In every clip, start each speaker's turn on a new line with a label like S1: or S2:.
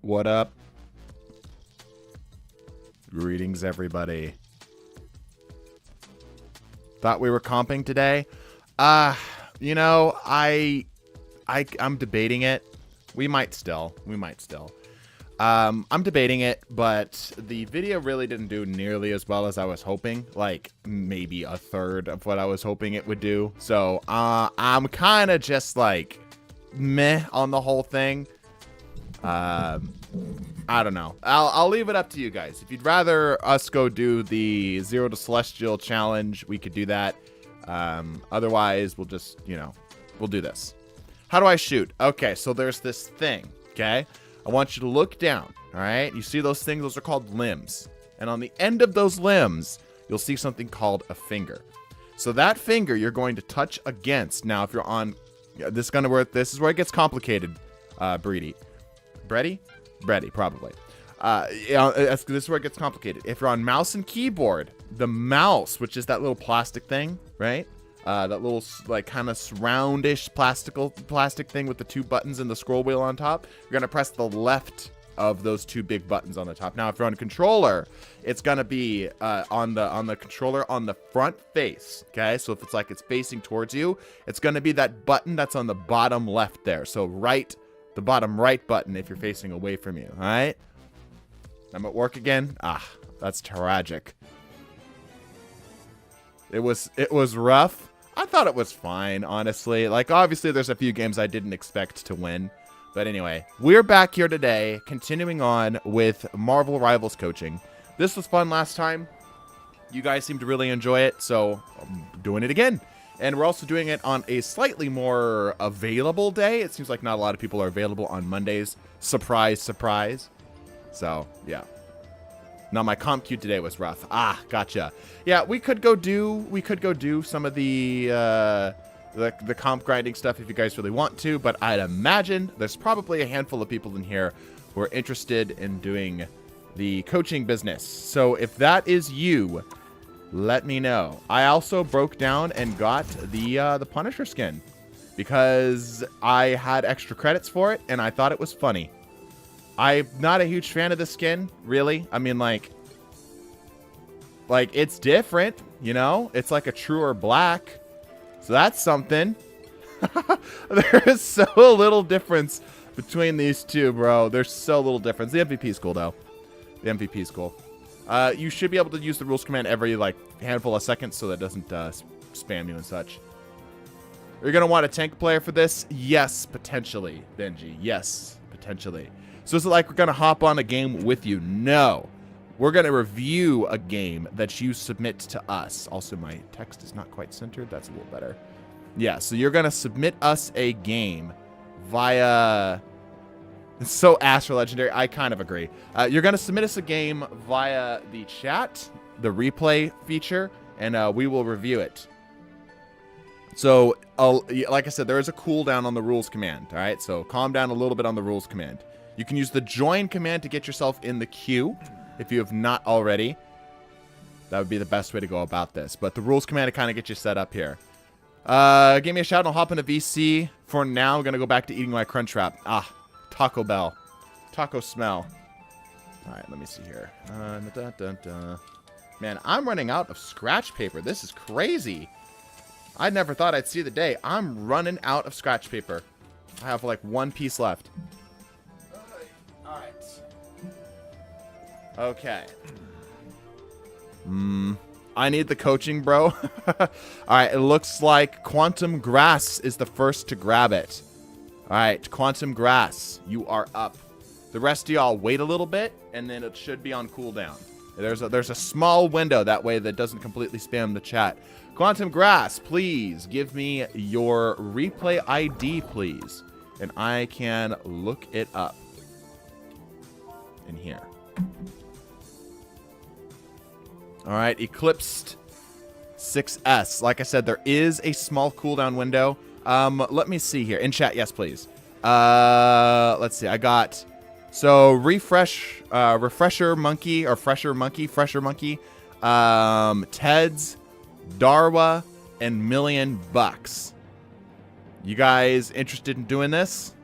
S1: What up? Greetings, everybody. Thought we were comping today. You know, I'm debating it. We might still. I'm debating it, but the video really didn't do nearly as well as I was hoping. Like, maybe a third of what I was hoping it would do. So, I'm kind of just like meh on the whole thing. I don't know. I'll leave it up to you guys. If you'd rather us go do the Zero to Celestial challenge, we could do that. Otherwise, we'll just, we'll do this. How do I shoot? Okay, so there's this thing, okay? I want you to look down, all right? You see those things? Those are called limbs. And on the end of those limbs, you'll see something called a finger. So that finger you're going to touch against. Now, if you're on... This is where it gets complicated, Brady, probably. This is where it gets complicated. If you're on mouse and keyboard, the mouse, which is that little plastic thing, right? That little, like, kind of roundish plastic thing with the two buttons and the scroll wheel on top, you're going to press the left of those two big buttons on the top. Now, if you're on a controller, it's going to be on the controller on the front face, okay? So if it's like it's facing towards you, it's going to be that button that's on the bottom left there. So the bottom right button if you're facing away from you, all right? I'm at work again. That's tragic. It was rough. I thought it was fine, honestly. Like, obviously, there's a few games I didn't expect to win. But anyway, we're back here today, continuing on with Marvel Rivals coaching. This was fun last time. You guys seem to really enjoy it, so I'm doing it again. And we're also doing it on a slightly more available day. It seems like not a lot of people are available on Mondays. Surprise, surprise. So, yeah. Now, my comp queue today was rough. Gotcha. Yeah, we could go do some of the comp grinding stuff if you guys really want to, but I'd imagine there's probably a handful of people in here who are interested in doing the coaching business. So if that is you, let me know. I also broke down and got the Punisher skin because I had extra credits for it and I thought it was funny. I'm not a huge fan of the skin, really. I mean, like it's different, It's like a truer black. So that's something. There is so little difference between these two, bro. There's so little difference. The MVP is cool, though. The MVP is cool. You should be able to use the rules command every, handful of seconds so that it doesn't spam you and such. Are you going to want a tank player for this? Yes, potentially, Benji. Yes, potentially. So is it like we're going to hop on a game with you? No. We're going to review a game that you submit to us. Also, my text is not quite centered. That's a little better. Yeah, so you're going to submit us a game via... It's so ass for Legendary. I kind of agree. You're going to submit us a game via the chat, the replay feature, and we will review it. So, like I said, there is a cooldown on the rules command, all right? So calm down a little bit on the rules command. You can use the join command to get yourself in the queue if you have not already. That would be the best way to go about this. But the rules command to kind of get you set up here. Give me a shout and I'll hop into VC. For now, I'm going to go back to eating my Crunchwrap. Taco Bell. Taco smell. All right, let me see here. Man, I'm running out of scratch paper. This is crazy. I never thought I'd see the day. I'm running out of scratch paper. I have like one piece left. Alright. Okay. I need the coaching, bro. Alright, it looks like Quantum Grass is the first to grab it. Alright, Quantum Grass, you are up. The rest of y'all wait a little bit, and then it should be on cooldown. There's a small window, that way that doesn't completely spam the chat. Quantum Grass, please give me your replay ID, please. And I can look it up in here. All right, Eclipsed 6S. Like I said, there is a small cooldown window. Let me see here. In chat, yes, please. Let's see. I got... So, Refresher Monkey, Ted's, Darwa, and $1,000,000. You guys interested in doing this?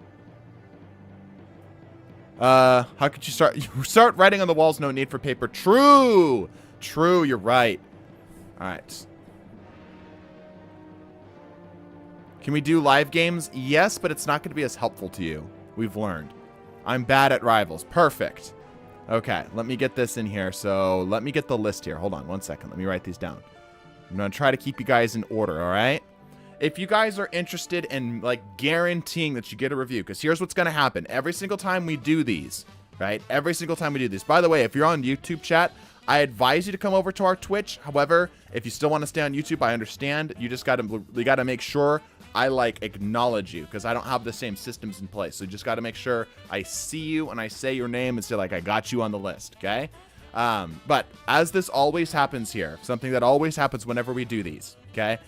S1: How could you start? You start writing on the walls, no need for paper. True. True, you're right. All right. Can we do live games? Yes, but it's not going to be as helpful to you. We've learned. I'm bad at rivals. Perfect. Okay, let me get this in here. So let me get the list here. Hold on 1 second. Let me write these down. I'm going to try to keep you guys in order, all right? If you guys are interested in, like, guaranteeing that you get a review, because here's what's going to happen. Every single time we do these, right? Every single time we do these. By the way, if you're on YouTube chat, I advise you to come over to our Twitch. However, if you still want to stay on YouTube, I understand. You just got to make sure I, like, acknowledge you, because I don't have the same systems in place. So you just got to make sure I see you and I say your name and say, like, I got you on the list, okay? But as this always happens here, something that always happens whenever we do these, okay,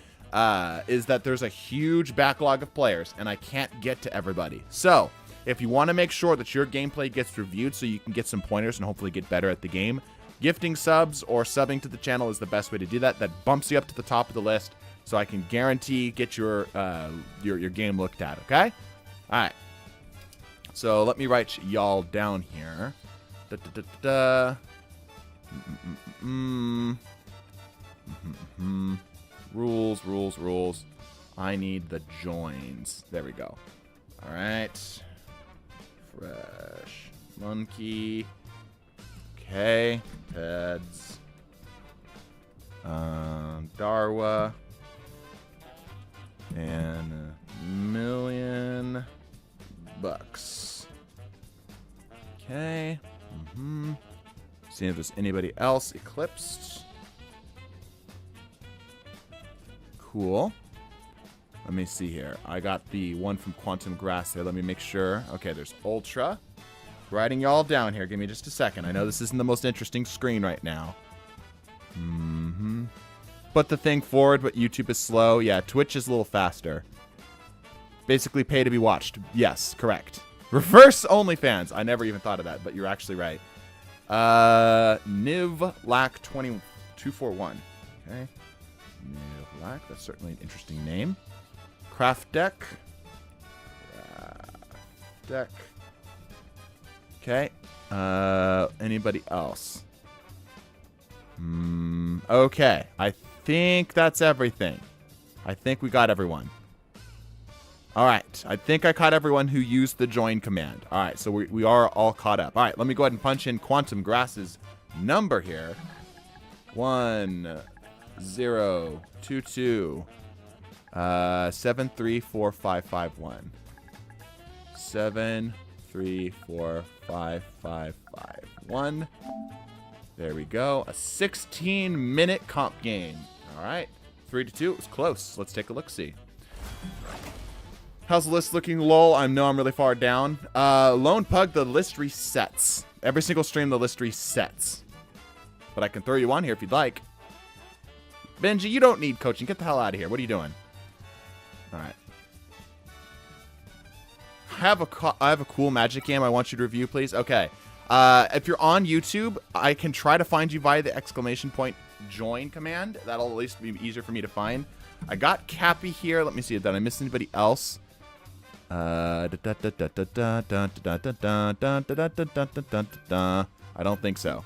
S1: is that there's a huge backlog of players, and I can't get to everybody. So if you want to make sure that your gameplay gets reviewed so you can get some pointers and hopefully get better at the game, gifting subs or subbing to the channel is the best way to do that. That bumps you up to the top of the list, so I can guarantee get your game looked at, okay? All right. So let me write y'all down here. Rules. I need the joins. There we go. All right. Fresh monkey. Okay. Heads. Darwa. And $1,000,000. Okay. See if there's anybody else eclipsed. Cool. Let me see here. I got the one from Quantum Grass there. Let me make sure. Okay, there's Ultra. Writing y'all down here. Give me just a second. I know this isn't the most interesting screen right now. Put the thing forward, but YouTube is slow. Yeah, Twitch is a little faster. Basically pay to be watched. Yes, correct. Reverse OnlyFans. I never even thought of that, but you're actually right. Nivlac 241. Okay. Nivlac. That's certainly an interesting name. Craft deck. Okay. Anybody else? Okay. I think that's everything. I think we got everyone. All right. I think I caught everyone who used the join command. All right. So we are all caught up. All right. Let me go ahead and punch in Quantum Grass's number here. 1022 7345551. 7345551. There we go. A 16-minute comp game. All right. 3-2. It was close. Let's take a look-see. How's the list looking? Lol. I know I'm really far down. Lone Pug, the list resets. Every single stream, the list resets. But I can throw you on here if you'd like. Benji, you don't need coaching. Get the hell out of here. What are you doing? All right. I have a cool magic game I want you to review, please. Okay. If you're on YouTube, I can try to find you via the exclamation point join command. That'll at least be easier for me to find. I got Cappy here. Let me see. Did I miss anybody else? I don't think so.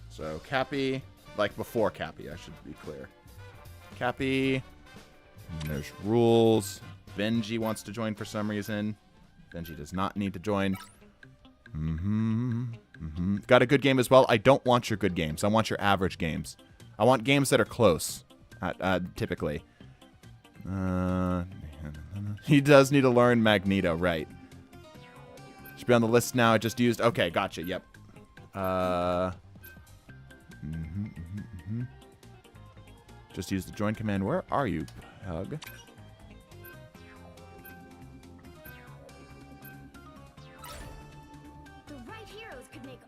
S1: So Cappy, like before Cappy, I should be clear. Cappy. And there's rules. Benji wants to join for some reason. Benji does not need to join. Got a good game as well. I don't want your good games. I want your average games. I want games that are close, typically. He does need to learn Magneto, right. Should be on the list now. I just used... Okay, gotcha, yep. Just use the join command. Where are you, Pug?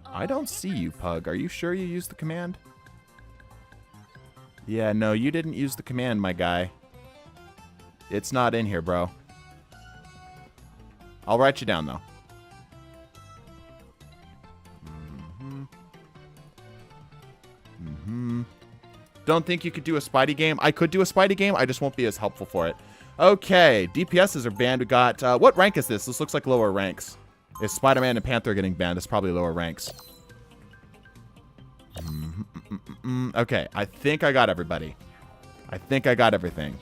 S1: I don't see you, Pug. Are you sure you used the command? Yeah, no, you didn't use the command, my guy. It's not in here, bro. I'll write you down, though. Don't think you could do a Spidey game? I could do a Spidey game. I just won't be as helpful for it. Okay, DPSs are banned. We got... what rank is this? This looks like lower ranks. Is Spider-Man and Panther getting banned? It's probably lower ranks. Okay, I think I got everybody. I think I got everything.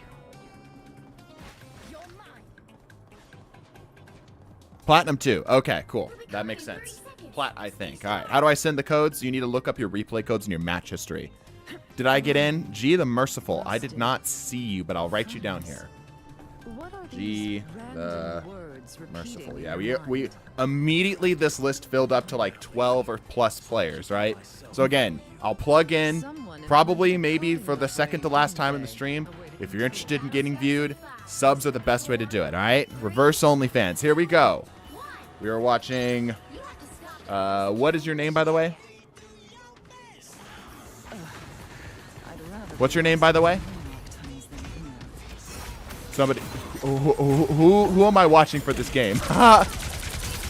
S1: Platinum 2. Okay, cool. That makes sense. Plat, I think. All right. How do I send the codes? You need to look up your replay codes in your match history. Did I get in? G the Merciful. I did not see you, but I'll write you down here. G the Merciful. Yeah, we immediately this list filled up to like 12 or plus players, right? So again, I'll plug in probably maybe for the second to last time in the stream. If you're interested in getting viewed, subs are the best way to do it, all right? Reverse OnlyFans. Here we go. We are watching... what is your name, by the way? What's your name, by the way? Somebody... Who am I watching for this game?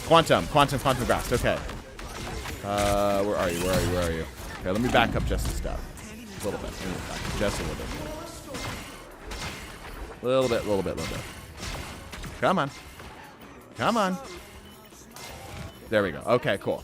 S1: Quantum Grasp. Okay. Where are you? Okay, let me back up just a step. A little bit. Just a little bit. Little bit. Come on. There we go. Okay, cool.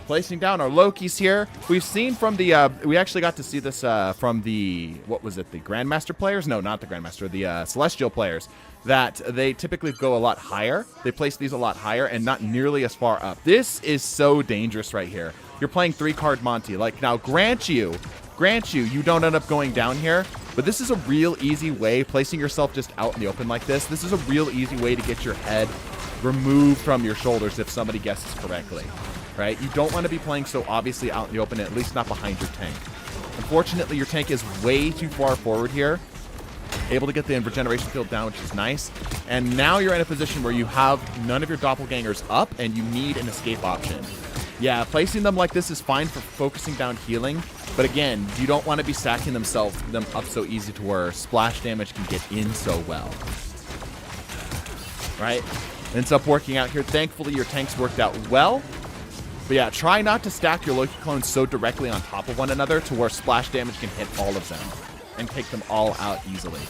S1: Placing down our Lokis here. We've seen from the, we actually got to see this from the, what was it, the Grandmaster players? No, not the Grandmaster, the Celestial players, that they typically go a lot higher. They place these a lot higher and not nearly as far up. This is so dangerous right here. You're playing 3-card Monty. Like, now, grant you don't end up going down here, but this is a real easy way, placing yourself just out in the open like this. This is a real easy way to get your head removed from your shoulders if somebody guesses correctly. Right? You don't want to be playing so obviously out in the open, at least not behind your tank. Unfortunately, your tank is way too far forward here. Able to get the regeneration field down, which is nice. And now you're in a position where you have none of your doppelgangers up, and you need an escape option. Yeah, placing them like this is fine for focusing down healing, but again, you don't want to be stacking them up so easy to where splash damage can get in so well. Right? Ends up working out here. Thankfully, your tanks worked out well. But yeah, try not to stack your Loki clones so directly on top of one another to where splash damage can hit all of them and take them all out easily.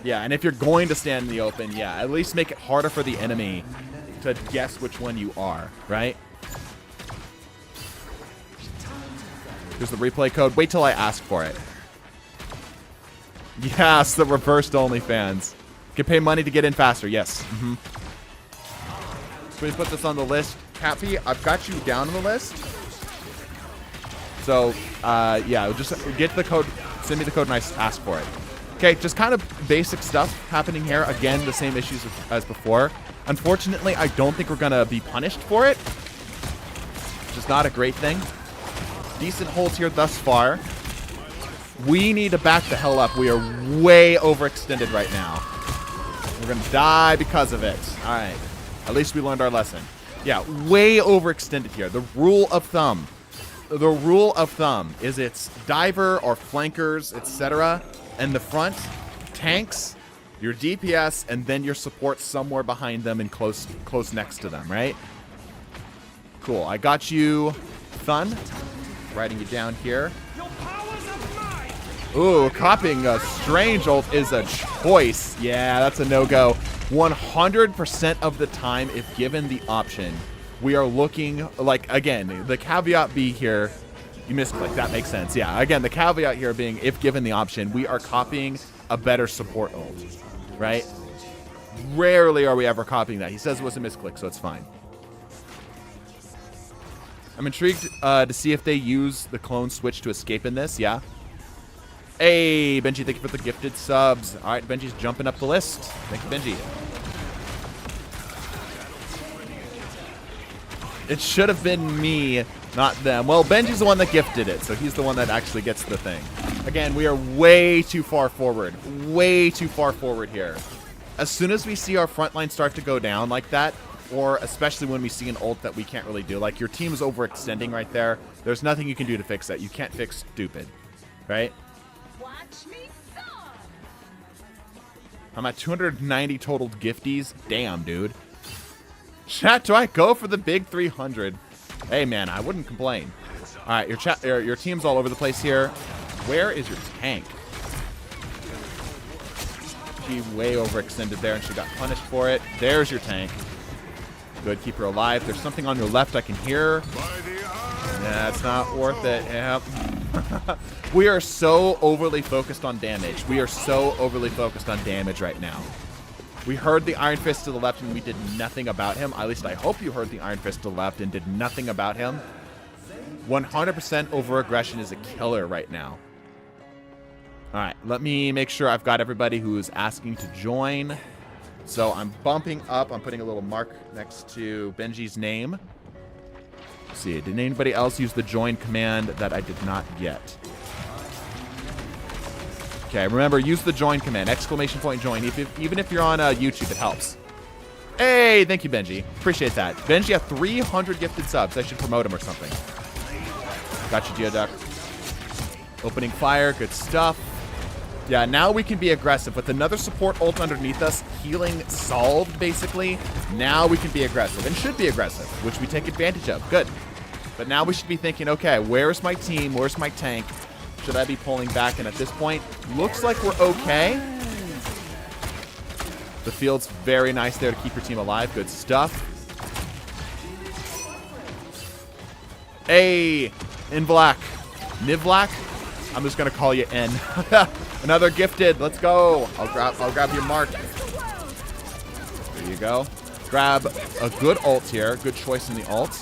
S1: Yeah, and if you're going to stand in the open, yeah, at least make it harder for the enemy to guess which one you are, right? Here's the replay code. Wait till I ask for it. Yes, the reversed OnlyFans. Can pay money to get in faster. Yes. Please put this on the list. Cappy, I've got you down on the list. So, yeah, just get the code. Send me the code and I ask for it. Okay, just kind of basic stuff happening here. Again, the same issues as before. Unfortunately, I don't think we're going to be punished for it, which is not a great thing. Decent holds here thus far. We need to back the hell up. We are way overextended right now. We're going to die because of it. All right. At least we learned our lesson. Yeah, way overextended here. The rule of thumb is it's diver or flankers, etc. And the front, tanks, your DPS, and then your support somewhere behind them and close next to them, right? Cool. I got you, Thun. Writing you down here. Ooh, copying a strange ult is a choice. Yeah, that's a no-go. 100% of the time, if given the option, we are looking, like, again, the caveat be here, you misclick, that makes sense. Yeah, again, the caveat here being, if given the option, we are copying a better support ult, right? Rarely are we ever copying that. He says it was a misclick, so it's fine. I'm intrigued to see if they use the clone switch to escape in this, yeah? Hey, Benji, thank you for the gifted subs. All right, Benji's jumping up the list. Thank you, Benji. It should have been me, not them. Well, Benji's the one that gifted it, so he's the one that actually gets the thing. Again, we are way too far forward. Way too far forward here. As soon as we see our front line start to go down like that, or especially when we see an ult that we can't really do, like your team is overextending right there, there's nothing you can do to fix that. You can't fix stupid, right? I'm at 290 total gifties. Damn, dude. Chat, do I go for the big 300? Hey, man, I wouldn't complain. All right, your team's all over the place here. Where is your tank? She way overextended there, and she got punished for it. There's your tank. Good, keep her alive. There's something on your left I can hear. Nah, it's not worth it. Yep. We are so overly focused on damage. We are so overly focused on damage right now. We heard the Iron Fist to the left, and we did nothing about him. At least I hope you heard the Iron Fist to the left and did nothing about him. 100% over-aggression is a killer right now. All right, let me make sure I've got everybody who is asking to join. So I'm bumping up. I'm putting a little mark next to Benji's name. Let's see, did anybody else use the join command that I did not get? Okay, remember, use the join command. Exclamation point join. Even if you're on YouTube, it helps. Hey, thank you, Benji. Appreciate that. Benji, you have 300 gifted subs. I should promote him or something. Got you, Geoduck. Opening fire. Good stuff. Yeah, now we can be aggressive. With another support ult underneath us, healing solved, basically. Now we can be aggressive, and should be aggressive, which we take advantage of. Good. But now we should be thinking, okay, where's my team? Where's my tank? Should I be pulling back? And at this point, looks like we're okay. The field's very nice there to keep your team alive. Good stuff. Hey, Invlac. Nivlac? I'm just going to call you N. Another gifted. Let's go. I'll grab your mark. There you go. Grab a good ult here. Good choice in the ult.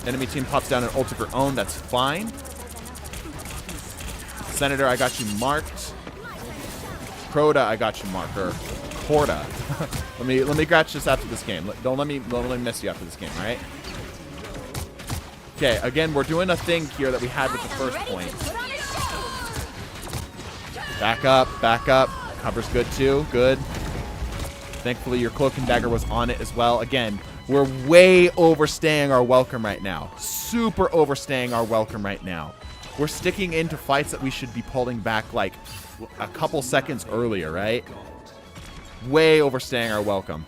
S1: Enemy team pops down an ult of her own. That's fine. Senator, I got you marked. Crota, I got you marked. Or Corda. let me scratch this after this game. Don't let me miss you after this game, all right? Okay, again, we're doing a thing here that we had with the first point. Back up, back up. Cover's good too. Good. Thankfully, your Cloak and Dagger was on it as well. Again, we're way overstaying our welcome right now. Super overstaying our welcome right now. We're sticking into fights that we should be pulling back like a couple seconds earlier, right? Way overstaying our welcome.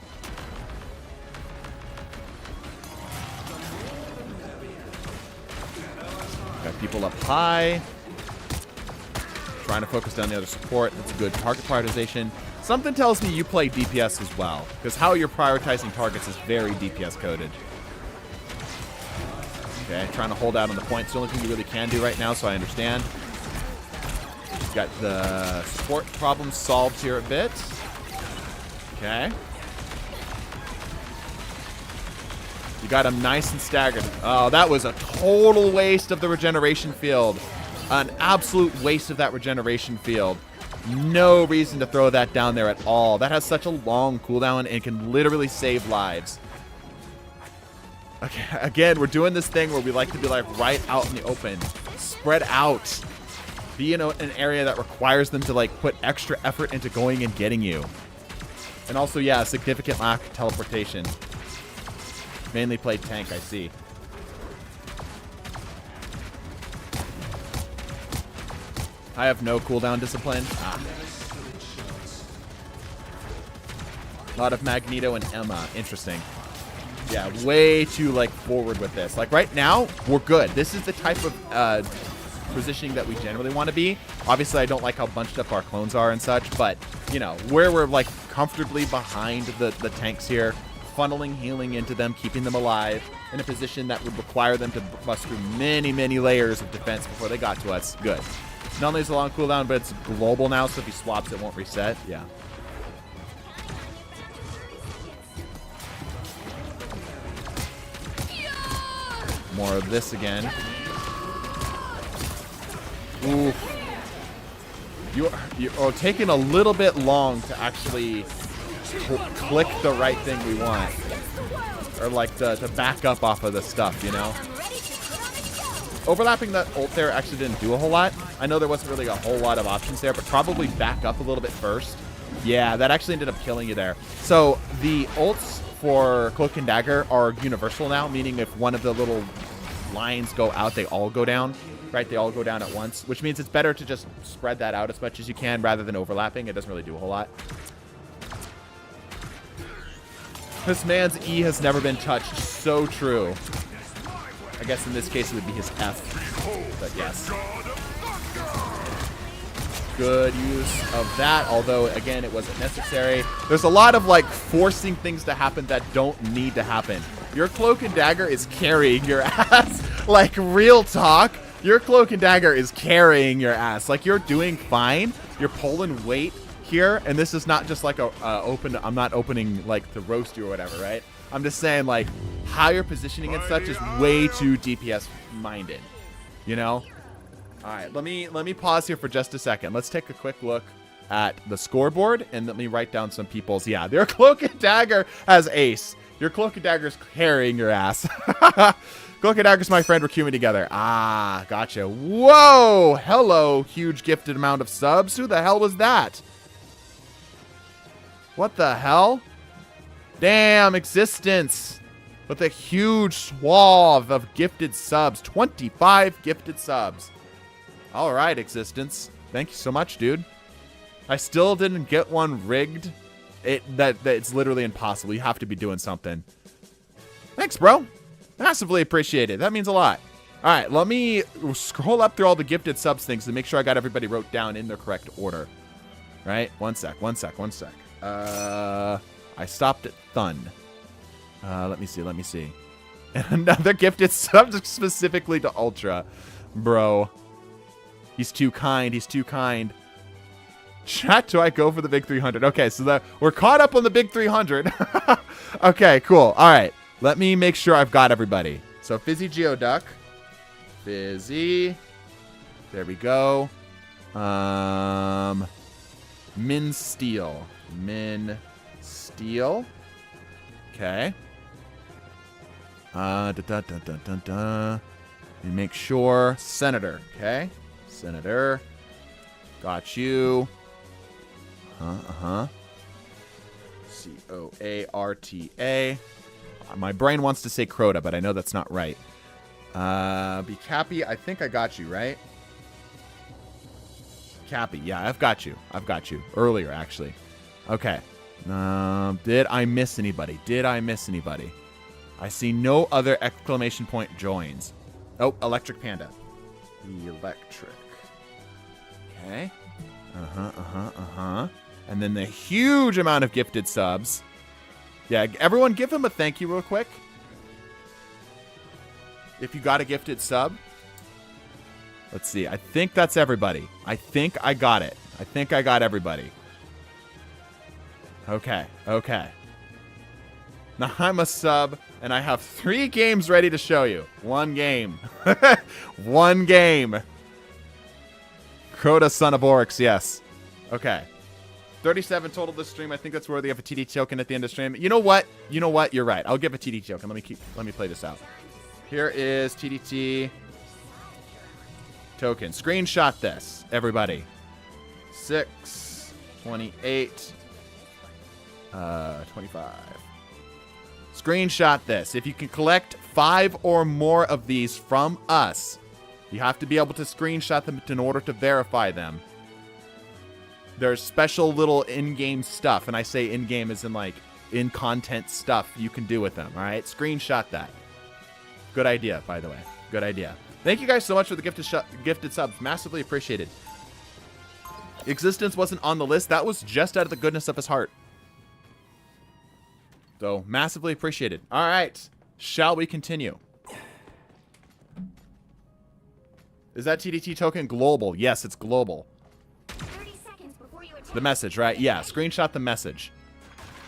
S1: Got people up high. Trying to focus down the other support. That's a good target prioritization. Something tells me you play DPS as well, because how you're prioritizing targets is very DPS coded. Okay, trying to hold out on the point. It's the only thing you really can do right now, so I understand. Got the support problem solved here a bit. Okay. You got him nice and staggered. Oh, that was a total waste of the regeneration field. An absolute waste of that regeneration field. No reason to throw that down there at all. That has such a long cooldown and can literally save lives. Okay, again, we're doing this thing where we like to be like right out in the open. Spread out. Be in an area that requires them to like put extra effort into going and getting you. And also, yeah, a significant lack of teleportation. Mainly played tank, I see. I have no cooldown discipline. Ah. A lot of Magneto and Emma. Interesting. Yeah, way too like forward with this. Like right now, we're good. This is the type of positioning that we generally want to be. Obviously, I don't like how bunched up our clones are and such, but you know, where we're like comfortably behind the tanks here, funneling healing into them, keeping them alive in a position that would require them to bust through many, many layers of defense before they got to us. Good. Not only is it a long cooldown, but it's global now, so if he swaps, it won't reset. Yeah. More of this again. Ooh. You are taking a little bit long to actually click the right thing we want. Or like to back up off of the stuff, you know? Overlapping that ult there actually didn't do a whole lot. I know there wasn't really a whole lot of options there, but probably back up a little bit first. Yeah, that actually ended up killing you there. So the ults for Cloak and Dagger are universal now, meaning if one of the little lines go out, they all go down, right? They all go down at once, which means it's better to just spread that out as much as you can rather than overlapping. It doesn't really do a whole lot. This man's E has never been touched. So true. I guess in this case it would be his F, but yes. good use of that, although, again, it wasn't necessary. There's a lot of, like, forcing things to happen that don't need to happen. Your Cloak and Dagger is carrying your ass. Like, real talk. Your Cloak and Dagger is carrying your ass. Like, you're doing fine. You're pulling weight here, and this is not just like a I'm not opening, like, to roast you or whatever, right? I'm just saying, like, how you're positioning and such is way too DPS minded, you know? All right, let me pause here for just a second. Let's take a quick look at the scoreboard, and let me write down some people's. Yeah, their Cloak and Dagger has ace. Your Cloak and Dagger is carrying your ass. Cloak and Dagger's my friend. We're queuing together. Ah, gotcha. Whoa, hello, huge gifted amount of subs. Who the hell was that? What the hell? Damn, Existence. With a huge swath of gifted subs. 25 gifted subs. All right, Existence. Thank you so much, dude. I still didn't get one rigged. It's literally impossible. You have to be doing something. Thanks, bro. Massively appreciated. That means a lot. All right, let me scroll up through all the gifted subs things to make sure I got everybody wrote down in the correct order. Right? One sec. I stopped at Thun. Let me see. Another gifted sub specifically to Ultra. Bro. He's too kind. Chat, do I go for the big 300? Okay, so we're caught up on the big 300. Okay, cool. All right. Let me make sure I've got everybody. So Fizzy Geoduck. Fizzy. There we go. Min Steel. Okay. Let me make sure. Senator. Okay. Senator. Got you. Coarta. My brain wants to say Crota, but I know that's not right. Be Cappy. I think I got you, right? Cappy. Yeah, I've got you. Earlier, actually. Okay. Did I miss anybody? I see no other exclamation point joins. Oh, Electric Panda. Electric. Okay. And then the huge amount of gifted subs. Yeah, everyone give him a thank you real quick. If you got a gifted sub. Let's see. I think that's everybody. I think I got it. I think I got everybody. Okay. Now I'm a sub, and I have 3 games ready to show you. 1 game. 1 game. Crota, son of Oryx, yes. Okay. 37 total this stream. I think that's worthy of a TD token at the end of stream. You know what? You're right. I'll give a TD token. Let me play this out. Here is TDT token. Screenshot this, everybody. 6, 28, 25. Screenshot this. If you can collect 5 or more of these from us, you have to be able to screenshot them in order to verify them. There's special little in-game stuff, and I say in-game as in, like, in-content stuff you can do with them, all right? Screenshot that. Good idea, by the way. Good idea. Thank you guys so much for the gifted subs. Massively appreciated. Existence wasn't on the list. That was just out of the goodness of his heart. So, massively appreciated. All right. Shall we continue? Is that TDT token global? Yes, it's global.
S2: 30 seconds before you attack.
S1: The message, right? Yeah, screenshot the message.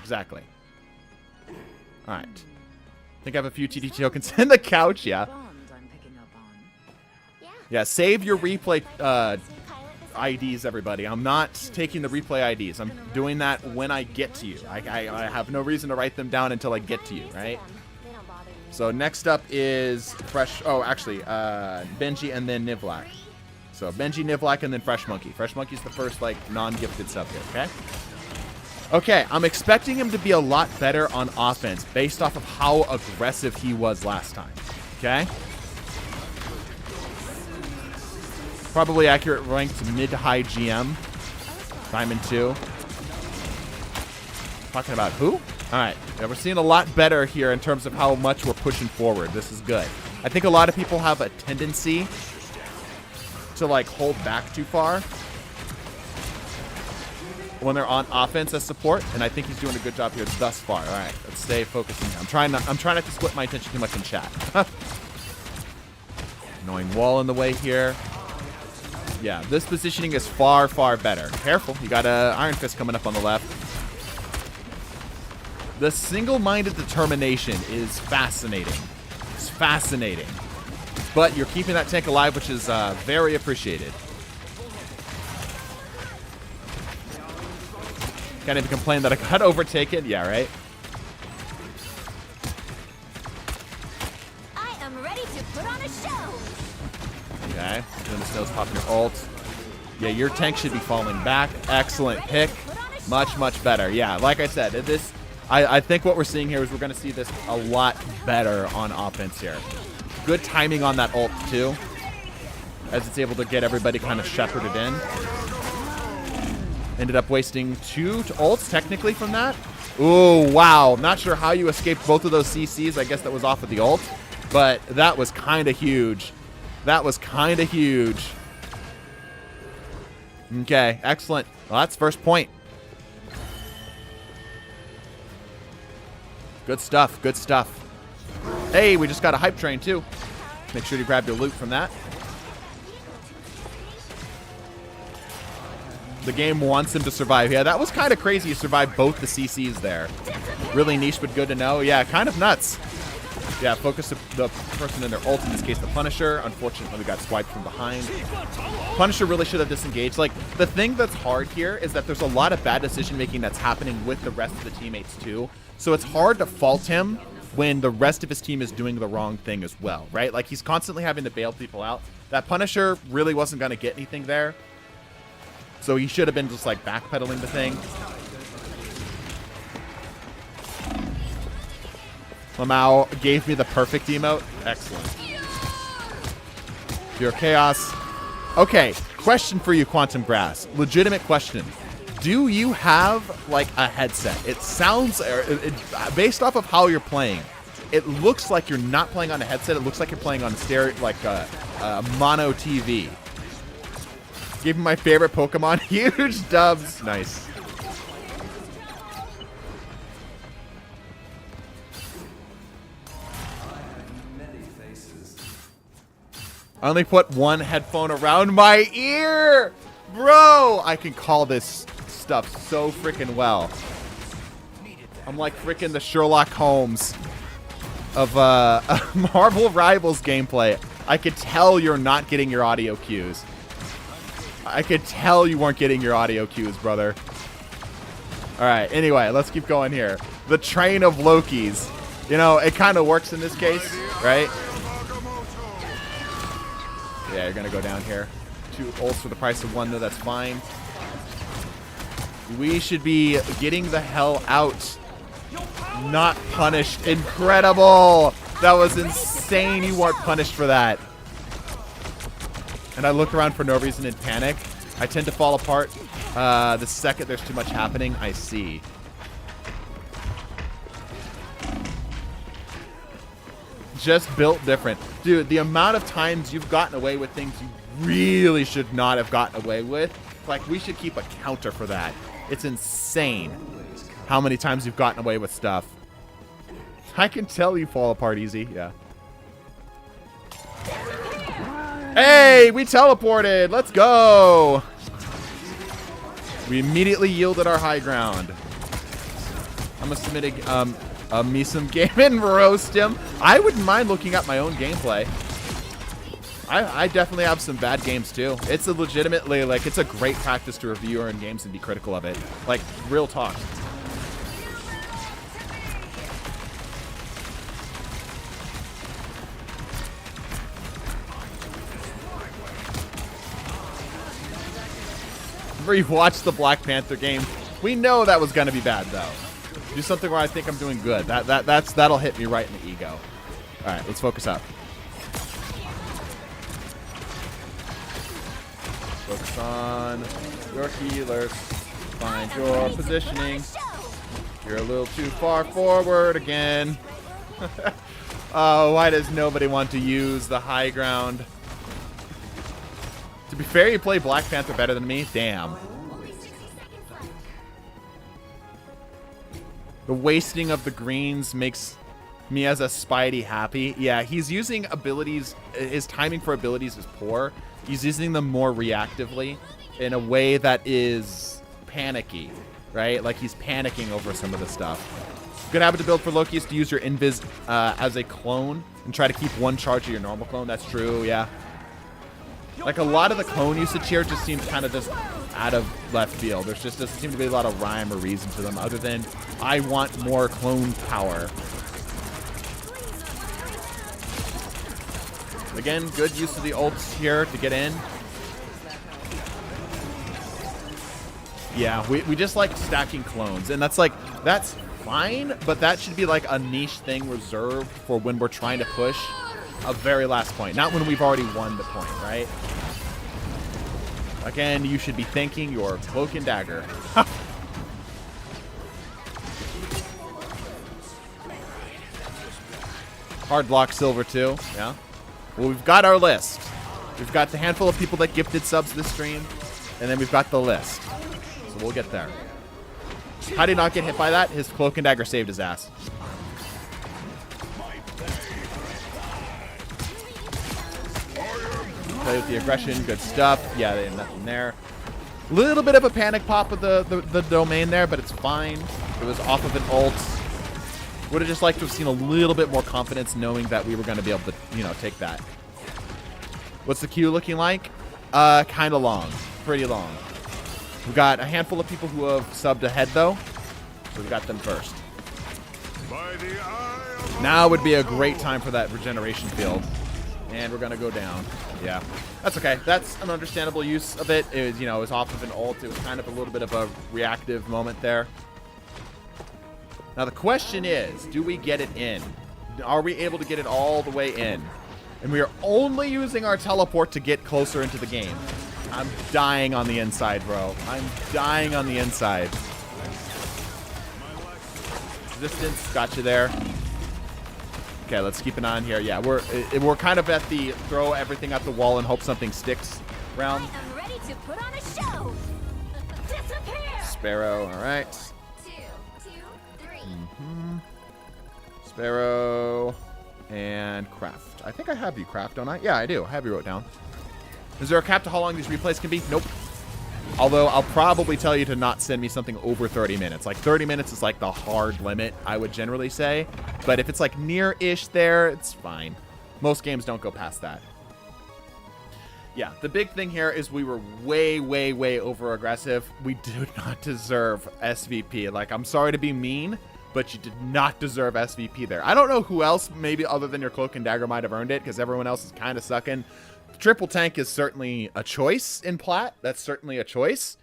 S1: Exactly. All right. I think I have a few TDT tokens in the couch, yeah. Yeah, save your replay IDs, everybody. I'm not taking the replay IDs. I'm doing that when I get to you. I have no reason to write them down until I get to you, right? So next up is Fresh... Oh, actually, Benji and then Nivlak. So Benji, Nivlak, and then Fresh Monkey. Fresh Monkey's the first, like, non-gifted sub here, okay? Okay, I'm expecting him to be a lot better on offense based off of how aggressive he was last time, okay? Probably accurate ranked mid to high GM. Diamond 2. Talking about who? Alright. Yeah, we're seeing a lot better here in terms of how much we're pushing forward. This is good. I think a lot of people have a tendency to, like, hold back too far. when they're on offense as support, and I think he's doing a good job here thus far. All right, let's stay focusing. I'm trying not to split my attention too much in chat. Annoying wall in the way here. Yeah, this positioning is far, far better. Careful, you got a Iron Fist coming up on the left. The single-minded determination is fascinating. It's fascinating. But you're keeping that tank alive, which is very appreciated. Can't even complain that I got overtaken. Yeah, right?
S2: I am ready to put on a show.
S1: Okay. Then the snow's popping your ult. Yeah, your tank should be falling back. Excellent pick. Much, much better. Yeah, like I said, this... I think what we're seeing here is we're going to see this a lot better on offense here. Good timing on that ult, too, as it's able to get everybody kind of shepherded in. Ended up wasting 2 ults, technically, from that. Ooh, wow. Not sure how you escaped both of those CCs. I guess that was off of the ult, but that was kind of huge. That was kind of huge. Okay, excellent. Well, that's first point. Good stuff, good stuff. Hey, we just got a hype train, too. Make sure you grab your loot from that. The game wants him to survive. Yeah, that was kind of crazy. You survived both the CCs there. Really niche, but good to know. Yeah, kind of nuts. Yeah, focus the person in their ult, in this case, the Punisher. Unfortunately, we got swiped from behind. Punisher really should have disengaged. Like, the thing that's hard here is that there's a lot of bad decision-making that's happening with the rest of the teammates, too. So it's hard to fault him when the rest of his team is doing the wrong thing as well, right? Like, he's constantly having to bail people out. That Punisher really wasn't going to get anything there. So he should have been just, like, backpedaling the thing. Lamau gave me the perfect emote. Excellent. Pure Chaos. Okay, question for you, Quantum Grass. Legitimate question. Do you have, like, a headset? It sounds, based off of how you're playing, it looks like you're not playing on a headset. It looks like you're playing on a stereo, like a mono TV. Give me my favorite Pokemon. Huge dubs. Nice. I only put one headphone around my ear. Bro, I can call this stuff so freaking well. I'm like freaking the Sherlock Holmes of Marvel Rivals gameplay. I could tell you're not getting your audio cues. I could tell you weren't getting your audio cues, brother. All right, anyway, let's keep going here. The train of Lokis. You know, it kind of works in this case, right? Yeah, you're going to go down here. 2 ults for the price of 1, though. That's fine. We should be getting the hell out. Not punished. Incredible. That was insane. You weren't punished for that. And I look around for no reason in panic. I tend to fall apart the second there's too much happening. I see. Just built different. Dude, the amount of times you've gotten away with things you really should not have gotten away with. Like, we should keep a counter for that. It's insane how many times you've gotten away with stuff. I can tell you fall apart easy. Yeah. Hey, we teleported. Let's go. We immediately yielded our high ground. I'm going to submit me some game and roast him. I wouldn't mind looking at my own gameplay. I definitely have some bad games too. It's a legitimately, like, it's a great practice to review your own games and be critical of it. Like, real talk. Rewatch the Black Panther game. We know that was gonna be bad though. Do something where I think I'm doing good. That'll hit me right in the ego. All right, let's focus up. Focus on your healers. Find your positioning. You're a little too far forward again. Oh, why does nobody want to use the high ground? To be fair, you play Black Panther better than me. Damn. The wasting of the greens makes me as a Spidey happy. Yeah, he's using abilities. His timing for abilities is poor. He's using them more reactively in a way that is panicky, right? Like he's panicking over some of the stuff. Good habit to build for Loki is to use your invis as a clone and try to keep one charge of your normal clone. That's true, yeah. Like a lot of the clone usage here just seems kind of just out of left field. There's just doesn't seem to be a lot of rhyme or reason to them other than I want more clone power. Again, good use of the ults here to get in. Yeah, we just like stacking clones, and that's fine, but that should be like a niche thing reserved for when we're trying to push a very last point, not when we've already won the point, right? Again, you should be thanking your cloak and dagger. Hard block silver too, yeah. Well, we've got our list. We've got the handful of people that gifted subs this stream, and then we've got the list. So we'll get there. How did he not get hit by that? His cloak and dagger saved his ass. Play with the aggression, good stuff. Yeah, they had nothing there. Little bit of a panic pop with the domain there, but it's fine. It was off of an ult. Would have just liked to have seen a little bit more confidence knowing that we were going to be able to, you know, take that. What's the queue looking like? Kind of long. Pretty long. We've got a handful of people who have subbed ahead, though. So we've got them first. Now would be a great time for that regeneration field. And we're going to go down. Yeah. That's okay. That's an understandable use of it. It was, you know, it was off of an ult. It was kind of a little bit of a reactive moment there. Now the question is, do we get it in? Are we able to get it all the way in? And we are only using our teleport to get closer into the game. I'm dying on the inside, bro. I'm dying on the inside. Resistance, got you there. Okay, let's keep an eye on here. Yeah, we're kind of at the throw everything at the wall and hope something sticks round.
S2: I am ready to put on a show. Disappear.
S1: Sparrow, all right. Sparrow and Craft. I think I have you, Craft, don't I? Yeah, I do. I have you wrote down. Is there a cap to how long these replays can be? Nope. Although I'll probably tell you to not send me something over 30 minutes. Like 30 minutes is like the hard limit, I would generally say. But if it's like near-ish there, it's fine. Most games don't go past that. Yeah, the big thing here is we were way, way, way over-aggressive. We do not deserve SVP. Like, I'm sorry to be mean, but you did not deserve SVP there. I don't know who else, maybe other than your Cloak and Dagger, might have earned it, because everyone else is kind of sucking. Triple tank is certainly a choice in Plat. That's certainly a choice.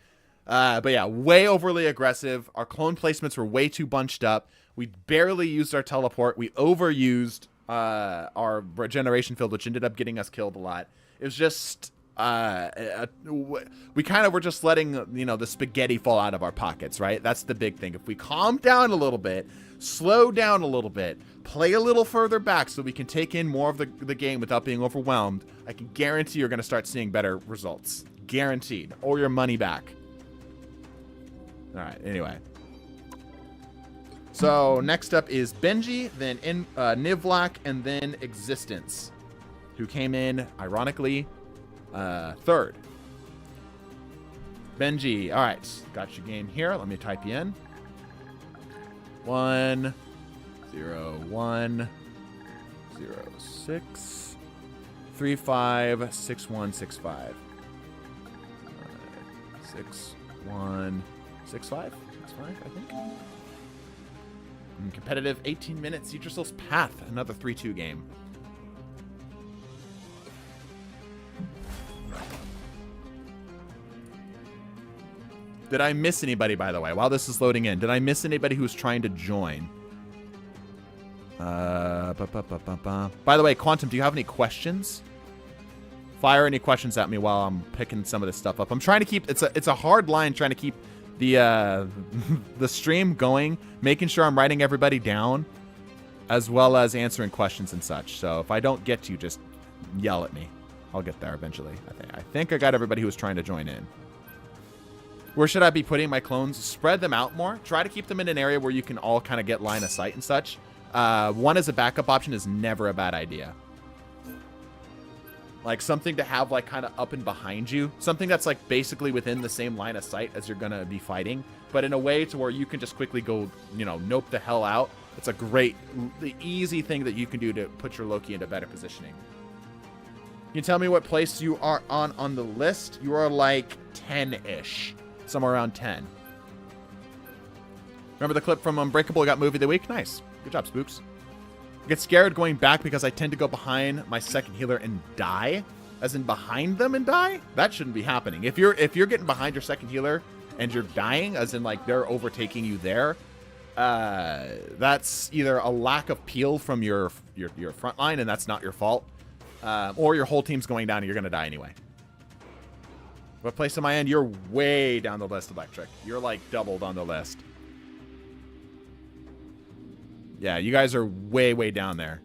S1: But yeah, way overly aggressive. Our clone placements were way too bunched up. We barely used our teleport. We overused our regeneration field, which ended up getting us killed a lot. It was just... we kind of were just letting, you know, the spaghetti fall out of our pockets, right? That's the big thing. If we calm down a little bit, slow down a little bit, play a little further back so we can take in more of the game without being overwhelmed, I can guarantee you're going to start seeing better results. Guaranteed. Or your money back. All right, anyway. So next up is Benji, then Nivlak, and then Existence, who came in, ironically, third. Benji, all right, got your game here. Let me type you in. 1 0 1 0 6 3 5 6 1 6 5 6 1 6 5. That's fine, I think. Competitive 18 minutes. Yggdrasil's Path, another 3-2 game. Did I miss anybody, by the way, while this is loading in? Did I miss anybody who was trying to join? By the way, Quantum, do you have any questions? Fire any questions at me while I'm picking some of this stuff up. I'm trying to keep... It's a hard line trying to keep the the stream going, making sure I'm writing everybody down, as well as answering questions and such. So if I don't get to you, just yell at me. I'll get there eventually. I think I got everybody who was trying to join in. Where should I be putting my clones? Spread them out more. Try to keep them in an area where you can all kind of get line of sight and such. One as a backup option is never a bad idea. Like something to have like kind of up and behind you. Something that's like basically within the same line of sight as you're going to be fighting. But in a way to where you can just quickly go, you know, nope the hell out. It's a great, the easy thing that you can do to put your Loki into better positioning. Can you tell me what place you are on the list? You are like 10-ish. Somewhere around 10. Remember the clip from Unbreakable? Got movie of the week? Nice. Good job, Spooks. I get scared going back because I tend to go behind my second healer and die. As in behind them and die? That shouldn't be happening. If you're getting behind your second healer and you're dying, as in like they're overtaking you there, that's either a lack of peel from your front line and that's not your fault, or your whole team's going down and you're going to die anyway. What place am I in? You're way down the list, Electric. You're like doubled on the list. Yeah, you guys are way, way down there.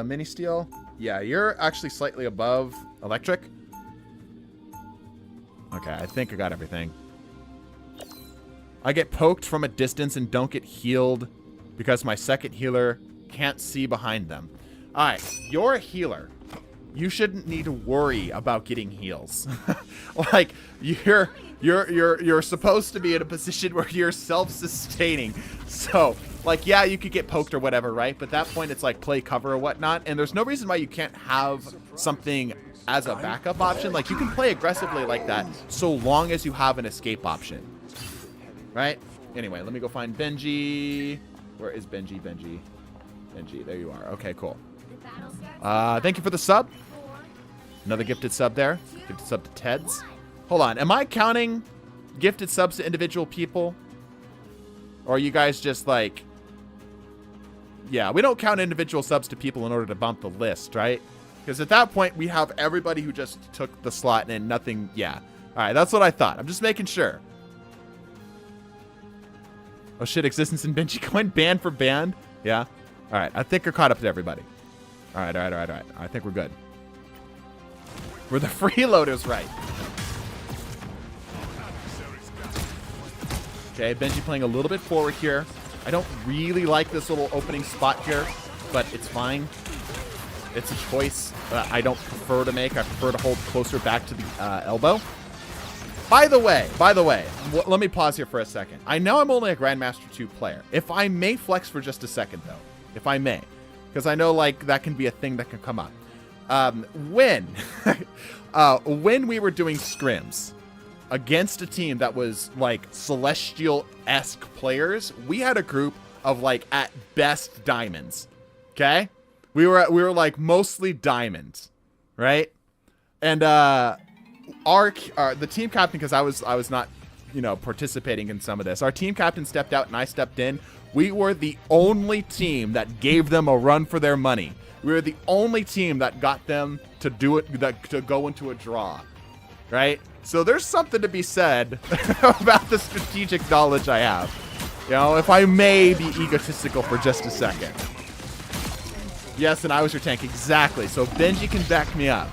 S1: Mini Steel. Yeah, you're actually slightly above Electric. Okay, I think I got everything. I get poked from a distance and don't get healed because my second healer can't see behind them. All right, you're a healer. You shouldn't need to worry about getting heals. Like you're supposed to be in a position where you're self-sustaining. So, like, yeah, you could get poked or whatever, right? But at that point, it's like play cover or whatnot. And there's no reason why you can't have something as a backup option. Like, you can play aggressively like that so long as you have an escape option, right? Anyway, let me go find Benji. Where is Benji? Benji, there you are. Okay, cool. Thank you for the sub. Another gifted sub there. Gifted sub to Ted's. Hold on. Am I counting gifted subs to individual people? Or are you guys just like... Yeah, we don't count individual subs to people in order to bump the list, right? Because at that point, we have everybody who just took the slot and nothing... Yeah. All right, that's what I thought. I'm just making sure. Oh, shit. Existence in Benji coin. Band for band. Yeah. All right. I think we're caught up to everybody. All right. I think we're good. We're the freeloaders, right? Okay, Benji playing a little bit forward here. I don't really like this little opening spot here, but it's fine. It's a choice I don't prefer to make. I prefer to hold closer back to the elbow. By the way, let me pause here for a second. I know I'm only a Grandmaster 2 player. If I may flex for just a second, though. If I may. Because I know, like, that can be a thing that can come up. When we were doing scrims against a team that was, like, Celestial-esque players, we had a group of, like, at best diamonds. Okay? We were like, mostly diamonds. Right? And, the team captain, because I was not, you know, participating in some of this. Our team captain stepped out and I stepped in. We were the only team that gave them a run for their money. We were the only team that got them to do it, to go into a draw, right? So there's something to be said about the strategic knowledge I have. You know, if I may be egotistical for just a second. Yes, and I was your tank, exactly. So Benji can back me up.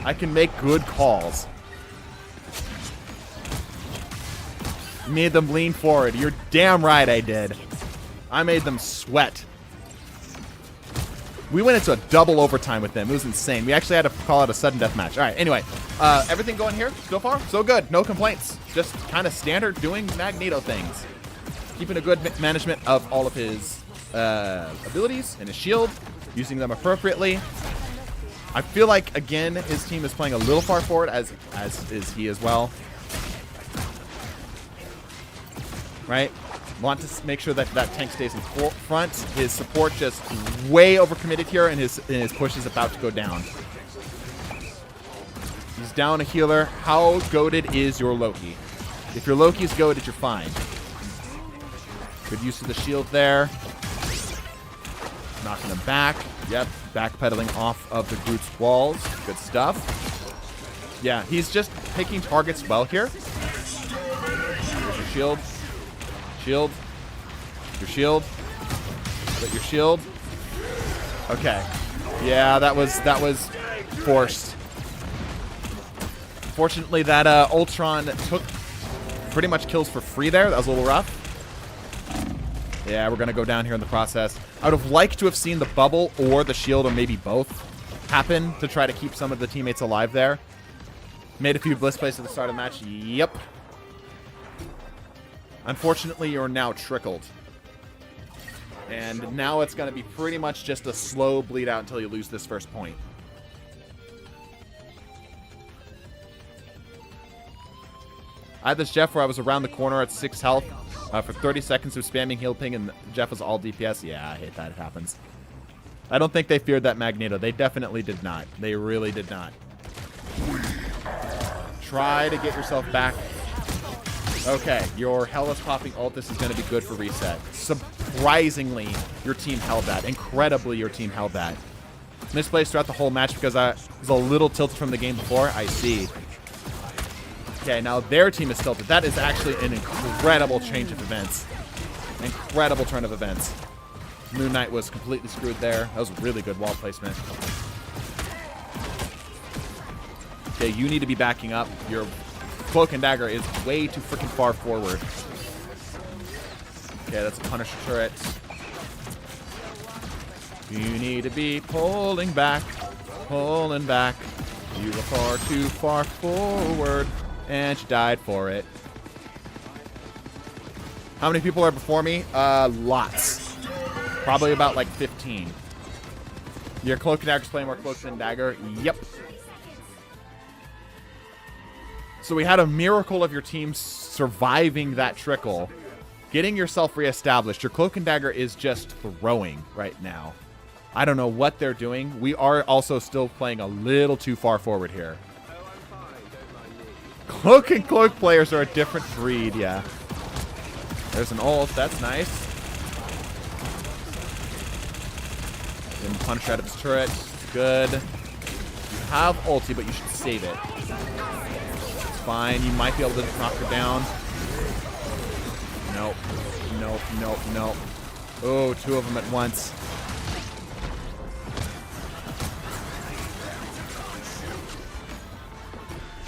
S1: I can make good calls. Made them lean forward. You're damn right I did. I made them sweat. We went into a double overtime with them. It was insane. We actually had to call it a sudden death match. All right, anyway. Everything going here so far? So good. No complaints. Just kind of standard doing Magneto things. Keeping a good management of all of his abilities and his shield. Using them appropriately. I feel like, again, his team is playing a little far forward, as is he as well. Right? Want to make sure that tank stays in front. His support just way overcommitted here, and his push is about to go down. He's down a healer. How goated is your Loki? If your Loki is goated, you're fine. Good use of the shield there. Knocking him back. Yep, backpedaling off of the Groot's walls. Good stuff. Yeah, he's just picking targets well here. Here's your shield. Shield. Your shield. Get your shield. Okay. Yeah, that was forced. Fortunately, that Ultron took pretty much kills for free there. That was a little rough. Yeah, we're going to go down here in the process. I would have liked to have seen the bubble or the shield, or maybe both, happen to try to keep some of the teammates alive there. Made a few bliss plays at the start of the match. Yep. Unfortunately, you're now trickled. And now it's going to be pretty much just a slow bleed out until you lose this first point. I had this Jeff where I was around the corner at 6 health for 30 seconds of spamming heal ping, and Jeff was all DPS. Yeah, I hate that it happens. I don't think they feared that Magneto. They definitely did not. They really did not. Try to get yourself back. Okay, your Hellas popping ult. This is going to be good for reset. Surprisingly, your team held that. Incredibly, your team held that. Misplaced throughout the whole match because I was a little tilted from the game before. I see. Okay, now their team is tilted. That is actually an incredible change of events. Incredible turn of events. Moon Knight was completely screwed there. That was really good wall placement. Okay, you need to be backing up. Your Cloak and Dagger is way too freaking far forward. Okay, that's a Punisher turret. You need to be pulling back. Pulling back. You were far too far forward. And she died for it. How many people are before me? Lots. Probably about like 15. Your Cloak and Dagger's playing more Cloak than Dagger? Yep. So we had a miracle of your team surviving that trickle. Getting yourself reestablished. Your Cloak and Dagger is just throwing right now. I don't know what they're doing. We are also still playing a little too far forward here. Cloak and Cloak players are a different breed, yeah. There's an ult. That's nice. Didn't punch out of his turret. Good. You have ulti, but you should save it. It's fine. You might be able to knock her down. Nope. Nope. Nope. Nope. Oh, two of them at once.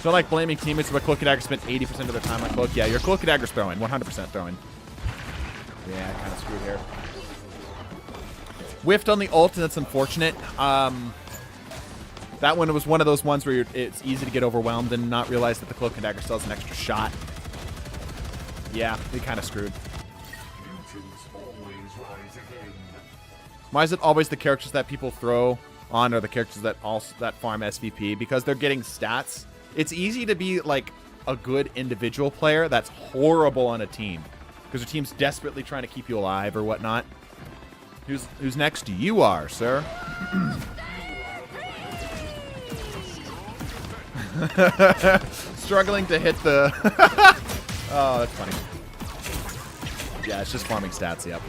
S1: So like blaming teammates, but Cloak and Dagger spent 80% of their time on Cloak. Yeah, your Cloak and Dagger's throwing. 100% throwing. Yeah, kind of screwed here. Whiffed on the ult, and that's unfortunate. That one was one of those ones where it's easy to get overwhelmed and not realize that the Cloak and Dagger still has an extra shot. Yeah, they kind of screwed. Why is it always the characters that people throw on are the characters that farm SVP? Because they're getting stats. It's easy to be like a good individual player that's horrible on a team because your team's desperately trying to keep you alive or whatnot. Who's next? You are, sir. Struggling to hit the... Oh, that's funny. Yeah, it's just farming stats, yep.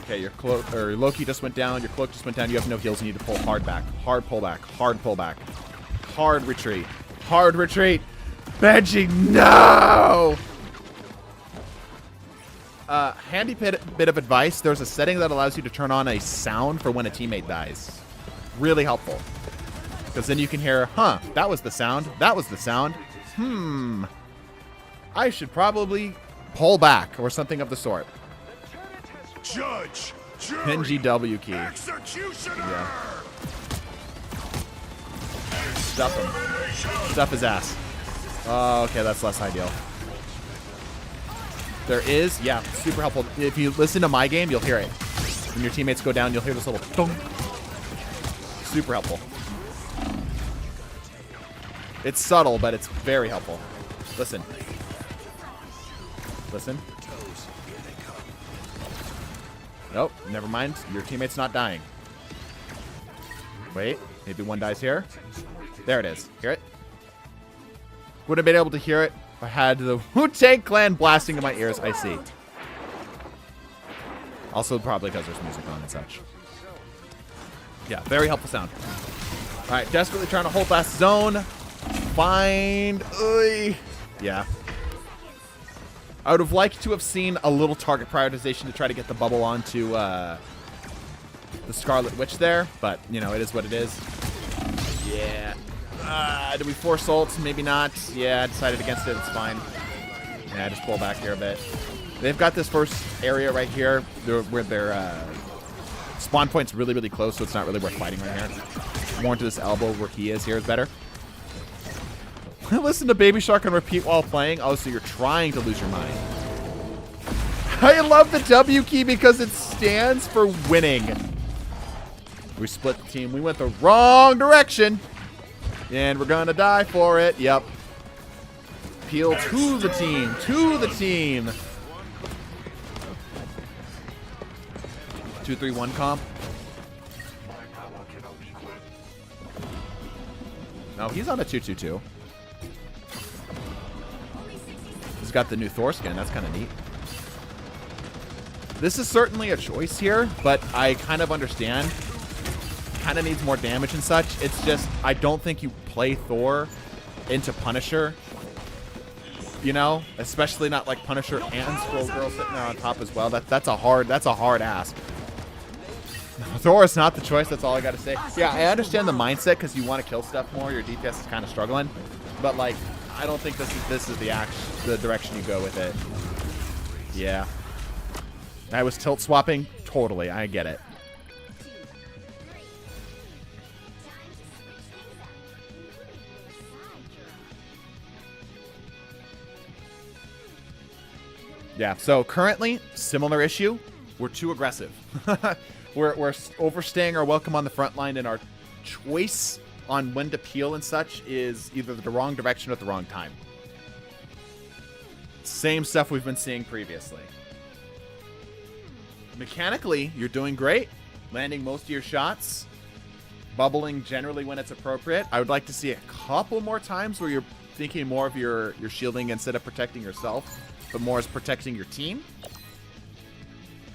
S1: Okay, your Cloak, or Loki just went down, your Cloak just went down, you have no heals, you need to pull hard back. Hard pull back. Hard pull back. Hard retreat. Hard retreat. Benji, no! Handy bit of advice. There's a setting that allows you to turn on a sound for when a teammate dies. Really helpful. Because then you can hear, huh, that was the sound. That was the sound. I should probably pull back or something of the sort.
S3: Judge,
S1: Benji W key.
S3: executioner.
S1: Yeah. Stuff him. Stuff his ass. Oh, okay, that's less ideal. There is, yeah, super helpful. If you listen to my game, you'll hear it. When your teammates go down, you'll hear this little thunk. Super helpful. It's subtle, but it's very helpful. Listen. Listen. Nope, never mind. Your teammate's not dying. Wait, maybe one dies here. There it is. Hear it? Would have been able to hear it if I had the Wu-Tang Clan blasting in my ears. I see. Also, probably because there's music on and such. Yeah, very helpful sound. All right, desperately trying to hold last zone. Find. Yeah. I would have liked to have seen a little target prioritization to try to get the bubble onto the Scarlet Witch there, but, you know, it is what it is. Yeah. Do we force ult? Maybe not. Yeah, I decided against it. It's fine. Yeah, just pull back here a bit. They've got this first area right here where their spawn point's really, really close, so it's not really worth fighting right here. More into this elbow where he is here is better. Listen to Baby Shark and repeat while playing. Oh, so you're trying to lose your mind. I love the W key because it stands for winning. We split the team. We went the wrong direction. And we're going to die for it. Yep. Appeal to the team. To the team. 2-3-1 comp. No, he's on a 2-2-2. He's got the new Thor skin. That's kind of neat. This is certainly a choice here, but I kind of understand. Kind of needs more damage and such. It's just, I don't think you play Thor into Punisher. You know? Especially not like Punisher and Scroll Girl sitting there on top as well. That's a hard ask. Thor is not the choice. That's all I got to say. Yeah, I understand the mindset because you want to kill stuff more. Your DPS is kind of struggling. But, like, I don't think this is the direction you go with it. Yeah. I was tilt swapping. Totally. I get it. Yeah, so currently, similar issue. We're too aggressive. We're overstaying our welcome on the front line, and our choice on when to peel and such is either the wrong direction or at the wrong time. Same stuff we've been seeing previously. Mechanically, you're doing great. Landing most of your shots. Bubbling generally when it's appropriate. I would like to see a couple more times where you're thinking more of your shielding instead of protecting yourself, but more as protecting your team.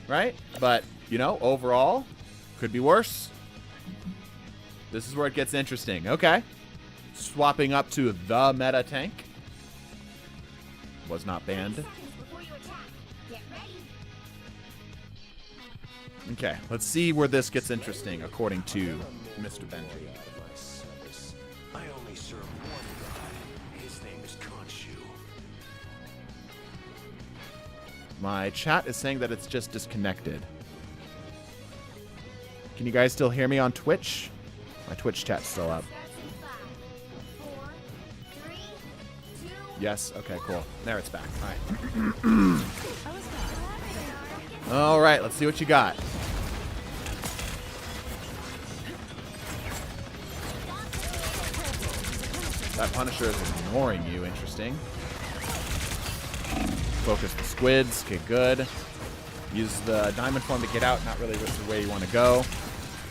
S1: Right? But, you know, overall, could be worse. This is where it gets interesting. Okay. Swapping up to the meta tank. Was not banned. Okay, let's see where this gets interesting, according to Mr. Benji.
S3: I only serve one guy. His name is Khonshu.
S1: My chat is saying that it's just disconnected. Can you guys still hear me on Twitch? My Twitch chat's still up. Yes? Okay, cool. There, it's back. All right. All right, let's see what you got. That Punisher is ignoring you. Interesting. Focus the squids. Okay, good. Use the diamond form to get out. Not really the way you want to go.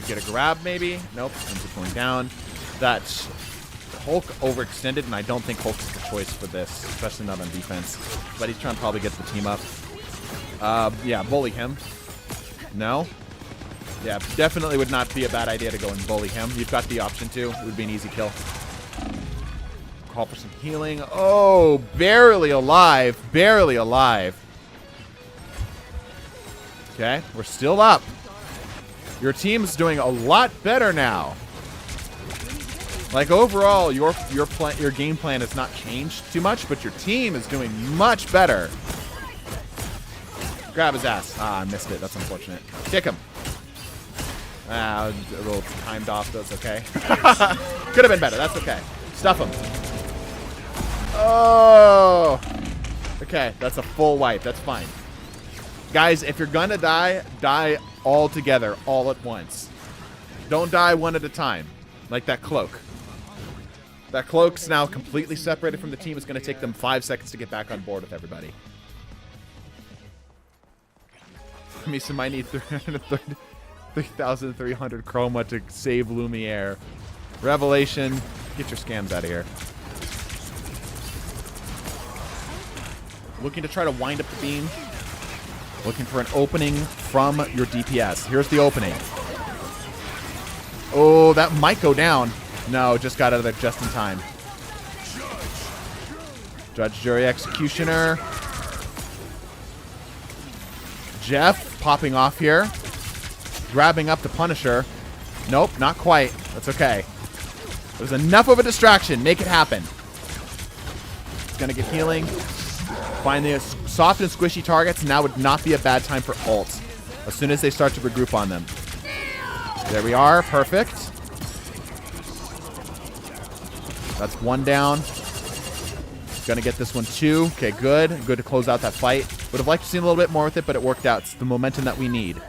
S1: Get a grab, maybe. Nope. Ends up going down. That Hulk overextended, and I don't think Hulk is the choice for this, especially not on defense. But he's trying to probably get the team up. Yeah, bully him. No? Yeah, definitely would not be a bad idea to go and bully him. You've got the option to. It would be an easy kill. Call for some healing. Oh, barely alive. Barely alive. Okay, we're still up. Your team's doing a lot better now. Like, overall, your game plan has not changed too much, but your team is doing much better. Grab his ass. Ah, I missed it. That's unfortunate. Kick him. Ah, a little timed off. That's okay. Could have been better. That's okay. Stuff him. Oh. Okay, that's a full wipe. That's fine. Guys, if you're gonna die, die all together, all at once. Don't die one at a time. Like that cloak. That cloak's now completely separated from the team. It's going to take them 5 seconds to get back on board with everybody. Misa might need 3,300 chroma to save Lumiere. Revelation, get your scams out of here. Looking to try to wind up the beam. Looking for an opening from your DPS. Here's the opening. Oh, that might go down. No, just got out of there just in time. Judge, Jury, Executioner. Jeff popping off here. Grabbing up the Punisher. Nope, not quite. That's okay. It was enough of a distraction. Make it happen. It's going to get healing. Find the soft and squishy targets. Now would not be a bad time for ults. As soon as they start to regroup on them. There we are. Perfect. That's one down. Gonna get this one too. Okay, good. Good to close out that fight. Would have liked to see a little bit more with it, but it worked out. It's the momentum that we need.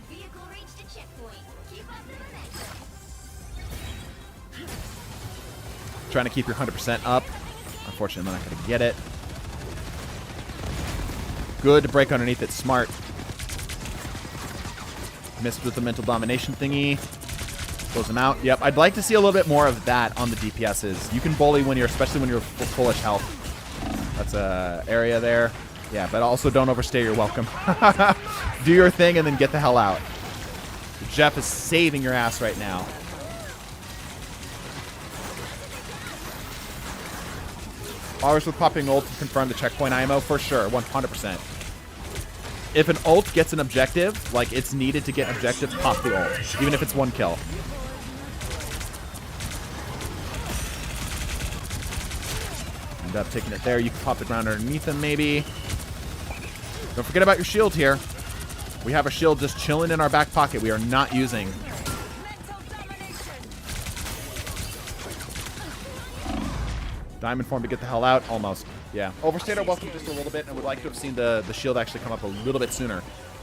S2: Vehicle reached a checkpoint. Keep up the momentum.
S1: Trying to keep your 100% up. Unfortunately, I'm not gonna get it. Good to break underneath it. Smart. Missed with the mental domination thingy. Close them out. Yep, I'd like to see a little bit more of that on the DPSs. You can bully when you're, especially when you're fullish health. That's a area there. Yeah, but also don't overstay your welcome. Do your thing and then get the hell out. Jeff is saving your ass right now. Ours with popping ult to confirm the checkpoint IMO for sure, 100%. If an ult gets an objective, like it's needed to get an objective, pop the ult, even if it's one kill. End up taking it there. You can pop the ground underneath them, maybe. Don't forget about your shield here. We have a shield just chilling in our back pocket. We are not using. Diamond form to get the hell out. Almost. Yeah. Overstayed our welcome just a little bit, and would like to have seen the shield actually come up a little bit sooner.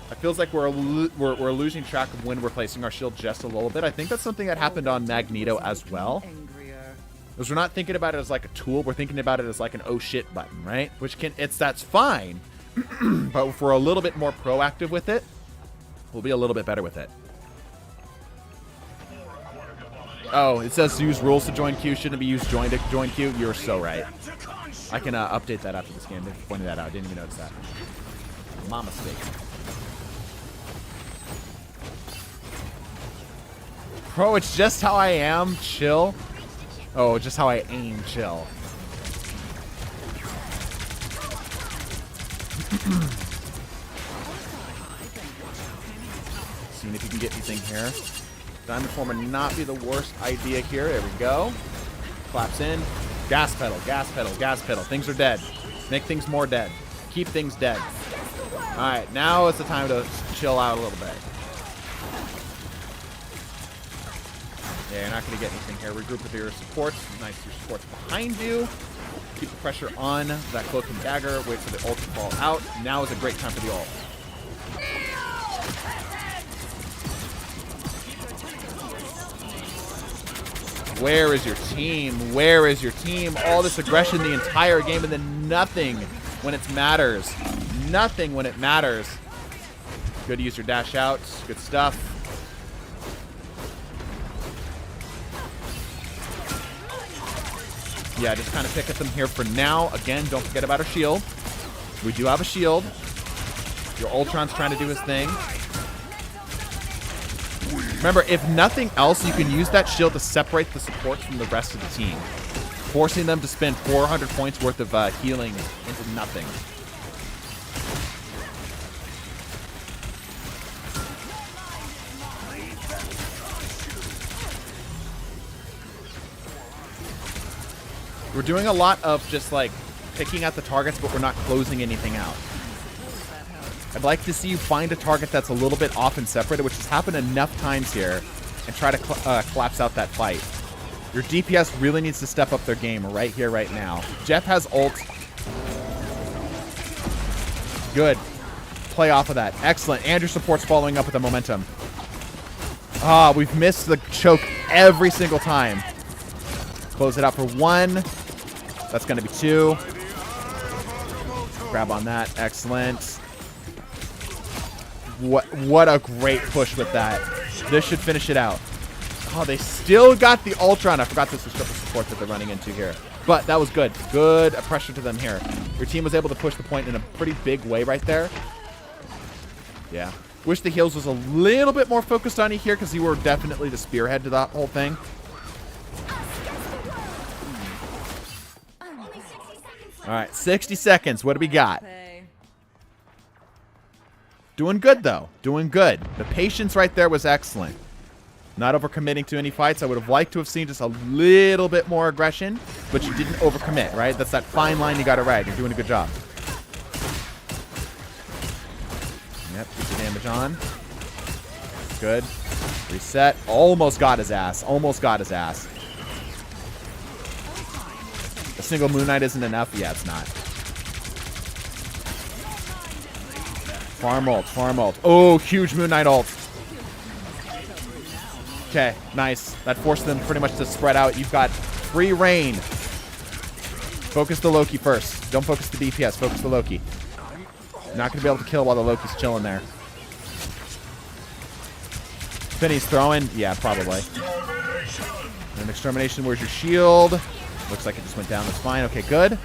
S1: It feels like we're losing track of when we're placing our shield just a little bit. I think that's something that happened on Magneto as well. Because we're not thinking about it as like a tool. We're thinking about it as like an oh shit button, right? Which that's fine. But if we're a little bit more proactive with it, we'll be a little bit better with it. Oh, it says use rules to join queue. Shouldn't it be used join to join queue? You're so right. I can update that after this game. They pointed that out. I didn't even notice that. My mistake. Bro, it's just how I am. Chill. Oh, just how I aim. Chill. Seeing if you can get anything here. Diamond form would not be the worst idea here. There we go. Claps in. Gas pedal, gas pedal, gas pedal. Things are dead. Make things more dead. Keep things dead. Alright, now is the time to chill out a little bit. Yeah, you're not going to get anything here. Regroup with your supports. Nice, your supports behind you. Keep the pressure on that cloak and dagger. Wait for the ult to fall out. Now is a great time for the ult. Where is your team? Where is your team? All this aggression the entire game and then nothing when it matters. Nothing when it matters. Good to use your dash out. Good stuff. Yeah, just kind of pick at them here for now. Again, don't forget about our shield. We do have a shield. Your Ultron's trying to do his thing. Remember, if nothing else, you can use that shield to separate the supports from the rest of the team, forcing them to spend 400 points worth of healing into nothing. We're doing a lot of just like picking at the targets, but we're not closing anything out. I'd like to see you find a target that's a little bit off and separated, which has happened enough times here, and try to collapse out that fight. Your DPS really needs to step up their game right here, right now. Jeff has ult. Good. Play off of that. Excellent. And your support's following up with the momentum. Ah, we've missed the choke every single time. Close it out for one. That's going to be two. Grab on that. Excellent. What a great push with that. This should finish it out. Oh, they still got the Ultron. I forgot this was triple support that they're running into here. But that was good. Good pressure to them here. Your team was able to push the point in a pretty big way right there. Yeah. Wish the heals was a little bit more focused on you here because you were definitely the spearhead to that whole thing. All right, 60 seconds. What do we got? Doing good, though. Doing good. The patience right there was excellent. Not overcommitting to any fights. I would have liked to have seen just a little bit more aggression, but you didn't overcommit, right? That's that fine line you got to ride. You're doing a good job. Yep, keep the damage on. Good. Reset. Almost got his ass. Almost got his ass. A single Moon Knight isn't enough? Yeah, it's not. Farm ult. Farm ult. Oh, huge Moon Knight ult. Okay, nice. That forced them pretty much to spread out. You've got free reign. Focus the Loki first. Don't focus the DPS. Focus the Loki. You're not going to be able to kill while the Loki's chilling there. Finney's throwing. Yeah, probably. And extermination. Where's your shield? Looks like it just went down. That's fine. Okay, good.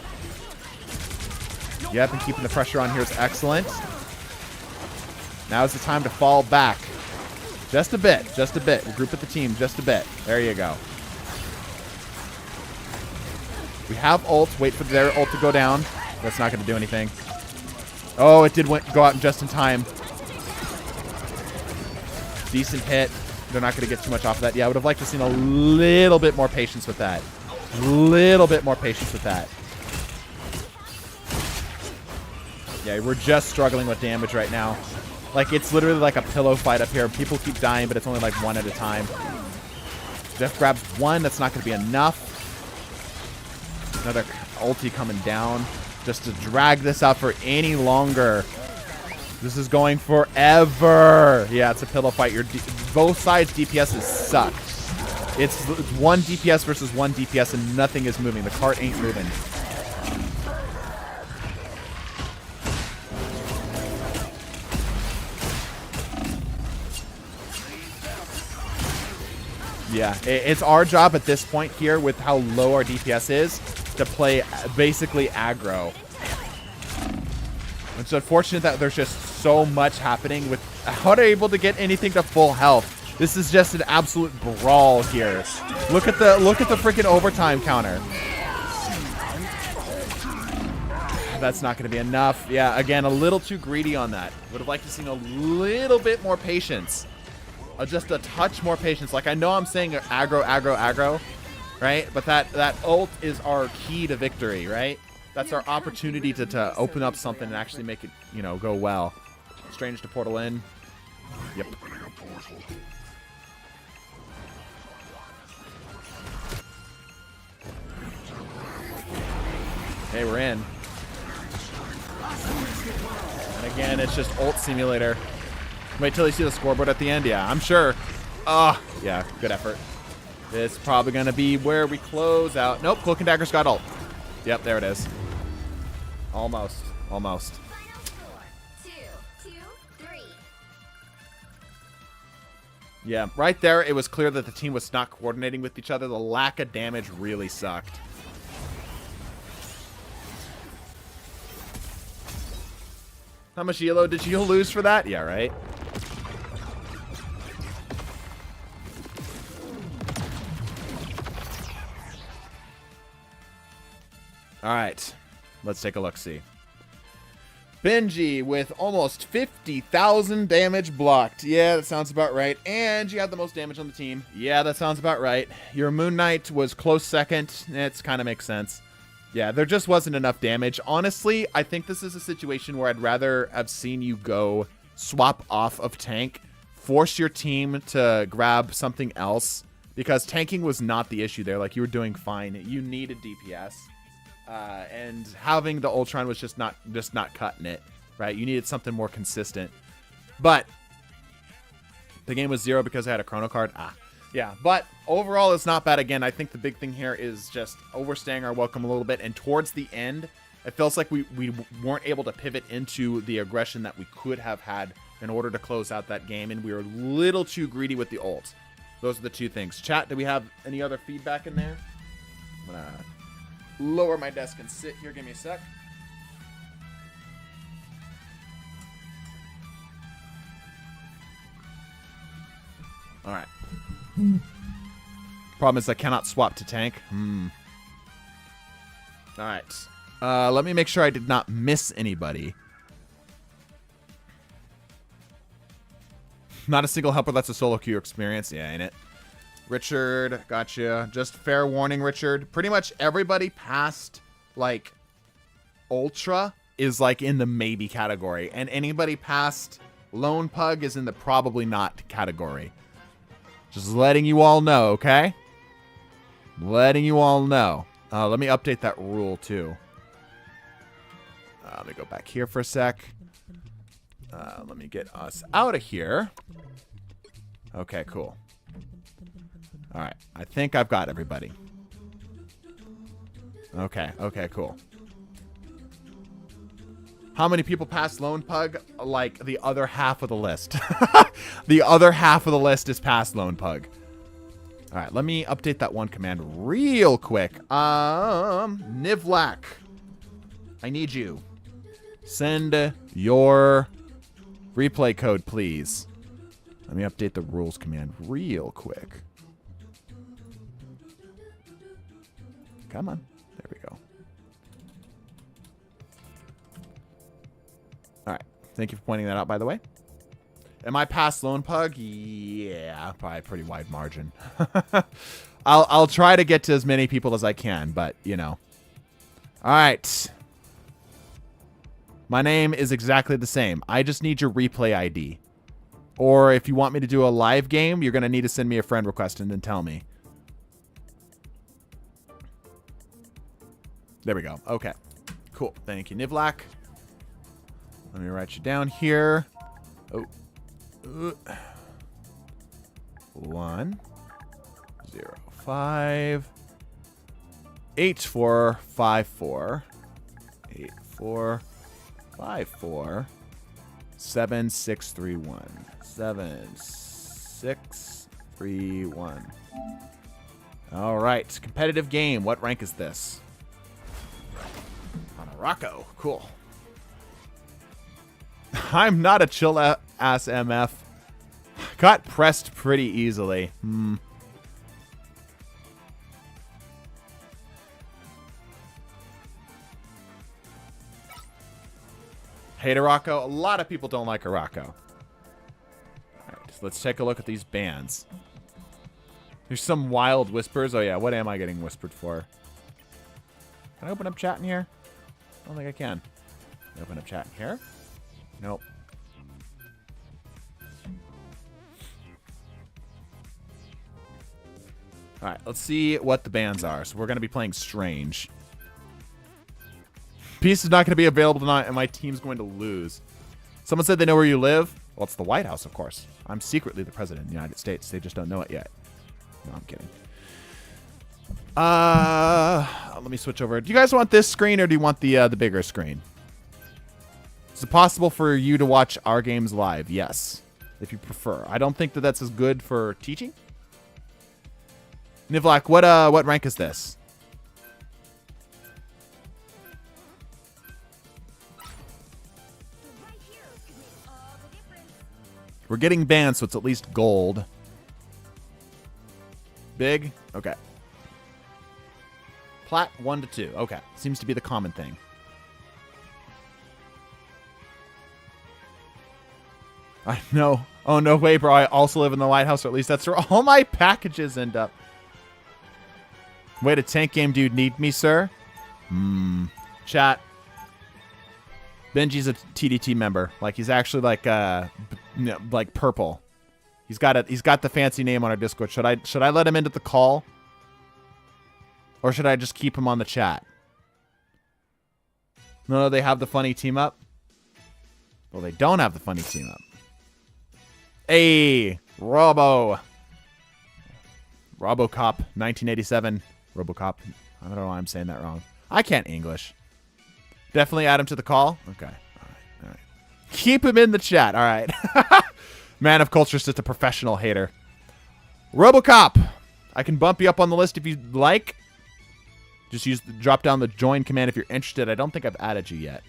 S1: Yep, and keeping the pressure on here is excellent. Now is the time to fall back. Just a bit. Just a bit. Regroup at the team just a bit. There you go. We have ult. Wait for their ult to go down. That's not going to do anything. Oh, it did go out just in time. Decent hit. They're not going to get too much off of that. Yeah, I would have liked to have seen a little bit more patience with that. Little bit more patience with that. Yeah, we're just struggling with damage right now. Like, it's literally like a pillow fight up here. People keep dying, but it's only like one at a time. Jeff grabs one. That's not going to be enough. Another ulti coming down. Just to drag this out for any longer. This is going forever. Yeah, it's a pillow fight. Both sides' DPSs suck. It's one DPS versus one DPS, and nothing is moving. The cart ain't moving. Yeah, it's our job at this point here with how low our DPS is to play basically aggro. It's unfortunate that there's just so much happening without able to get anything to full health. This is just an absolute brawl here. Look at the freaking overtime counter. That's not going to be enough. Yeah, again, a little too greedy on that. Would have liked to see a little bit more patience. Just a touch more patience. Like, I know I'm saying aggro, aggro, aggro, right? But that ult is our key to victory, right? That's our opportunity to open up something and actually make it, you know, go well. Strange to portal in. Yep. Hey, we're in. And again, it's just ult simulator. Wait till you see the scoreboard at the end. Yeah, I'm sure. Yeah, good effort. It's probably going to be where we close out. Nope, Cloak and Dagger's got ult. Yep, there it is. Almost. Almost.
S2: Final score, 2, 3.
S1: Yeah, right there, it was clear that the team was not coordinating with each other. The lack of damage really sucked. How much yellow did you lose for that? Yeah, right? All right, let's take a look-see. Benji with almost 50,000 damage blocked. Yeah, that sounds about right. And you had the most damage on the team. Yeah, that sounds about right. Your Moon Knight was close second. It kind of makes sense. Yeah, there just wasn't enough damage. Honestly, I think this is a situation where I'd rather have seen you go swap off of tank, force your team to grab something else, because tanking was not the issue there. Like, you were doing fine. You needed DPS. And having the Ultron was just not cutting it, right? You needed something more consistent. But the game was 0 because I had a chrono card. Yeah, but overall it's not bad. Again, I think the big thing here is just overstaying our welcome a little bit. And towards the end, it feels like we weren't able to pivot into the aggression that we could have had in order to close out that game. And we were a little too greedy with the ult. Those are the two things. Chat, do we have any other feedback in there? I'm going to lower my desk and sit here. Give me a sec. All right. Problem is I cannot swap to tank. All right. Let me make sure I did not miss anybody. Not a single helper that's a solo queue experience. Yeah, ain't it? Richard, gotcha. Just fair warning, Richard. Pretty much everybody past, like, Ultra is, like, in the maybe category. And anybody past Lone Pug is in the probably not category. Just letting you all know, okay? Letting you all know. Let me update that rule, too. Let me go back here for a sec. Let me get us out of here. Okay, cool. All right. I think I've got everybody. Okay, cool. How many people passed Lone Pug? Like, the other half of the list. The other half of the list is past Lone Pug. All right, let me update that one command real quick. Nivlak, I need you. Send your replay code, please. Let me update the rules command real quick. Come on. There we go. All right. Thank you for pointing that out, by the way. Am I past Lone Pug? Yeah, probably a pretty wide margin. I'll try to get to as many people as I can, but, you know. All right. My name is exactly the same. I just need your replay ID. Or if you want me to do a live game, you're going to need to send me a friend request and then tell me. There we go. Okay. Cool. Thank you, Nivlak. Let me write you down here. Oh. 1 0 5 8454 8454 7631 7631. All right, competitive game. What rank is this? On a Rocco. Cool. I'm not a chill ass MF. Got pressed pretty easily. Hate Rocco. A lot of people don't like Rocco. All right, so let's take a look at these bands. There's some wild whispers. Oh yeah, what am I getting whispered for? Can I open up chat in here? I don't think I can. Open up chat in here? Nope. All right, let's see what the bands are. So we're going to be playing Strange. Peace is not going to be available tonight, and my team's going to lose. Someone said they know where you live. Well, it's the White House, of course. I'm secretly the president of the United States. They just don't know it yet. No, I'm kidding. Let me switch over. Do you guys want this screen, or do you want the bigger screen? Is it possible for you to watch our games live? Yes, if you prefer. I don't think that that's as good for teaching. Nivlak, what rank is this? We're getting banned, so it's at least gold. Big? Okay. Plat 1 to 2. Okay. Seems to be the common thing. I know. Oh, no way, bro. I also live in the White House, or at least that's where all my packages end up. Way to tank game, dude. Need me, sir? Chat. Benji's a TDT member. Like, he's actually like purple. He's got the fancy name on our Discord. Should I let him into the call? Or should I just keep him on the chat? No, they have the funny team up. Well, they don't have the funny team up. Hey, RoboCop 1987. RoboCop. I don't know why I'm saying that wrong. I can't English. Definitely add him to the call. Okay. All right. Keep him in the chat. All right. Man of Culture is just a professional hater. RoboCop. I can bump you up on the list if you'd like. Just drop down the join command if you're interested. I don't think I've added you yet.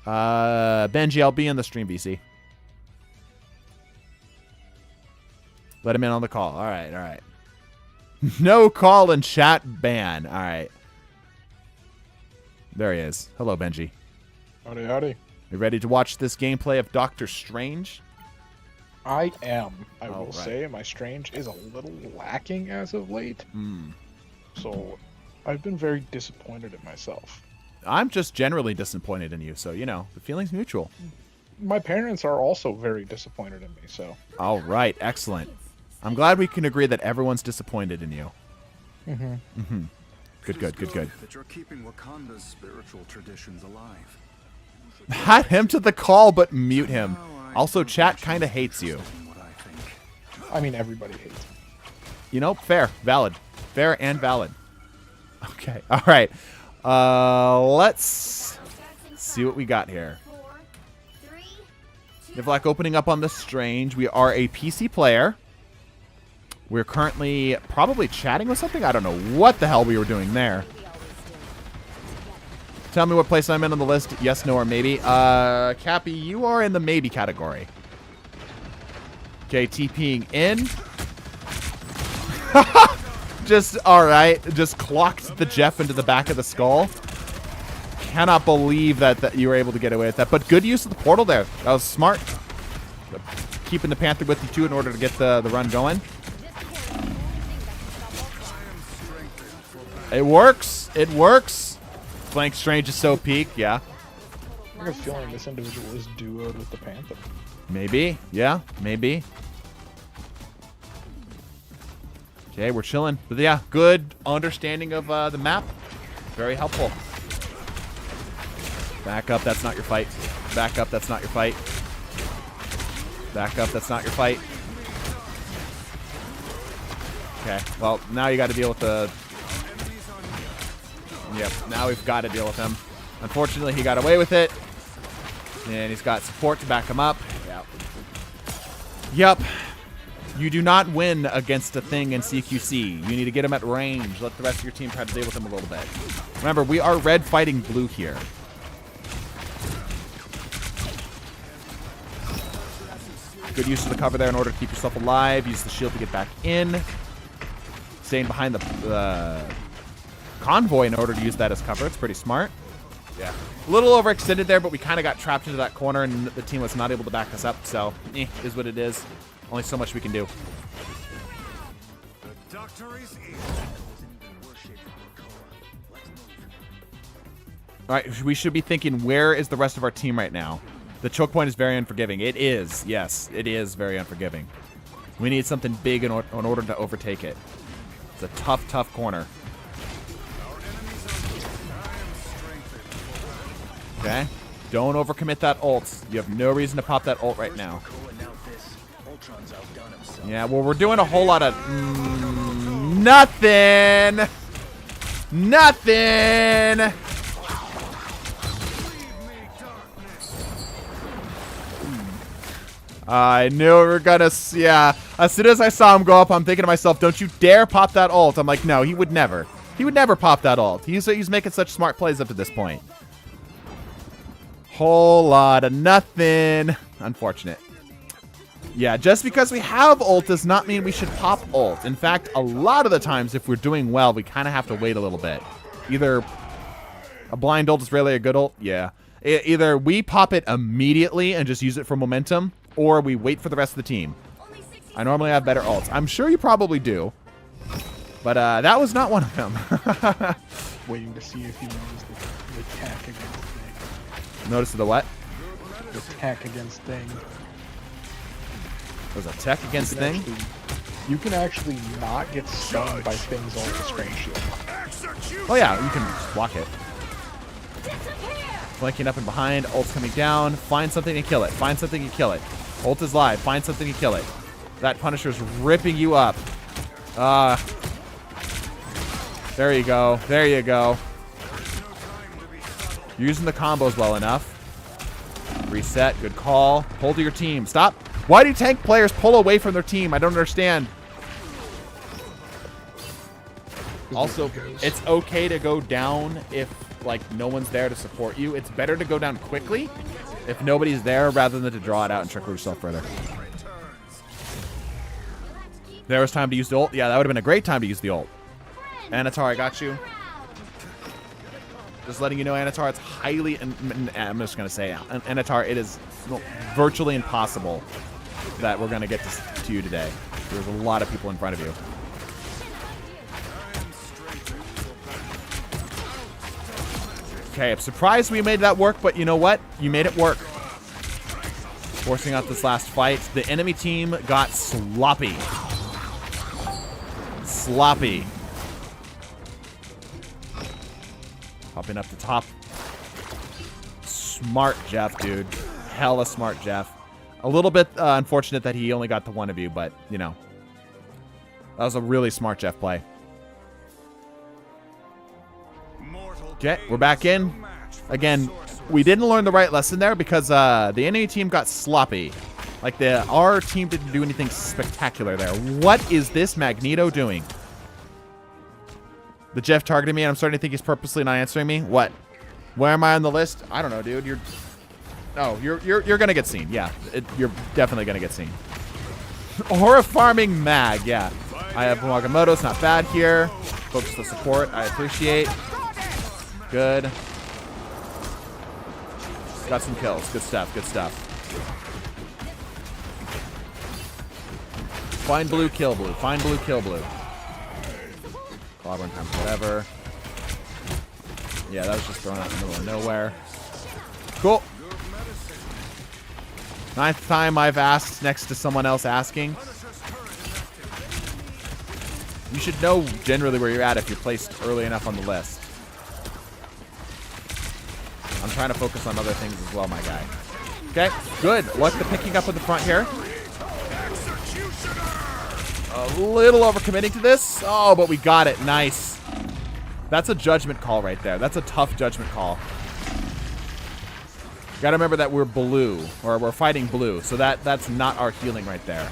S1: Benji, I'll be in the stream, VC. Let him in on the call. All right, all right. No call and chat ban. All right. There he is. Hello, Benji.
S4: Howdy, howdy.
S1: You ready to watch this gameplay of Doctor Strange?
S4: I am. I
S1: Oh,
S4: will
S1: right.
S4: say my strange is a little lacking as of late. So I've been very disappointed in myself.
S1: I'm just generally disappointed in you, so, you know, the feeling's mutual.
S4: My parents are also very disappointed in me, so.
S1: All right, excellent. I'm glad we can agree that everyone's disappointed in you. Good, good, good, good.
S5: That you're keeping Wakanda's spiritual traditions alive.
S1: Add him to the call, but mute him. Also, chat kind of hates you.
S5: What I think.
S4: I mean, everybody hates me.
S1: You know, fair, valid. Fair and valid. Okay, all right. Let's see what we got here.
S2: 4, 3, 2,
S1: Nivlak opening up on the Strange. We are a PC player. We're currently probably chatting with something. I don't know what the hell we were doing there.
S2: we always do.
S1: Tell me what place I'm in on the list. Yes, no, or maybe. Cappy, you are in the maybe category. Okay, TPing in. Just, all right. Just clocked the Jeff into the back of the skull. Cannot believe that you were able to get away with that. But good use of the portal there. That was smart. Keeping the Panther with you, too, in order to get the run going. It works. It works. Flank Strange is so peak. Yeah.
S4: I have a feeling this individual is duoed with the Panther.
S1: Maybe. Yeah, maybe. Okay, we're chilling. But yeah, good understanding of the map. Very helpful. Back up, that's not your fight. Back up, that's not your fight. Back up, that's not your fight. Okay, well, now you got to deal with the... Yep, now we've got to deal with him. Unfortunately, he got away with it. And he's got support to back him up. Yep. Yep. You do not win against a thing in CQC. You need to get him at range. Let the rest of your team try to deal with him a little bit. Remember, we are red fighting blue here. Good use of the cover there in order to keep yourself alive. Use the shield to get back in. Staying behind the convoy in order to use that as cover. It's pretty smart. Yeah. A little overextended there, but we kind of got trapped into that corner, and the team was not able to back us up. So, is what it is. Only so much we can do.
S5: The doctor is in.
S1: All right, we should be thinking, where is the rest of our team right now? The choke point is very unforgiving. It is. Yes, it is very unforgiving. We need something big in order to overtake it. It's a tough, tough corner. Okay. Don't overcommit that ult. You have no reason to pop that ult right now. Yeah, well, we're doing a whole lot of... nothing! Nothing! I knew we were gonna... Yeah. As soon as I saw him go up, I'm thinking to myself, don't you dare pop that ult. I'm like, no, he would never. He would never pop that ult. He's making such smart plays up to this point. Whole lot of nothing. Unfortunate. Yeah, just because we have ult does not mean we should pop ult. In fact, a lot of the times, if we're doing well, we kind of have to wait a little bit. Either a blind ult is really a good ult. Yeah. Either we pop it immediately and just use it for momentum, or we wait for the rest of the team. I normally have better ults. I'm sure you probably do. But that was not one of them.
S4: Waiting to see if he knows the attack against Thing.
S1: Notice the what?
S4: The attack against Thing.
S1: There's a tech against Thing?
S4: You can actually not get stunned by Thing's ult with Strange Shield.
S1: Oh yeah, you can block it. Flanking up and behind, ult's coming down. Find something and kill it. Find something and kill it. Ult is live. Find something and kill it. That Punisher's ripping you up. There you go. There you go. You're using the combos well enough. Reset. Good call. Hold to your team. Stop. Why do tank players pull away from their team? I don't understand. Also, it's okay to go down if, like, no one's there to support you. It's better to go down quickly if nobody's there rather than to draw it out and trickle yourself further. There was time to use the ult. Yeah, that would have been a great time to use the ult. Anatar, I got you. Just letting you know, Anatar, it's highly... I'm just going to say, Anatar, it is virtually impossible that we're going to get to you today. There's a lot of people in front of you. Okay, I'm surprised we made that work, but you know what? You made it work. Forcing out this last fight. The enemy team got sloppy. Sloppy. Popping up the top. Smart Jeff, dude. Hella smart Jeff. A little bit unfortunate that he only got to one of you, but, you know. That was a really smart Jeff play. Okay, we're back in. Again, we didn't learn the right lesson there because the enemy team got sloppy. Like, our team didn't do anything spectacular there. What is this Magneto doing? The Jeff targeted me, and I'm starting to think he's purposely not answering me. What? Where am I on the list? I don't know, dude. You're gonna get seen. Yeah, you're definitely gonna get seen. Aura farming mag. Yeah, I have Wagamoto's not bad here. Focus the support. I appreciate. Good. Got some kills. Good stuff. Good stuff. Find blue, kill blue. Find blue, kill blue. Clobbering times whatever. Yeah, that was just thrown out in the middle of nowhere. Cool. 9th time I've asked next to someone else asking. You should know generally where you're at if you're placed early enough on the list. I'm trying to focus on other things as well, my guy. Okay, good. Look, the picking up at the front here. A little overcommitting to this. Oh, but we got it. Nice. That's a judgment call right there. That's a tough judgment call. Gotta remember that we're blue, or we're fighting blue, so that's not our healing right there.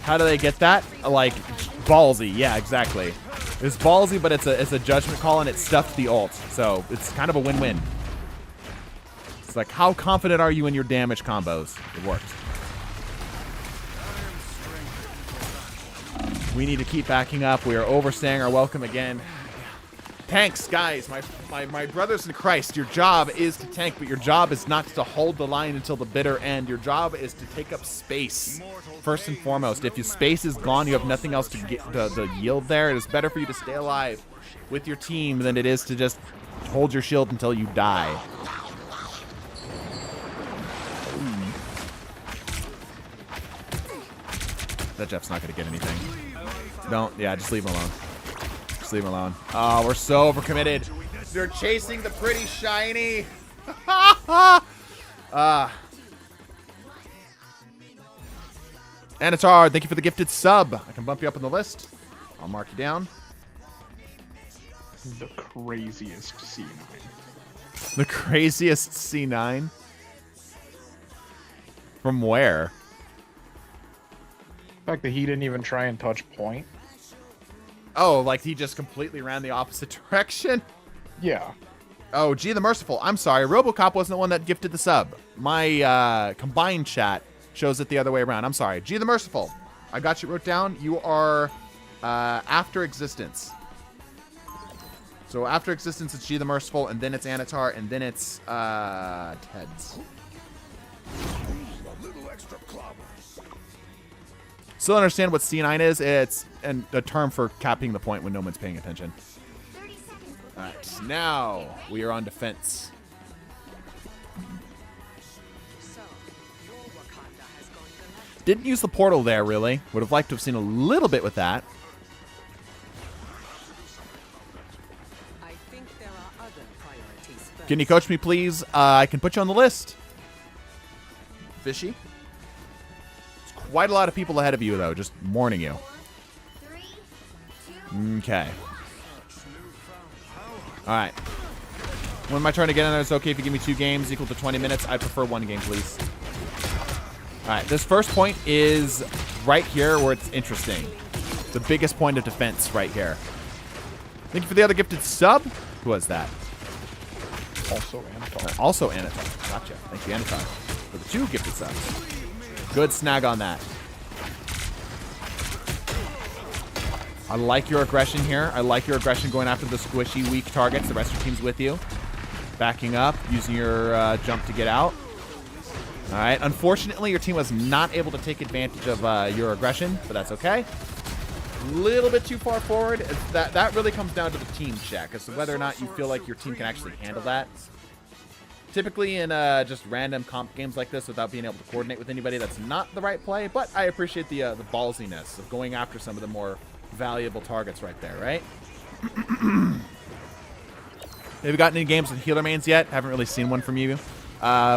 S1: How do they get that? Like, ballsy. Yeah, exactly. It's ballsy, but it's a judgment call, and it stuffed the ult, so it's kind of a win-win. It's like, how confident are you in your damage combos? It worked. We need to keep backing up. We are overstaying our welcome again. Tanks, guys, my brothers in Christ, your job is to tank, but your job is not to hold the line until the bitter end. Your job is to take up space, first and foremost. If your space is gone, you have nothing else to get to yield there. It is better for you to stay alive with your team than it is to just hold your shield until you die. That Jeff's not going to get anything. Don't. Yeah, just leave him alone. Just leave him alone. Oh, we're so overcommitted. They're chasing the pretty shiny. Anatar, thank you for the gifted sub. I can bump you up on the list. I'll mark you down.
S4: The craziest C9.
S1: The craziest C9? From where?
S4: The fact that he didn't even try and touch point.
S1: Oh, like he just completely ran the opposite direction?
S4: Yeah.
S1: Oh, G the Merciful. I'm sorry. Robocop wasn't the one that gifted the sub. My combined chat shows it the other way around. I'm sorry. G the Merciful. I got you wrote down. You are after Existence. So after Existence, it's G the Merciful, and then it's Anatar, and then it's Ted's. Still understand what C9 is. It's a term for capping the point when no one's paying attention. Alright, now we are on defense. Didn't use the portal there, really. Would have liked to have seen a little bit with that.
S6: I think there are other priorities first.
S1: Can you coach me, please? I can put you on the list. Fishy. There's quite a lot of people ahead of you, though. Just warning you.
S2: 3, 2,
S1: Okay. Alright. When my turn to get in there, it's okay if you give me 2 games equal to 20 minutes. I prefer 1 game, please. Alright, this first point is right here where it's interesting. The biggest point of defense right here. Thank you for the other gifted sub. Who was that?
S4: Also Anatar.
S1: Also Anatar. Gotcha. Thank you, Anatar, for the 2 gifted subs. Good snag on that. I like your aggression here. I like your aggression going after the squishy, weak targets. The rest of your team's with you. Backing up, using your jump to get out. All right. Unfortunately, your team was not able to take advantage of your aggression, but that's okay. A little bit too far forward. That really comes down to the team check as to whether or not you feel like your team can actually handle that. Typically in just random comp games like this without being able to coordinate with anybody, that's not the right play, but I appreciate the ballsiness of going after some of the more valuable targets right there, right? Have you gotten any games with healer mains yet? Haven't really seen one from you.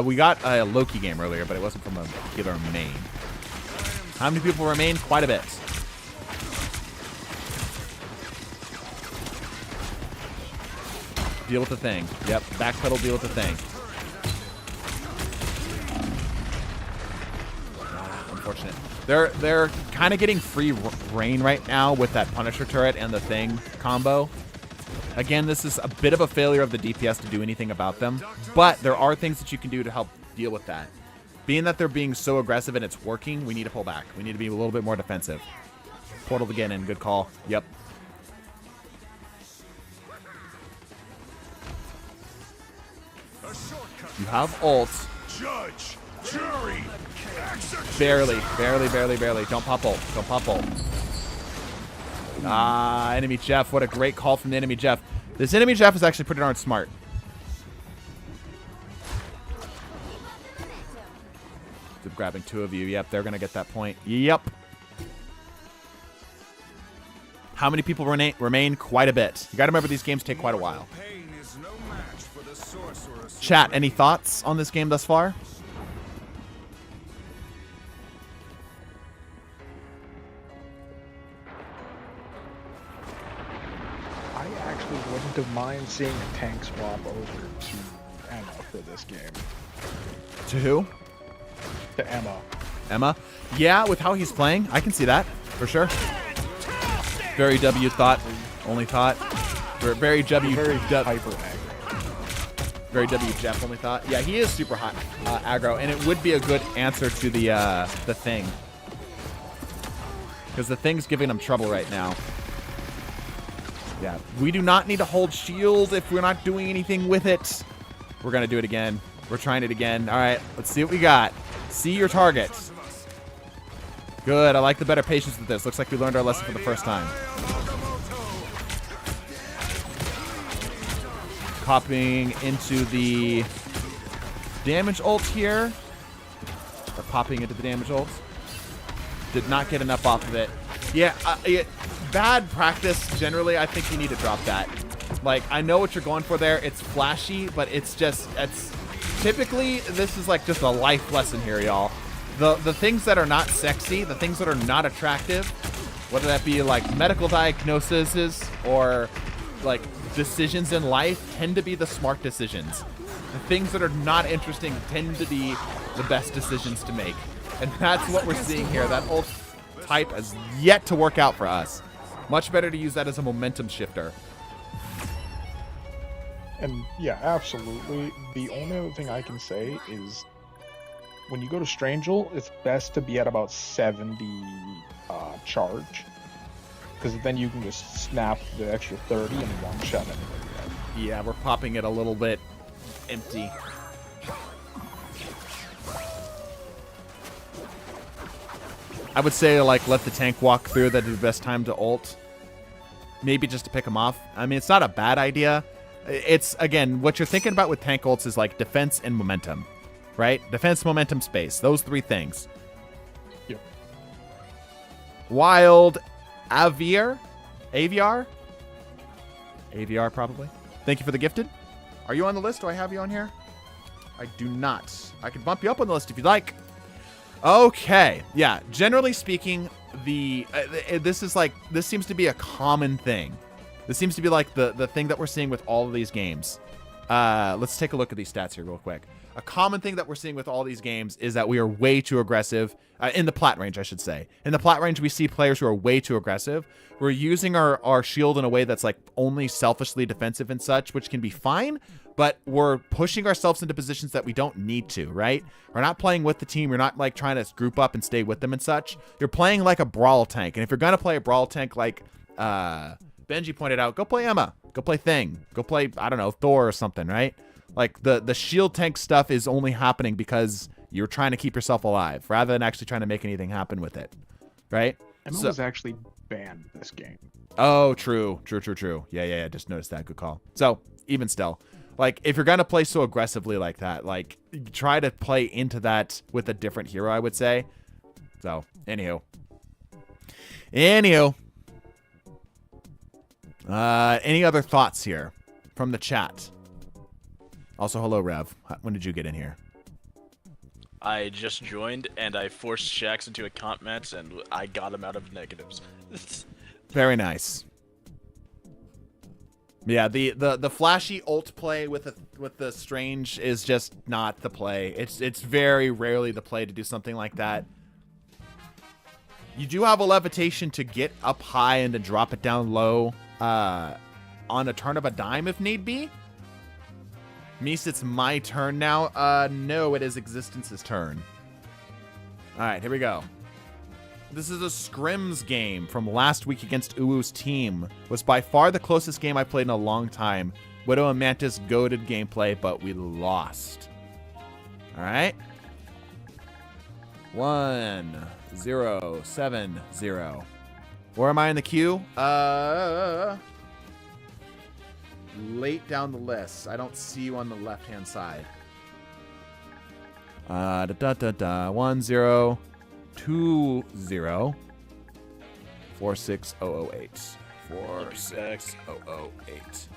S1: We got a Loki game earlier, but it wasn't from a healer main. How many people remain? Quite a bit. Deal with the thing. Yep, backpedal, deal with the thing. Unfortunate. They're kind of getting free reign right now with that Punisher turret and the thing combo. Again, this is a bit of a failure of the DPS to do anything about them, but there are things that you can do to help deal with that. Being that they're being so aggressive and it's working, we need to pull back. We need to be a little bit more defensive. Portal to get in. Good call. Yep. You have ults.
S3: Judge, jury,
S1: Barely. Don't pop ult. Don't pop ult. Ah, enemy Jeff. What a great call from the enemy Jeff. This enemy Jeff is actually pretty darn smart. They're grabbing two of you. Yep, they're going to get that point. Yep. How many people remain? Quite a bit. You got to remember these games take quite a while. Chat, any thoughts on this game thus far?
S4: I actually wouldn't have mind seeing a tank swap over to Emma for this game.
S1: To who?
S4: To Emma.
S1: Emma? Yeah, with how he's playing, I can see that, for sure. Very W thought. Only thought. Very W.
S4: Very hyper aggro.
S1: Very W Jeff only thought. Yeah, he is super hot aggro, and it would be a good answer to the thing. Because the thing's giving him trouble right now. Yeah, we do not need to hold shield if we're not doing anything with it. We're going to do it again. We're trying it again. All right, let's see what we got. See your target. Good, I like the better patience with this. Looks like we learned our lesson for the first time. Popping into the damage ult here. Or popping into the damage ult. Did not get enough off of it. Yeah, bad practice. Generally, I think you need to drop that. Like, I know what you're going for there. It's flashy, but it's typically, this is like just a life lesson here, y'all. The things that are not sexy, the things that are not attractive, whether that be like medical diagnoses or like decisions in life, tend to be the smart decisions. The things that are not interesting tend to be the best decisions to make. And that's what we're seeing here. That ult type has yet to work out for us. Much better to use that as a momentum shifter.
S4: And yeah, absolutely. The only other thing I can say is when you go to Strangel, it's best to be at about 70 charge. Because then you can just snap the extra 30 and one-shot anybody.
S1: Yeah, we're popping it a little bit empty. I would say, like, let the tank walk through. That'd be the best time to ult. Maybe just to pick him off. I mean, it's not a bad idea. It's, again, what you're thinking about with tank ults is, like, defense and momentum. Right? Defense, momentum, space. Those three things.
S4: Yep.
S1: Wild Aviar? Aviar, probably. Thank you for the gifted. Are you on the list? Do I have you on here? I do not. I can bump you up on the list if you'd like. Okay. Yeah. Generally speaking, this seems to be a common thing. This seems to be like the thing that we're seeing with all of these games. Let's take a look at these stats here real quick. A common thing that we're seeing with all these games is that we are way too aggressive. In the plat range, I should say. In the plat range, we see players who are way too aggressive. We're using our shield in a way that's like only selfishly defensive and such, which can be fine, but we're pushing ourselves into positions that we don't need to, right? We're not playing with the team. You're not like trying to group up and stay with them and such. You're playing like a brawl tank. And if you're going to play a brawl tank like Benji pointed out, go play Emma. Go play Thing. Go play, I don't know, Thor or something, right? Like the shield tank stuff is only happening because You're trying to keep yourself alive rather than actually trying to make anything happen with it, right?
S4: Emma was actually banned this game.
S1: Oh, true. Yeah. Just noticed that. Good call. So even still, like if you're gonna play so aggressively like that, like try to play into that with a different hero, I would say. So, anywho. Any other thoughts here from the chat? Also, hello, Rev. When did you get in here?
S7: I just joined, and I forced Shax into a comp match, and I got him out of negatives.
S1: Very nice. Yeah, the flashy ult play with the strange is just not the play. It's very rarely the play to do something like that. You do have a levitation to get up high and to drop it down low on a turn of a dime if need be. Meese, it's my turn now. No, it is Existence's turn. All right, here we go. This is a scrims game from last week against Uwu's team. Was by far the closest game I played in a long time. Widow and Mantis goated gameplay, but we lost. All right. 1-0-7-0. Where am I in the queue? Late down the list. I don't see you on the left-hand side. 1-0-2-0 46008. 46008.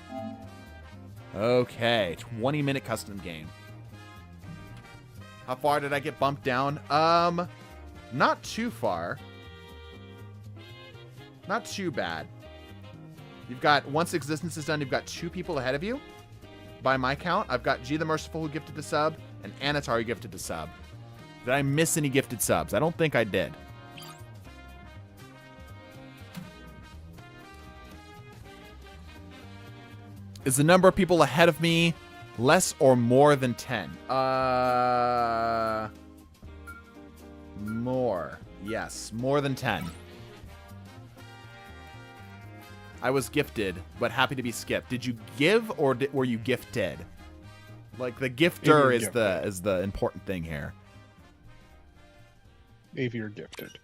S1: Okay, 20-minute custom game. How far did I get bumped down? Not too far. Not too bad. You've got, once Existence is done, you've got 2 people ahead of you. By my count, I've got G the Merciful who gifted the sub, and Anatar who gifted the sub. Did I miss any gifted subs? I don't think I did. Is the number of people ahead of me less or more than 10? More. Yes, more than 10. I was gifted, but happy to be skipped. Did you give or were you gifted? Like the gifter is the important thing here.
S4: Avier gifted.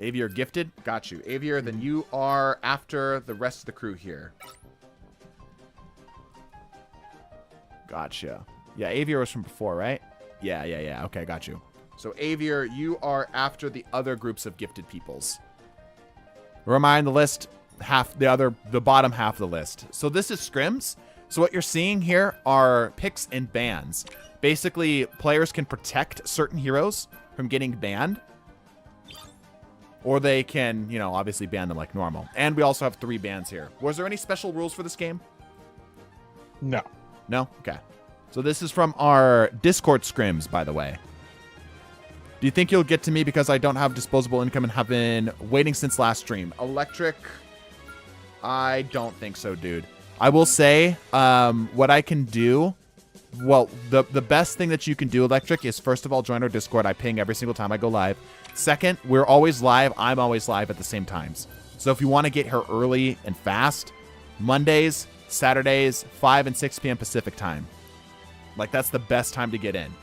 S1: Avier gifted? Got you. Avier, then you are after the rest of the crew here. Gotcha. Yeah, Avier was from before, right? Yeah. Okay, got you. So Avier, you are after the other groups of gifted peoples. Where am I on the list? The bottom half of the list. So this is scrims. So what you're seeing here are picks and bans. Basically, players can protect certain heroes from getting banned. Or they can, obviously ban them like normal. And we also have 3 bans here. Was there any special rules for this game?
S4: No.
S1: No? Okay. So this is from our Discord scrims, by the way. Do you think you'll get to me because I don't have disposable income and have been waiting since last stream? Electric, I don't think so, dude. I will say what I can do. Well, the best thing that you can do, Electric, is first of all, join our Discord. I ping every single time I go live. Second, we're always live. I'm always live at the same times. So if you want to get here early and fast, Mondays, Saturdays, 5 and 6 p.m. Pacific time. Like, that's the best time to get in.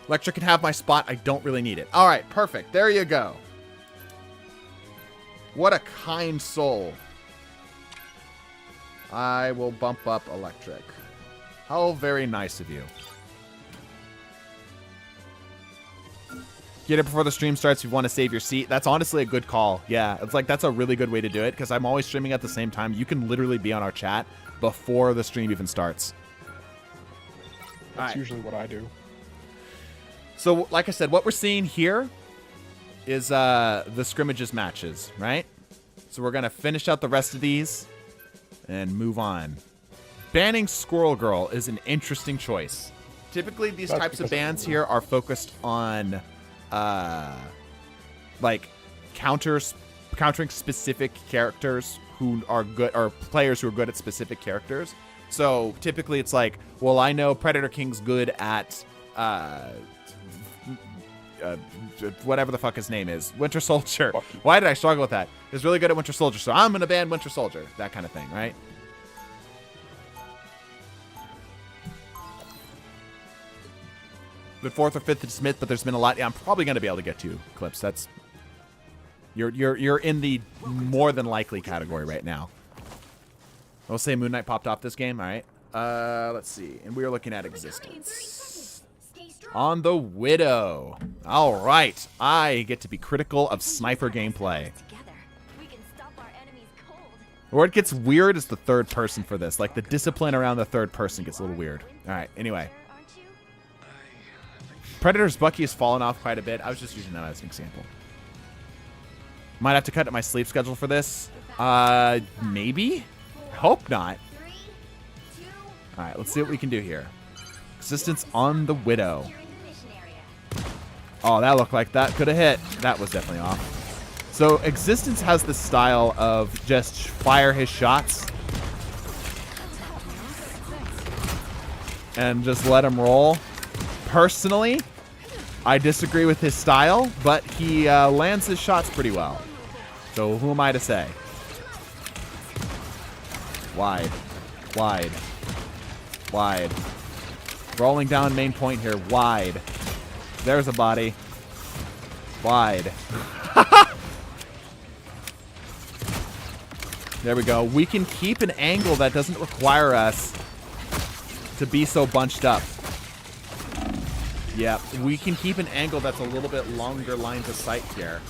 S1: Electric can have my spot. I don't really need it. All right, perfect. There you go. What a kind soul. I will bump up Electric. How very nice of you. Get it before the stream starts if you want to save your seat. That's honestly a good call. Yeah, it's like that's a really good way to do it because I'm always streaming at the same time. You can literally be on our chat before the stream even starts.
S4: That's usually what I do.
S1: So, like I said, what we're seeing here is the scrimmages matches, right? So we're going to finish out the rest of these and move on. Banning Squirrel Girl is an interesting choice. Typically, these types of bans here are focused on, like, countering specific characters who are good, or players who are good at specific characters. So typically, it's like, well, I know Predator King's good at whatever the fuck his name is, Winter Soldier. Why did I struggle with that? He's really good at Winter Soldier, so I'm gonna ban Winter Soldier. That kind of thing, right? Been 4th or 5th to Smith, but there's been a lot. Yeah, I'm probably going to be able to get 2 clips. That's you're in the more than likely category right now. We'll say Moon Knight popped off this game. All right. Let's see. And we are looking at Existence. On the Widow. All right. I get to be critical of sniper gameplay.
S2: Together, we can stop our enemies cold.
S1: Where it gets weird is the third person for this. Like, the discipline around the third person gets a little weird. All right. Anyway.
S2: Aren't you?
S1: Predator's Bucky has fallen off quite a bit. I was just using that as an example. Might have to cut up my sleep schedule for this. Maybe? Hope not.
S2: 3, 2,
S1: All right, let's see what we can do here. Existence on the Widow.
S2: you're in the mission area.
S1: Oh, that looked like that could have hit. That was definitely off. So Existence has the style of just fire his shots and just let him roll. Personally, I disagree with his style, but he lands his shots pretty well. So who am I to say? Wide. Wide. Wide. Rolling down main point here. Wide. There's a body. Wide. There we go. We can keep an angle that doesn't require us to be so bunched up. Yeah, we can keep an angle that's a little bit longer lines of sight here.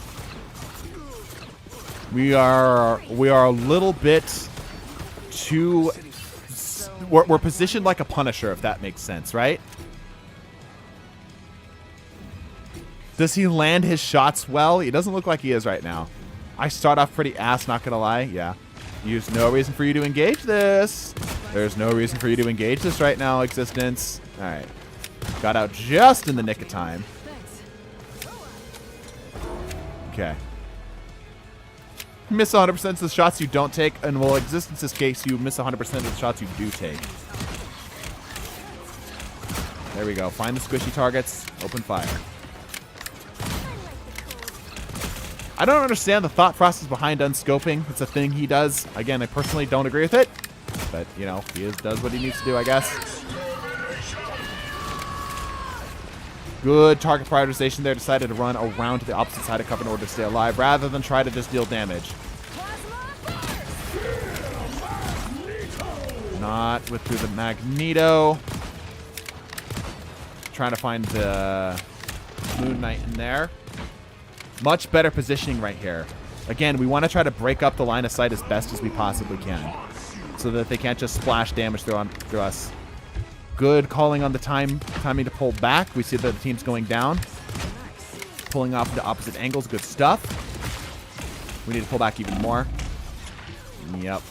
S1: We are a little bit too... We're positioned like a Punisher, if that makes sense, right? Does he land his shots well? He doesn't look like he is right now. I start off pretty ass, not gonna lie. Yeah. There's no reason for you to engage this. There's no reason for you to engage this right now, Existence. All right. Got out just in the nick of time. Okay. Miss 100% of the shots you don't take, and well, Existence's case, you miss 100% of the shots you do take. There we go. Find the squishy targets. Open fire. I don't understand the thought process behind unscoping. It's a thing he does. Again, I personally don't agree with it, but you know, he does what he needs to do, I guess. Good target prioritization there. Decided to run around to the opposite side of cover in order to stay alive rather than try to just deal damage. Not through the Magneto. Trying to find the Moon Knight in there. Much better positioning right here. Again, we want to try to break up the line of sight as best as we possibly can so that they can't just splash damage through us. Good calling on the timing to pull back. We see that the team's going down. Pulling off into opposite angles. Good stuff. We need to pull back even more. Yep.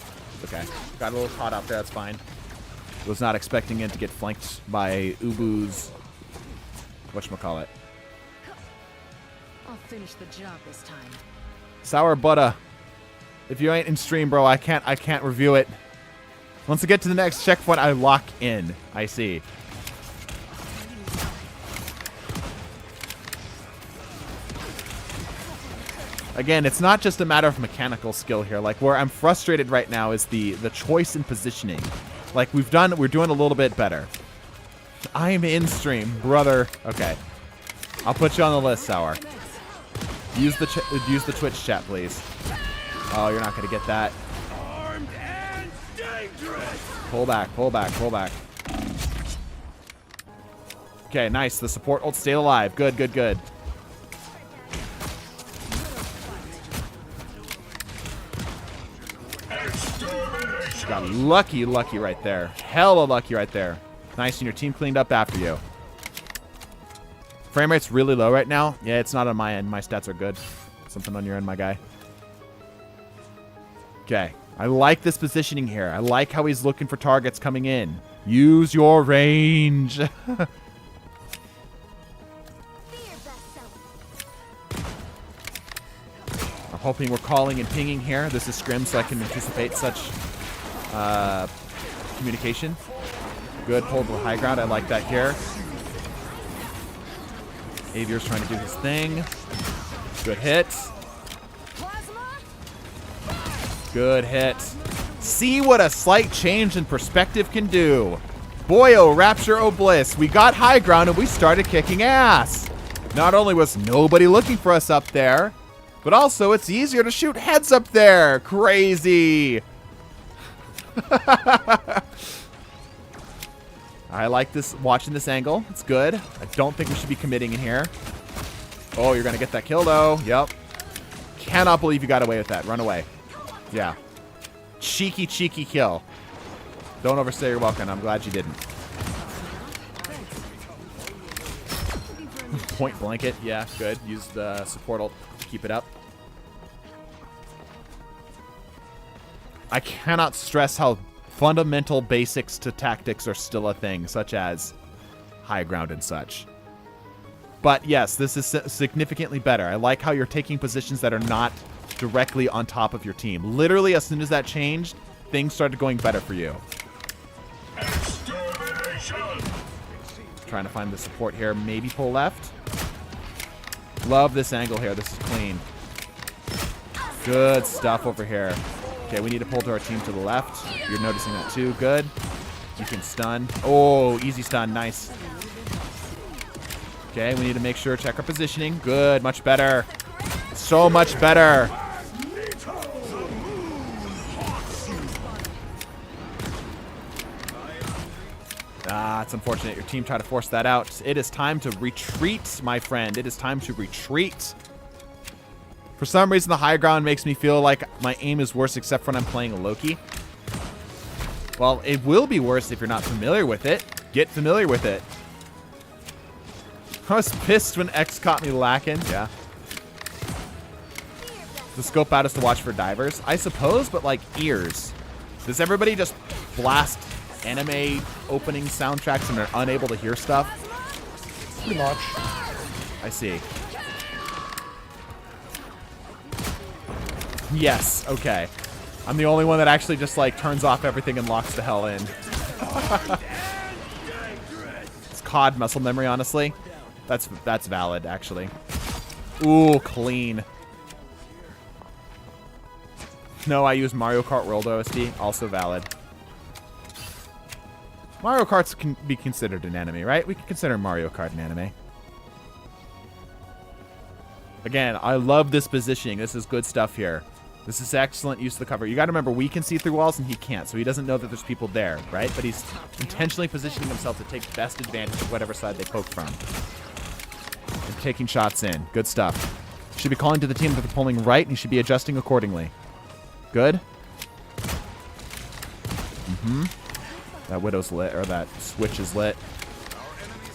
S1: Okay. Got a little caught up there. That's fine. Was not expecting it to get flanked by Ubu's... whatchamacallit.
S6: I'll finish the job this time.
S1: Sour butter. If you ain't in stream, bro, I can't review it. Once I get to the next checkpoint, I lock in. I see. Again, it's not just a matter of mechanical skill here. Like, where I'm frustrated right now is the choice in positioning. Like, we're doing a little bit better. I'm in stream, brother. Okay. I'll put you on the list, Sour. Use the Twitch chat, please. Oh, you're not going to get that.
S3: Armed and dangerous.
S1: Pull back, pull back, pull back. Okay, nice. The support ult stayed alive. Good, good, good. Got lucky right there. Hella lucky right there. Nice, and your team cleaned up after you. Frame rate's really low right now. Yeah, it's not on my end. My stats are good. Something on your end, my guy. Okay. I like this positioning here. I like how he's looking for targets coming in. Use your range. I'm hoping we're calling and pinging here. This is Scrim, so I can anticipate such communication. Good pull to the high ground. I like that here. Avior's trying to do his thing. Good hit. Good hit. See what a slight change in perspective can do. Boy, oh, rapture, oh, bliss. We got high ground and we started kicking ass. Not only was nobody looking for us up there, but also it's easier to shoot heads up there. Crazy. I like this, watching this angle. It's good. I don't think we should be committing in here. Oh, you're going to get that kill, though. Yep. Cannot believe you got away with that. Run away. Yeah. Cheeky, cheeky kill. Don't overstay your welcome. I'm glad you didn't. Point blanket. Yeah, good. Use the support ult. Keep it up. I cannot stress how fundamental basics to tactics are still a thing, such as high ground and such. But yes, this is significantly better. I like how you're taking positions that are not directly on top of your team. Literally, as soon as that changed, things started going better for you. Trying to find the support here. Maybe pull left. Love this angle here. This is clean. Good stuff over here. Okay, we need to pull to our team to the left. You're noticing that too. Good. You can stun. Oh, easy stun. Nice. Okay, we need to make sure, check our positioning. Good. Much better. So much better. Ah, it's unfortunate. Your team tried to force that out. It is time to retreat, my friend. It is time to retreat. For some reason, the high ground makes me feel like my aim is worse except for when I'm playing Loki. Well, it will be worse if you're not familiar with it. Get familiar with it. I was pissed when X caught me lacking. Yeah. The scope out is to watch for divers. I suppose, but like ears. Does everybody just blast anime opening soundtracks and they're unable to hear stuff?
S4: Pretty much.
S1: I see. Yes, okay. I'm the only one that actually just like turns off everything and locks the hell in. It's COD muscle memory, honestly. That's valid, actually. Ooh, clean. No, I use Mario Kart World OST. Also valid. Mario Karts can be considered an anime, right? We can consider Mario Kart an anime. Again, I love this positioning. This is good stuff here. This is excellent use of the cover. You got to remember, we can see through walls and he can't, so he doesn't know that there's people there, right? But he's intentionally positioning himself to take best advantage of whatever side they poke from. And taking shots in. Good stuff. Should be calling to the team that they're pulling right, and he should be adjusting accordingly. Good. That Widow's lit, or that switch is lit.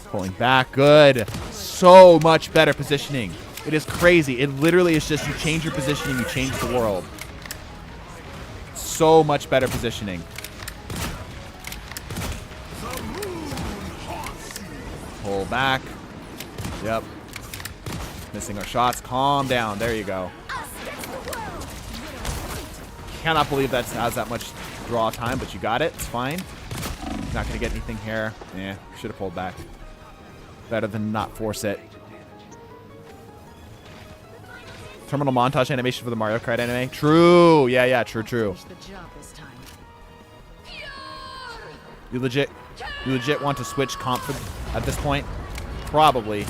S1: Pulling back. Good. So much better positioning. It is crazy. It literally is just you change your positioning, you change the world. So much better positioning. Pull back. Yep. Missing our shots. Calm down. There you go. Cannot believe that has that much draw time, but you got it. It's fine. Not going to get anything here. Yeah, should have pulled back. Better than not force it. Terminal montage animation for the Mario Kart anime. True. Yeah, yeah, true. You legit want to switch comp at this point? Probably.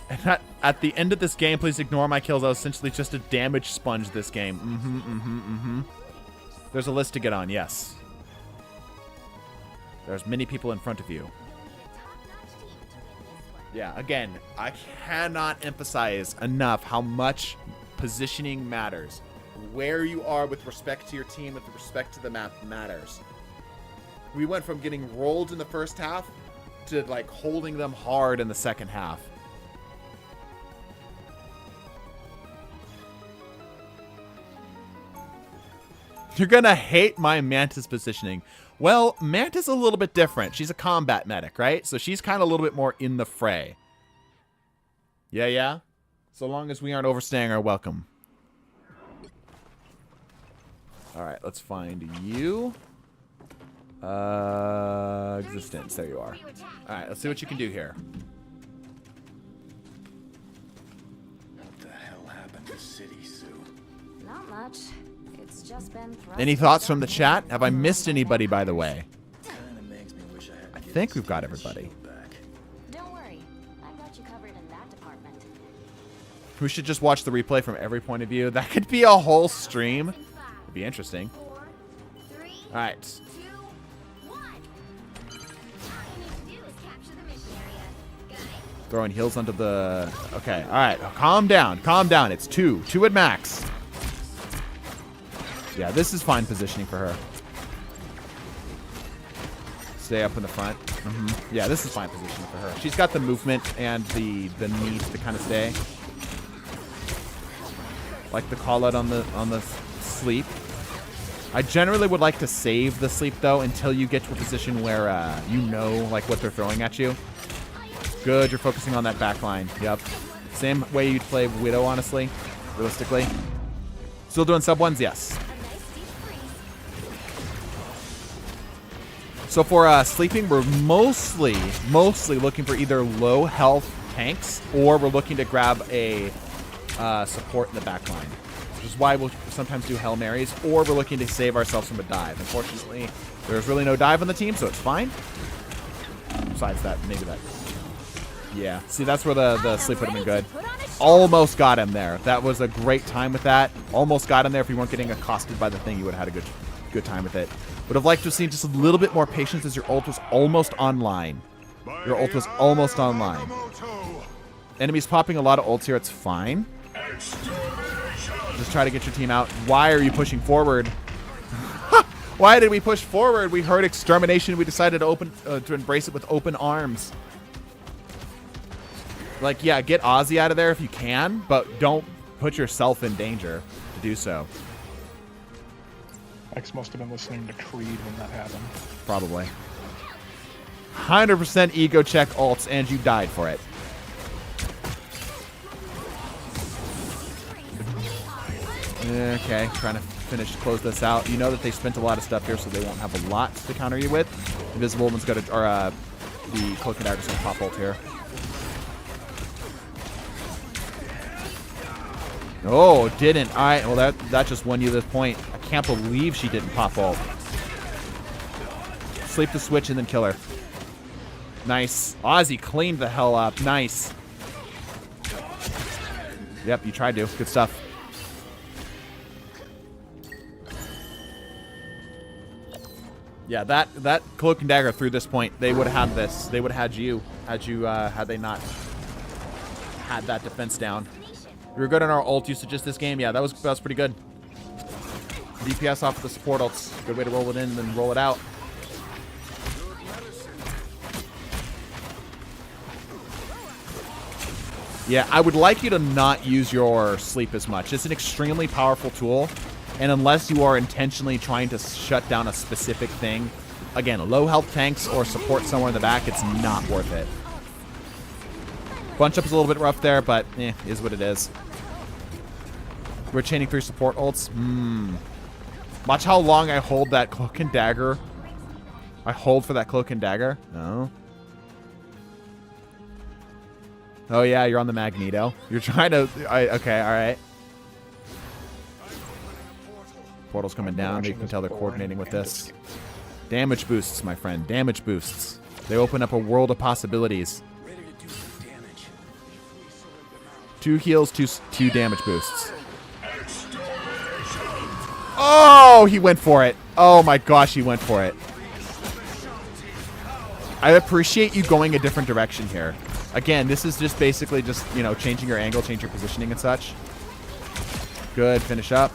S1: And at the end of this game, please ignore my kills. I was essentially just a damage sponge this game. There's a list to get on, yes. There's many people in front of you. Yeah, again, I cannot emphasize enough how much positioning matters. Where you are with respect to your team, with respect to the map matters. We went from getting rolled in the first half to like holding them hard in the second half. You're gonna hate my Mantis positioning. Well, Mantis is a little bit different. She's a combat medic, right? So she's kind of a little bit more in the fray. Yeah? So long as we aren't overstaying our welcome. Alright, let's find you. Existence. There you are. Alright, let's see what you can do here.
S3: What the hell happened to City, Sue?
S2: Not much. It's just been
S1: Any thoughts from the chat? Have I missed anybody, by the way? I think we've got everybody.
S2: Don't worry. I got you covered in that department.
S1: We should just watch the replay from every point of view. That could be a whole stream. It'd be interesting.
S2: 4, 3,
S1: All right.
S2: 2, 1. All you need to do is capture the mission area. Got it?
S1: Throwing heals onto the... Okay, all right. Calm down. Calm down. It's 2. 2 at max. Yeah, this is fine positioning for her. Stay up in the front. Yeah, this is fine positioning for her. She's got the movement and the need to kind of stay. Like the call out on the sleep. I generally would like to save the sleep though until you get to a position where you know like what they're throwing at you. Good, you're focusing on that back line. Yep. Same way you'd play Widow, honestly, realistically. Still doing sub ones? Yes. So for sleeping, we're mostly looking for either low health tanks or we're looking to grab a support in the back line, which is why we'll sometimes do Hail Marys, or we're looking to save ourselves from a dive. Unfortunately, there's really no dive on the team, so it's fine. Besides that, maybe that. Yeah, see, that's where the sleep would have been good. Almost got him there. That was a great time with that. Almost got him there. If you weren't getting accosted by the thing, you would have had a good time with it. Would have liked to have seen just a little bit more patience as your ult was almost online. Your ult was almost online. Enemies popping a lot of ults here. It's fine. Just try to get your team out. Why are you pushing forward? Why did we push forward? We heard extermination. We decided to embrace it with open arms. Like, yeah, get Ozzy out of there if you can, but don't put yourself in danger to do so.
S4: X must have been listening to Creed when that happened.
S1: Probably. 100% ego check ults, and you died for it. Okay, trying to close this out. You know that they spent a lot of stuff here, so they won't have a lot to counter you with. Invisible Woman's got to, or the Cloak and Dagger's gonna pop ult here. Oh, didn't. All right, well that just won you this point. I can't believe she didn't pop ult. Sleep the switch and then kill her. Nice. Ozzy cleaned the hell up. Nice. Yep, you tried to. Good stuff. Yeah, that Cloak and Dagger through this point, they would have had this. They would have had you had they not had that defense down. We were good on our ult usages this game. Yeah, that was pretty good. DPS off of the support ults. Good way to roll it in and then roll it out. Yeah, I would like you to not use your sleep as much. It's an extremely powerful tool. And unless you are intentionally trying to shut down a specific thing, again, low health tanks or support somewhere in the back, it's not worth it. Bunch up is a little bit rough there, but is what it is. We're chaining 3 support ults. Watch how long I hold that Cloak and Dagger. I hold for that Cloak and Dagger. No. Oh, yeah, you're on the Magneto. You're trying to... okay, all right. Portal's coming down. You can tell they're coordinating with this. Damage boosts, my friend. Damage boosts. They open up a world of possibilities. 2 heals, 2 damage boosts. Oh, he went for it. Oh my gosh, he went for it. I appreciate you going a different direction here. Again, this is just basically just, you know, changing your angle, change your positioning and such. Good, finish up.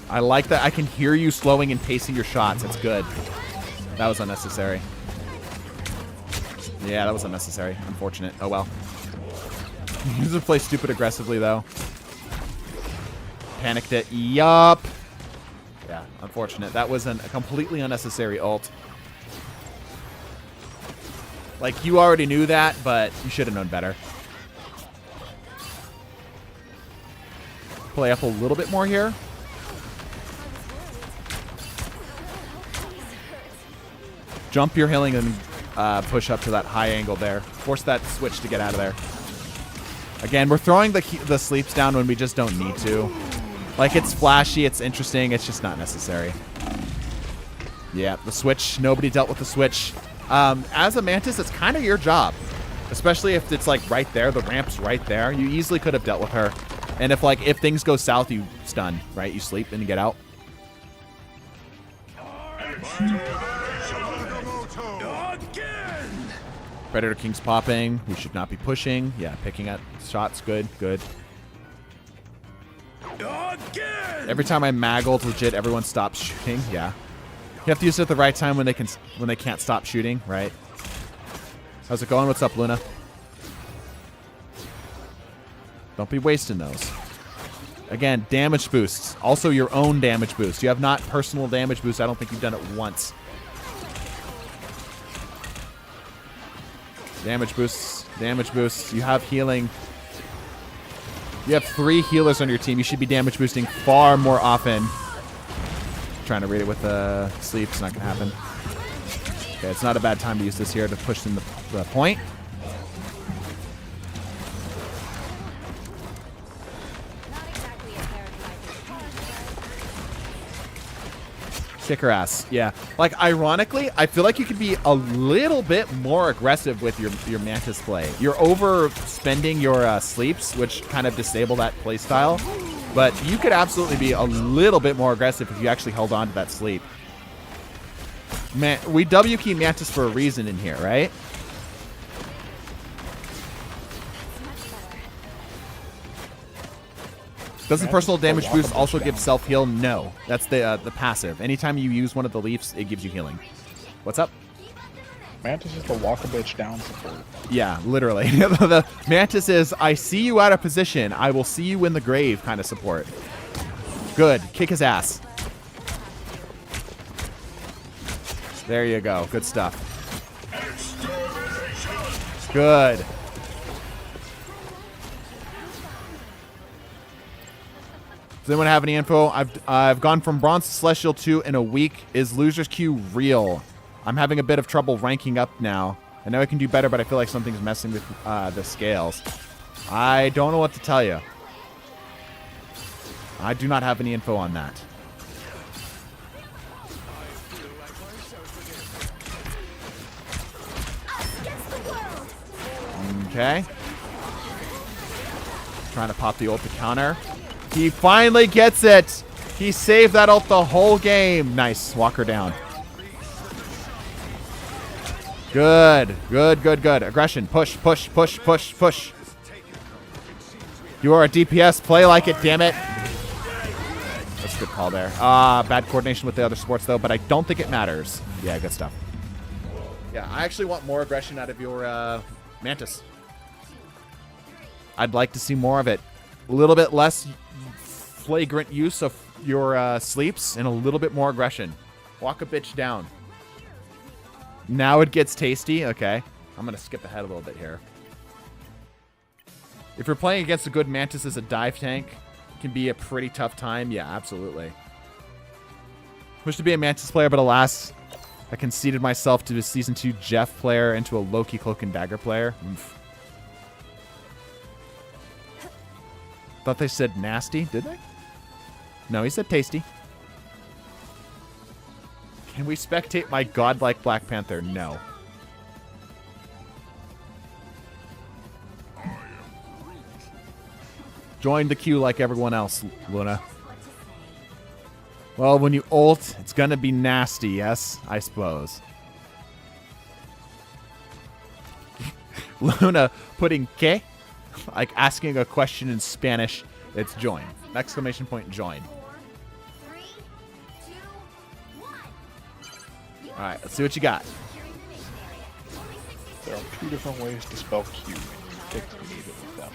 S1: I like that. I can hear you slowing and pacing your shots. That's good. That was unnecessary. Yeah, that was unnecessary. Unfortunate. Oh, well. You just play stupid aggressively, though. Panicked it. Yup. Yeah, unfortunate. That was a completely unnecessary ult. Like, you already knew that, but you should have known better. Play up a little bit more here. Jump your healing and push up to that high angle there. Force that switch to get out of there. Again, we're throwing the sleeps down when we just don't need to. Like, it's flashy, it's interesting, it's just not necessary. Yeah, the switch. Nobody dealt with the switch. As a Mantis, it's kind of your job. Especially if it's, like, right there. The ramp's right there. You easily could have dealt with her. And if things go south, you stun, right? You sleep and you get out. Predator King's popping. We should not be pushing. Yeah, picking at shots. Good, good. Every time I mag ult, legit, everyone stops shooting. Yeah. You have to use it at the right time when they can't stop shooting, right? How's it going? What's up, Luna? Don't be wasting those. Again, damage boosts. Also your own damage boost. You have not personal damage boost. I don't think you've done it once. Damage boosts. Damage boosts. You have healing. You have 3 healers on your team. You should be damage boosting far more often. Trying to read it with sleep. It's not going to happen. Okay, it's not a bad time to use this here to push in the point. Kick her ass. Yeah. Like, ironically, I feel like you could be a little bit more aggressive with your Mantis play. You're overspending your sleeps, which kind of disable that play style. But you could absolutely be a little bit more aggressive if you actually held on to that sleep. Man, we W key Mantis for a reason in here, right? Doesn't personal damage boost also give self-heal? No. That's the passive. Anytime you use one of the leaves, it gives you healing. What's up?
S4: Mantis is the walk a bitch down support.
S1: Yeah, literally. The Mantis is, I see you out of position. I will see you in the grave kind of support. Good. Kick his ass. There you go. Good stuff. Good. Does anyone have any info? I've gone from Bronze to Celestial 2 in a week. Is Loser's Queue real? I'm having a bit of trouble ranking up now. I know I can do better, but I feel like something's messing with the scales. I don't know what to tell you. I do not have any info on that. Okay. Trying to pop the ult to counter. He finally gets it. He saved that ult the whole game. Nice. Walk her down. Good. Good, good, good. Aggression. Push, push, push, push, push. You are a DPS. Play like it, damn it. That's a good call there. Bad coordination with the other supports, though, but I don't think it matters. Yeah, good stuff. Yeah, I actually want more aggression out of your Mantis. I'd like to see more of it. A little bit less flagrant use of your sleeps and a little bit more aggression. Walk a bitch down. Now it gets tasty. Okay. I'm going to skip ahead a little bit here. If you're playing against a good Mantis as a dive tank, it can be a pretty tough time. Yeah, absolutely. Wish to be a Mantis player, but alas, I conceded myself to a Season 2 Jeff player and to a Loki Cloak and Dagger player. Oof. Thought they said nasty, did they? No, he said tasty. Can we spectate my godlike Black Panther? No. Join the queue like everyone else, Luna. Well, when you ult, it's gonna be nasty, yes? I suppose. Luna putting que? Like asking a question in Spanish. It's join. Exclamation point join.
S2: 4, 3, 2, 1.
S1: Alright, let's see what you got.
S4: There are 2 different ways to spell Q, and you pick neither of them.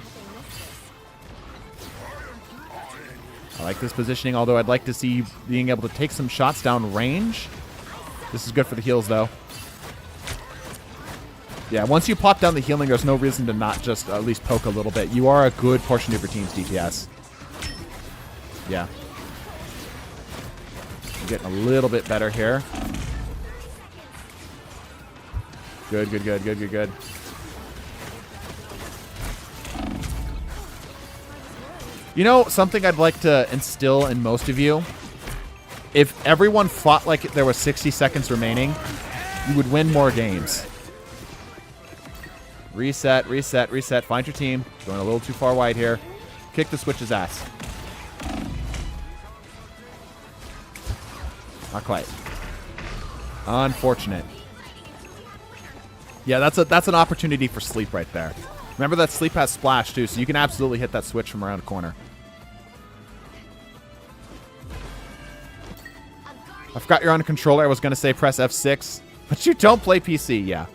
S1: I like this positioning, although I'd like to see you being able to take some shots down range. This is good for the heals, though. Yeah, once you pop down the healing, there's no reason to not just at least poke a little bit. You are a good portion of your team's DPS. Yeah. I'm getting a little bit better here. Good, good, good, good, good, good. You know, something I'd like to instill in most of you, if everyone fought like there was 60 seconds remaining, you would win more games. Reset, reset, reset. Find your team. Going a little too far wide here. Kick the Switch's ass. Not quite. Unfortunate. Yeah, that's an opportunity for sleep right there. Remember that sleep has splash too, so you can absolutely hit that Switch from around the corner. I forgot you're on a controller. I was going to say press F6, but you don't play PC, yeah.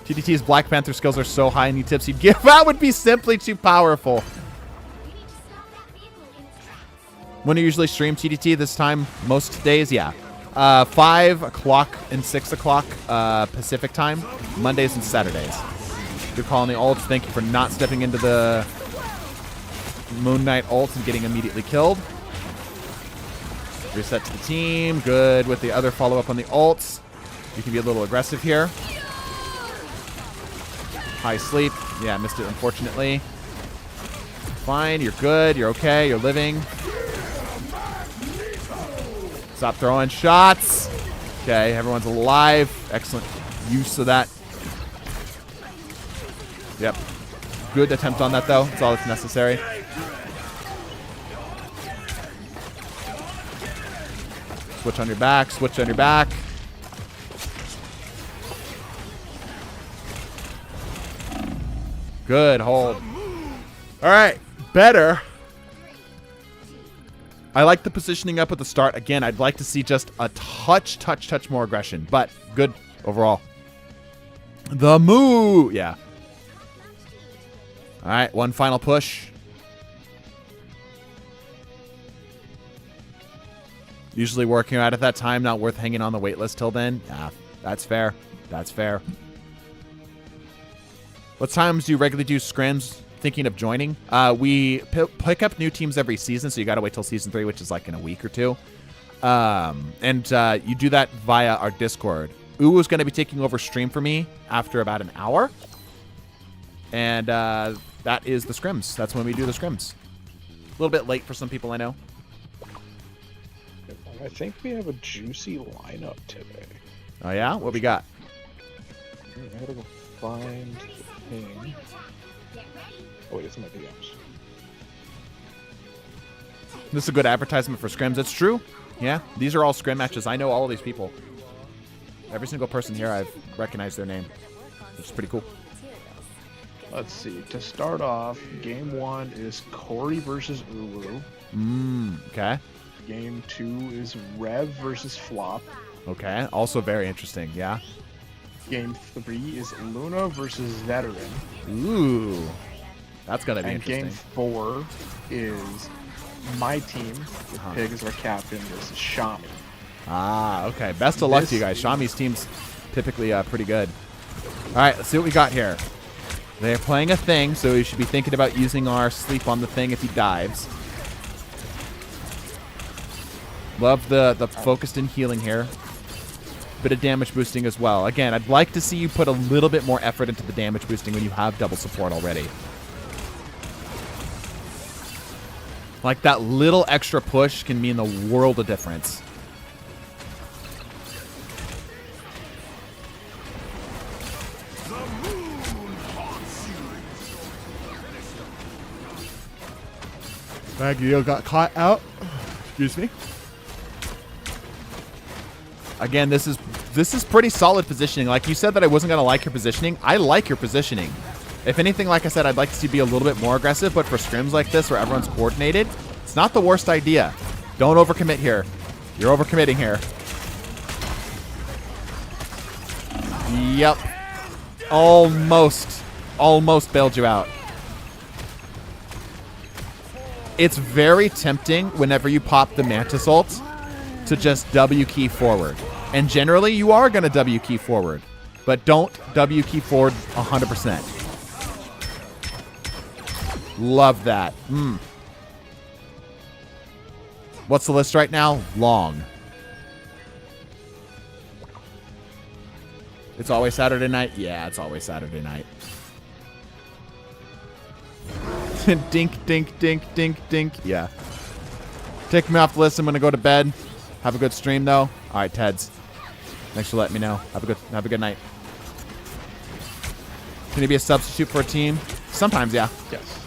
S1: TDT's Black Panther skills are so high, any tips you'd give out would be simply too powerful. When do you usually stream TDT this time? Most days, yeah. 5 o'clock and 6 o'clock Pacific time, Mondays and Saturdays. Good call on the ult. Thank you for not stepping into the Moon Knight ult and getting immediately killed. Reset to the team. Good with the other follow-up on the ults. You can be a little aggressive here. High sleep. Yeah, missed it, unfortunately. Fine. You're good. You're okay. You're living. Stop throwing shots. Okay, everyone's alive. Excellent use of that. Yep. Good attempt on that, though. That's all that's necessary. Switch on your back. Switch on your back. Good hold. All right. Better. I like the positioning up at the start. Again, I'd like to see just a touch more aggression, but good overall. The move. Yeah. All right. One final push. Usually working out at that time, not worth hanging on the wait list till then. Yeah, that's fair. That's fair. What times do you regularly do scrims? Thinking of joining? We pick up new teams every season, so you got to wait till season 3, which is like in a week or two. And you do that via our Discord. Uwu's going to be taking over stream for me after about an hour. And that is the scrims. That's when we do the scrims. A little bit late for some people, I know.
S4: I think we have a juicy lineup today.
S1: Oh, yeah? What we got?
S4: I gotta go find the thing. Oh, wait, it's in my DMs.
S1: This is a good advertisement for scrims. It's true. Yeah, these are all scrim matches. I know all of these people. Every single person here, I've recognized their name, which is pretty cool.
S4: Let's see. To start off, game 1 is Corey versus Uwu.
S1: Okay.
S4: Game 2 is Rev versus Flop.
S1: Okay. Also very interesting. Yeah.
S4: Game 3 is Luna versus Veteran.
S1: Ooh. That's going to be
S4: and
S1: interesting.
S4: Game 4 is my team, with Pig as our captain, versus Shami.
S1: Ah, okay. Best of luck to you guys. Shami's team's typically pretty good. All right, let's see what we got here. They're playing a thing, so we should be thinking about using our sleep on the thing if he dives. Love the focused in healing here. Bit of damage boosting as well. Again, I'd like to see you put a little bit more effort into the damage boosting when you have double support already. Like that little extra push can mean the world of difference. Magneto got caught out. Excuse me. Again, this is pretty solid positioning. Like you said that I wasn't going to like your positioning. I like your positioning. If anything, like I said, I'd like to see you be a little bit more aggressive, but for scrims like this where everyone's coordinated, it's not the worst idea. Don't overcommit here. You're overcommitting here. Yep. Almost bailed you out. It's very tempting whenever you pop the Mantis ult to just W key forward. And generally, you are going to W key forward. But don't W key forward 100%. Love that. What's the list right now? Long. It's always Saturday night? Yeah, it's always Saturday night. Dink, dink, dink, dink, dink. Yeah. Take me off the list. I'm going to go to bed. Have a good stream, though. All right, Teds. Thanks for letting me know. Have a good night. Can he be a substitute for a team? Sometimes, yeah.
S4: Yes.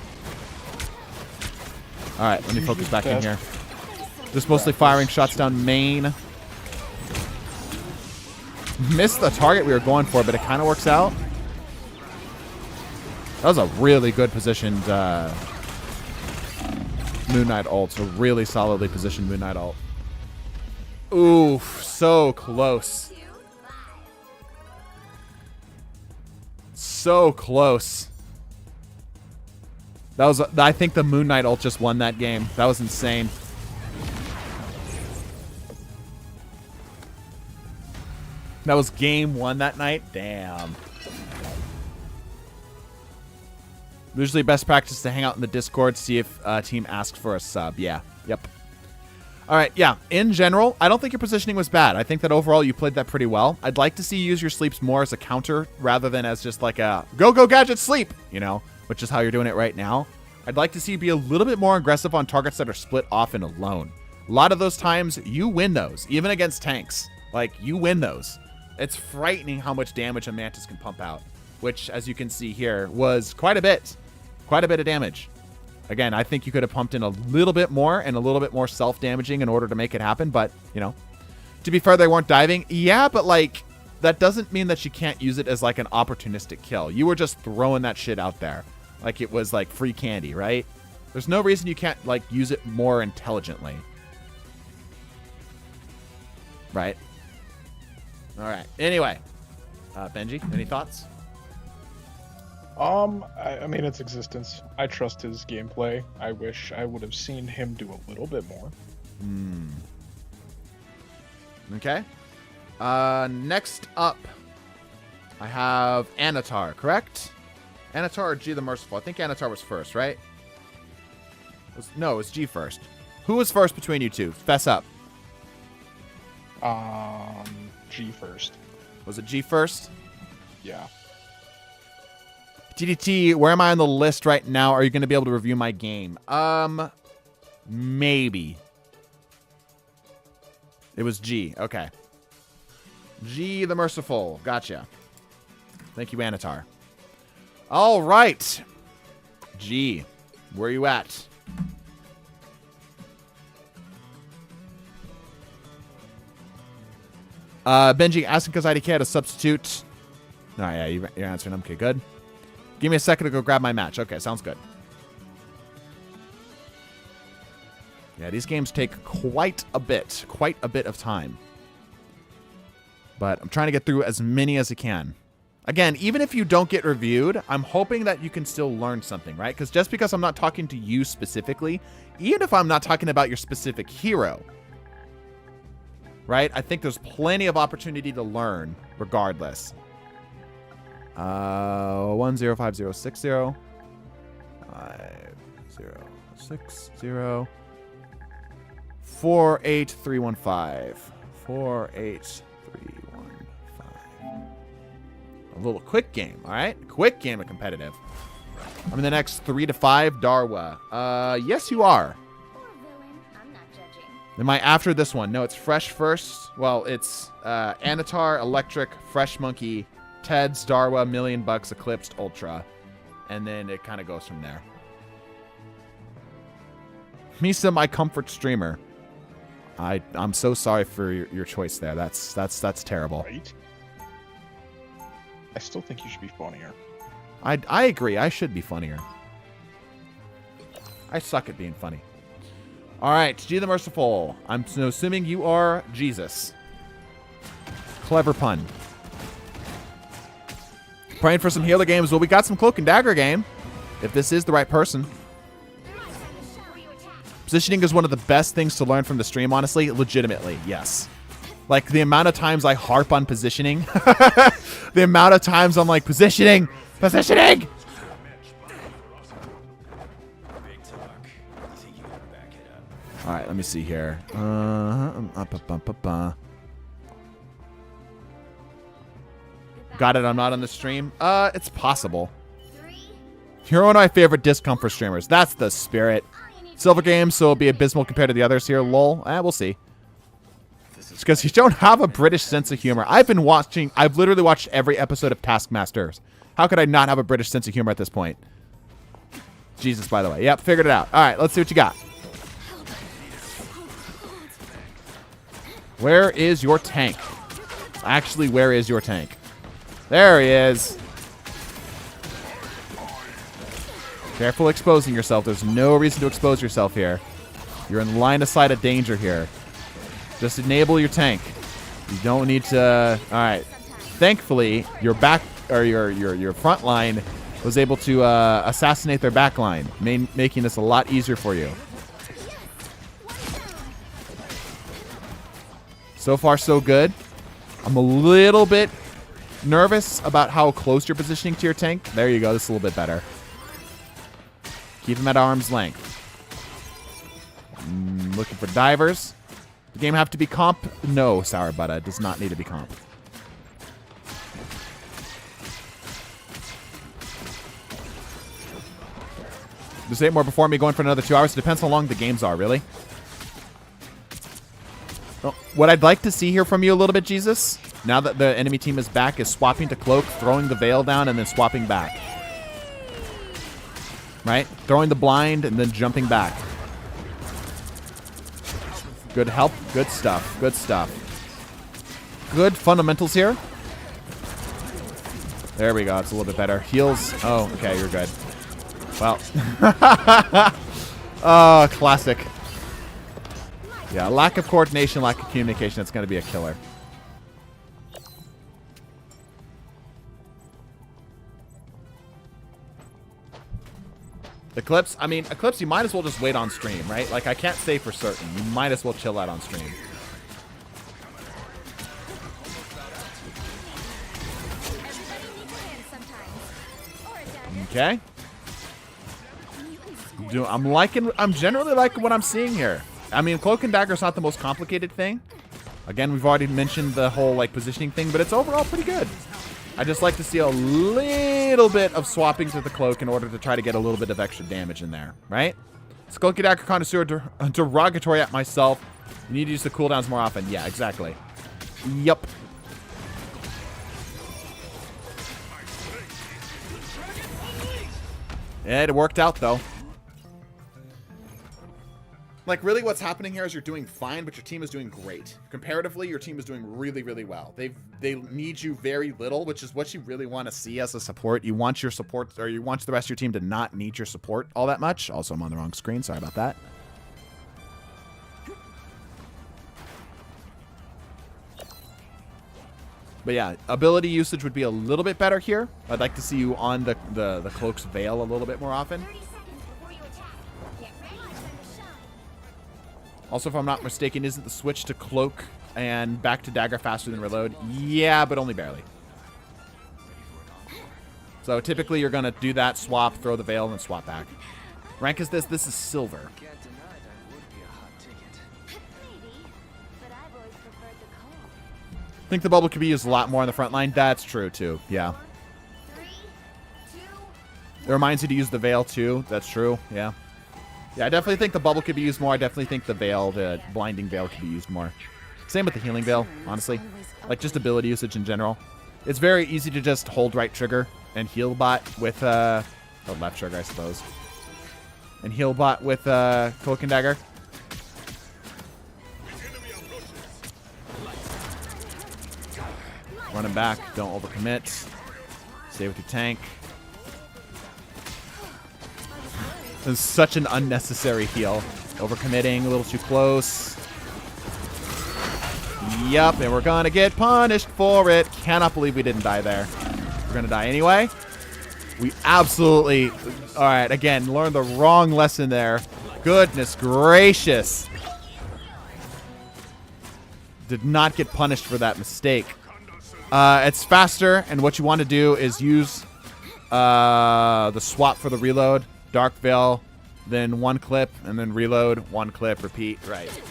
S1: All right, let me focus back in here. Just mostly firing shots down main. Missed the target we were going for, but it kind of works out. That was a really good positioned Moon Knight ult. A really solidly positioned Moon Knight ult. Oof, so close. So close. That was, I think the Moon Knight ult just won that game. That was insane. That was game 1 that night. Damn. Usually best practice to hang out in the Discord, see if a team asks for a sub. Yeah. Yep. All right. Yeah. In general, I don't think your positioning was bad. I think that overall you played that pretty well. I'd like to see you use your sleeps more as a counter rather than as just like a go gadget sleep, you know, which is how you're doing it right now. I'd like to see you be a little bit more aggressive on targets that are split off and alone. A lot of those times you win those, even against tanks. Like, you win those. It's frightening how much damage a Mantis can pump out, which, as you can see here, was quite a bit of damage. Again, I think you could have pumped in a little bit more and a little bit more self-damaging in order to make it happen, but, you know, to be fair, they weren't diving. Yeah, but, like, that doesn't mean that you can't use it as, like, an opportunistic kill. You were just throwing that shit out there like it was, like, free candy, right? There's no reason you can't, like, use it more intelligently. Right? All right. Anyway, Benji, any thoughts?
S4: I mean, it's existence. I trust his gameplay. I wish I would have seen him do a little bit more.
S1: Okay. Next up, I have Anatar, correct? Anatar or G the Merciful? I think Anatar was first, right? No, it was G first. Who was first between you two? Fess up.
S4: G first.
S1: Was it G first?
S4: Yeah.
S1: TDT, where am I on the list right now? Are you going to be able to review my game? Maybe. It was G. Okay. G the Merciful. Gotcha. Thank you, Anatar. All right. G, where are you at? Benji, asking because IDK had a substitute. Oh, yeah, you're answering. Okay, good. Give me a second to go grab my match. Okay, sounds good. Yeah, these games take quite a bit of time. But I'm trying to get through as many as I can. Again, even if you don't get reviewed, I'm hoping that you can still learn something, right? Because just because I'm not talking to you specifically, even if I'm not talking about your specific hero, right? I think there's plenty of opportunity to learn regardless. 105060 5060 48315 48315. A little quick game, all right? Quick game of competitive. I'm in the next 3 to 5, Darwa. Yes, you are.
S2: Poor villain. I'm not judging.
S1: Am I after this one? No, it's Fresh first. Well, it's Anatar, Electric, Fresh Monkey, Ted's, Darwa, $1,000,000, Eclipsed, Ultra. And then it kind of goes from there. Misa, my comfort streamer. I'm so sorry for your choice there. That's terrible.
S4: Right? I still think you should be funnier.
S1: I agree. I should be funnier. I suck at being funny. All right, G the Merciful. I'm assuming you are Jesus. Clever pun. Praying for some healer games. Well, we got some Cloak and Dagger game. If this is the right person. Positioning is one of the best things to learn from the stream, honestly. Legitimately, yes. Like, the amount of times I harp on positioning. The amount of times I'm like, positioning! Positioning! Alright, let me see here. Got it, I'm not on the stream. It's possible.
S2: 3,
S1: You're one of my favorite discomfort streamers. That's the spirit.
S2: all you need to
S1: Silver games, so it'll be abysmal compared to the others here. Lol. We'll see. It's because you don't have a British sense of humor. I've literally watched every episode of Taskmasters. How could I not have a British sense of humor at this point? Jesus, by the way. Yep, figured it out. All right, let's see what you got. Where is your tank? Actually, where is your tank? There he is. Careful exposing yourself. There's no reason to expose yourself here. You're in line of sight of danger here. Just enable your tank. You don't need to... All right. Thankfully, your back or your front line was able to assassinate their back line, making this a lot easier for you. So far, so good. I'm a little bit nervous about how close you're positioning to your tank. There you go. This is a little bit better. Keep him at arm's length. Looking for divers. The game have to be comp? No, Sour Butter. It does not need to be comp. There's 8 more before me, going for another 2 hours. It depends how long the games are, really. Well, what I'd like to see here from you a little bit, Jesus, now that the enemy team is back, is swapping to Cloak, throwing the Veil down, and then swapping back. Right? Throwing the blind, and then jumping back. Good help. Good stuff. Good stuff. Good fundamentals here. There we go. It's a little bit better. Heals. Oh, okay. You're good. Well. Oh, classic. Yeah, lack of coordination, lack of communication. That's going to be a killer. Eclipse, I mean, Eclipse, you might as well just wait on stream, right? Like, I can't say for certain. You might as well chill out on stream.
S2: everybody needs hands sometimes. Or a dagger.
S1: Okay.
S2: You can score.
S1: I'm generally liking what I'm seeing here. I mean, Cloak and Dagger is not the most complicated thing. Again, we've already mentioned the whole, like, positioning thing, but it's overall pretty good. I just like to see a little bit of swapping to the Cloak in order to try to get a little bit of extra damage in there, right? Is Cloak and Dagger Connoisseur derogatory at myself? You need to use the cooldowns more often. Yeah, exactly. Yup. It worked out, though. Like, really what's happening here is you're doing fine, but your team is doing great. Comparatively, your team is doing really, really well. They need you very little, which is what you really want to see as a support. You want your support, or you want the rest of your team to not need your support all that much. Also, I'm on the wrong screen. Sorry about that. But yeah, ability usage would be a little bit better here. I'd like to see you on the Cloak's Veil a little bit more often.
S2: 30 seconds before you attack. Get ready for the shot.
S1: Also, if I'm not mistaken, isn't the switch to Cloak and back to Dagger faster than reload? Yeah, but only barely. So typically you're going to do that, swap, throw the Veil, and then swap back. Rank is this? This is Silver.
S3: Can't deny that would be a hot ticket.
S2: Maybe, but I've always preferred the cold.
S1: I think the bubble could be used a lot more on the front line. That's true, too. Yeah.
S2: 3, 2,
S1: It reminds you to use the Veil, too. That's true. Yeah. Yeah, I definitely think the bubble could be used more. I definitely think the Veil, the blinding Veil, could be used more. Same with the healing Veil, honestly. Like, just ability usage in general. It's very easy to just hold right trigger and heal bot with, oh, left trigger, I suppose. And heal bot with, Cloak and Dagger. Running back, don't overcommit. Stay with your tank. This is such an unnecessary heal. Overcommitting, a little too close. Yup, and we're gonna get punished for it. Cannot believe we didn't die there. We're gonna die anyway. We absolutely... Alright, again, learned the wrong lesson there. Goodness gracious. Did not get punished for that mistake. It's faster, and what you want to do is use the swap for the reload. Dark Veil, then one clip, and then reload, one clip, repeat. Right.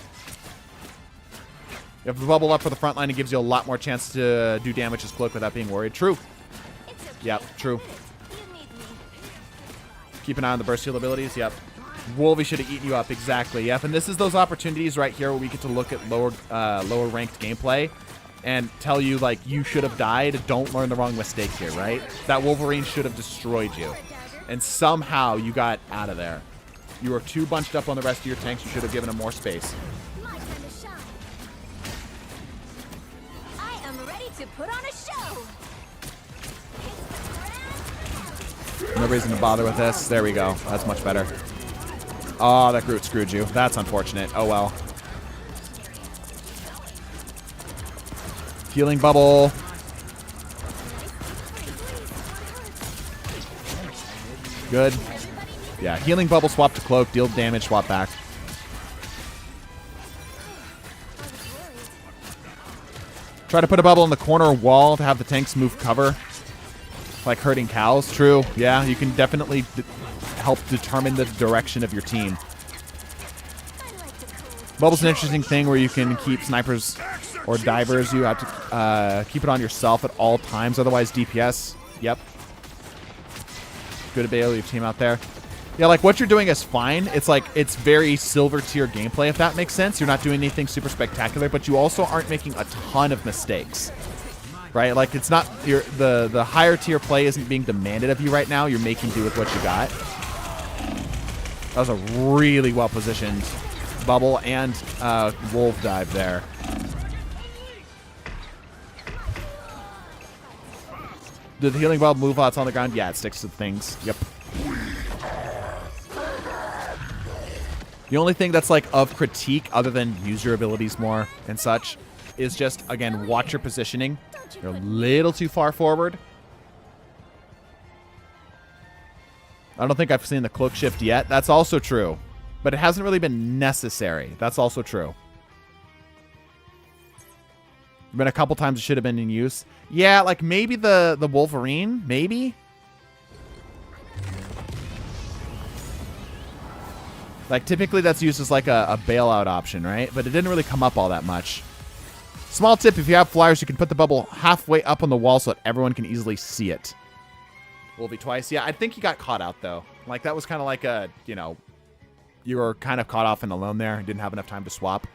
S1: If the bubble up for the front line, it gives you a lot more chance to do damage as Cloak without being worried. True.
S2: It's okay.
S1: Yep, true.
S2: You need me.
S1: Keep an eye on the burst heal abilities. Yep. Wolvie should have eaten you up. Exactly. Yep. And this is those opportunities right here where we get to look at lower ranked gameplay and tell you, like, you should have died. Don't learn the wrong mistake here, right? That Wolverine should have destroyed you. And somehow you got out of there. You were too bunched up on the rest of your tanks. You should have given them more space.
S2: My time to shine. I am ready to put on a show. It's the grand
S1: No reason to bother with this. There we go. That's much better. Oh, that Groot screwed you. That's unfortunate. Oh, well. Healing bubble. Good. Yeah, healing bubble, swap to cloak, deal damage, swap back. Try to put a bubble in the corner wall to have the tanks move cover. Like herding cows. True. Yeah, you can definitely help determine the direction of your team. Bubble's an interesting thing where you can keep snipers or divers. You have to keep it on yourself at all times. Otherwise, DPS. Yep. Good to bail your team out there. Yeah, like what you're doing is fine. It's like it's very silver tier gameplay, if that makes sense. You're not doing anything super spectacular, but you also aren't making a ton of mistakes. Right? Like it's not the higher tier play isn't being demanded of you right now. You're making do with what you got. That was a really well positioned bubble and wolf dive there. Did the healing bubble move while it's on the ground? Yeah, it sticks to things. Yep. The only thing that's like of critique, other than use your abilities more and such, is just, again, watch your positioning. You're a little too far forward. I don't think I've seen the cloak shift yet. That's also true. But it hasn't really been necessary. That's also true. Been a couple times it should have been in use. Yeah, like maybe the Wolverine, maybe. Like typically that's used as like a bailout option, right? But it didn't really come up all that much. Small tip, if you have flyers, you can put the bubble halfway up on the wall so that everyone can easily see it. Will be twice. Yeah, I think he got caught out though. Like that was kind of like a, you know, you were kind of caught off and alone there. Didn't have enough time to swap.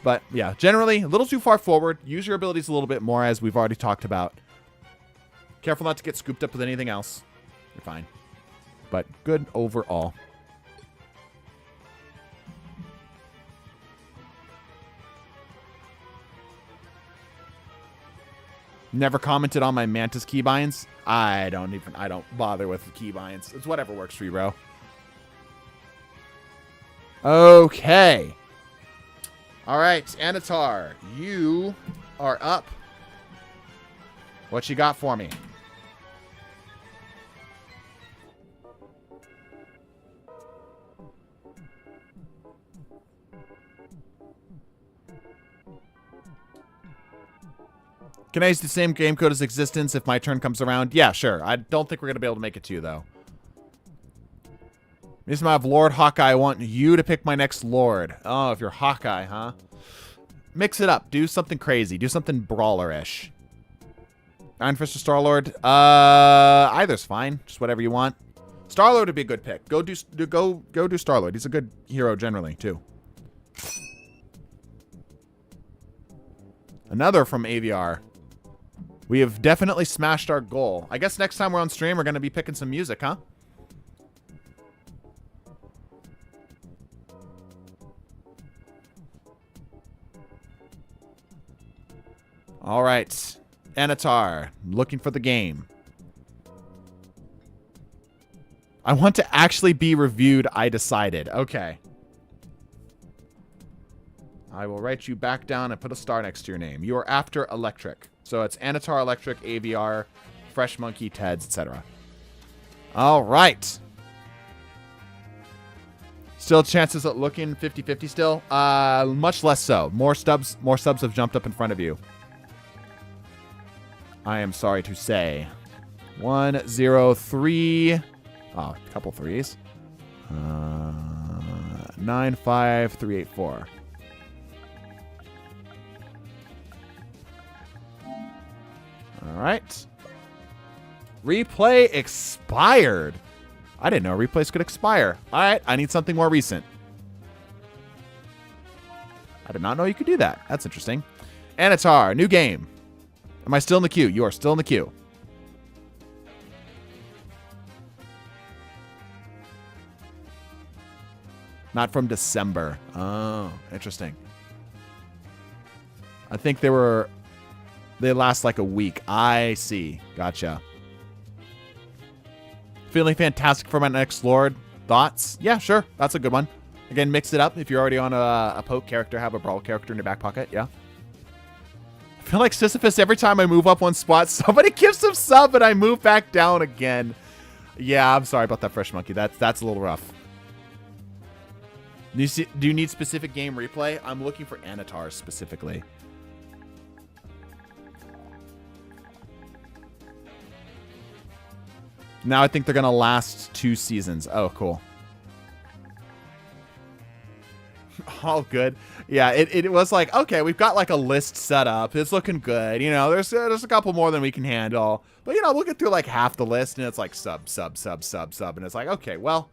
S1: But yeah, generally a little too far forward. Use your abilities a little bit more, as we've already talked about. Careful not to get scooped up with anything else. You're fine. But good overall. Never commented on my Mantis keybinds. I don't bother with the keybinds. It's whatever works for you, bro. Okay. All right, Anatar, you are up. What you got for me? Can I use the same game code as Existence if my turn comes around? Yeah, sure. I don't think we're going to be able to make it to you, though. This I have Lord Hawkeye. I want you to pick my next Lord. Oh, if you're Hawkeye, huh? Mix it up. Do something crazy. Do something brawler-ish. Iron Fist or Star-Lord? Either's fine. Just whatever you want. Star-Lord would be a good pick. Go do Star-Lord. He's a good hero generally, too. Another from AVR. We have definitely smashed our goal. I guess next time we're on stream, we're going to be picking some music, huh? All right. Anatar, looking for the game. I want to actually be reviewed, I decided. Okay. I will write you back down and put a star next to your name. You are after Electric. So it's Anatar, Electric, AVR, Fresh Monkey, Teds, etc. All right. Still chances at looking 50-50 still? Much less so. More subs have jumped up in front of you. I am sorry to say. 1, 0, 3. Oh, a couple threes. 9, 5, 3, 8, 4. All right. Replay expired. I didn't know replays could expire. All right, I need something more recent. I did not know you could do that. That's interesting. Anatar, new game. Am I still in the queue? You are still in the queue. Not from December. Oh, interesting. I think they last like a week. I see. Gotcha. Feeling fantastic for my next Lord. Thoughts? Yeah, sure. That's a good one. Again, mix it up. If you're already on a poke character, have a brawl character in your back pocket. Yeah. I feel like Sisyphus every time I move up one spot, somebody gives him sub and I move back down again. Yeah, I'm sorry about that, Fresh Monkey. That's a little rough. Do you need specific game replay? I'm looking for Anatar specifically. Now I think they're going to last 2 seasons. Oh, cool. All good. Yeah, it was like, okay, we've got like a list set up. It's looking good. You know, there's a couple more than we can handle. But, you know, we'll get through like half the list and it's like sub. And it's like, okay, well.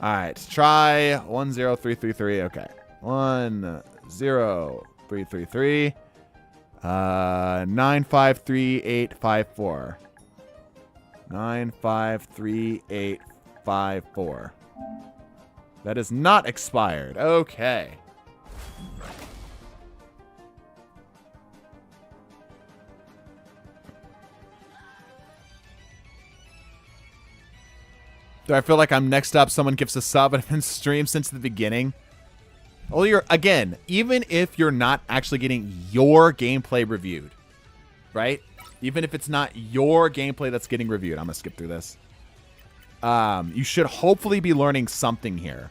S1: All right, try 10333. Okay. 10333. 953854. 953854. That is not expired. Okay. Do I feel like I'm next up? Someone gives a sub and I've been streamed since the beginning. Well, again, even if you're not actually getting your gameplay reviewed, right? Even if it's not your gameplay that's getting reviewed, I'm going to skip through this. You should hopefully be learning something here.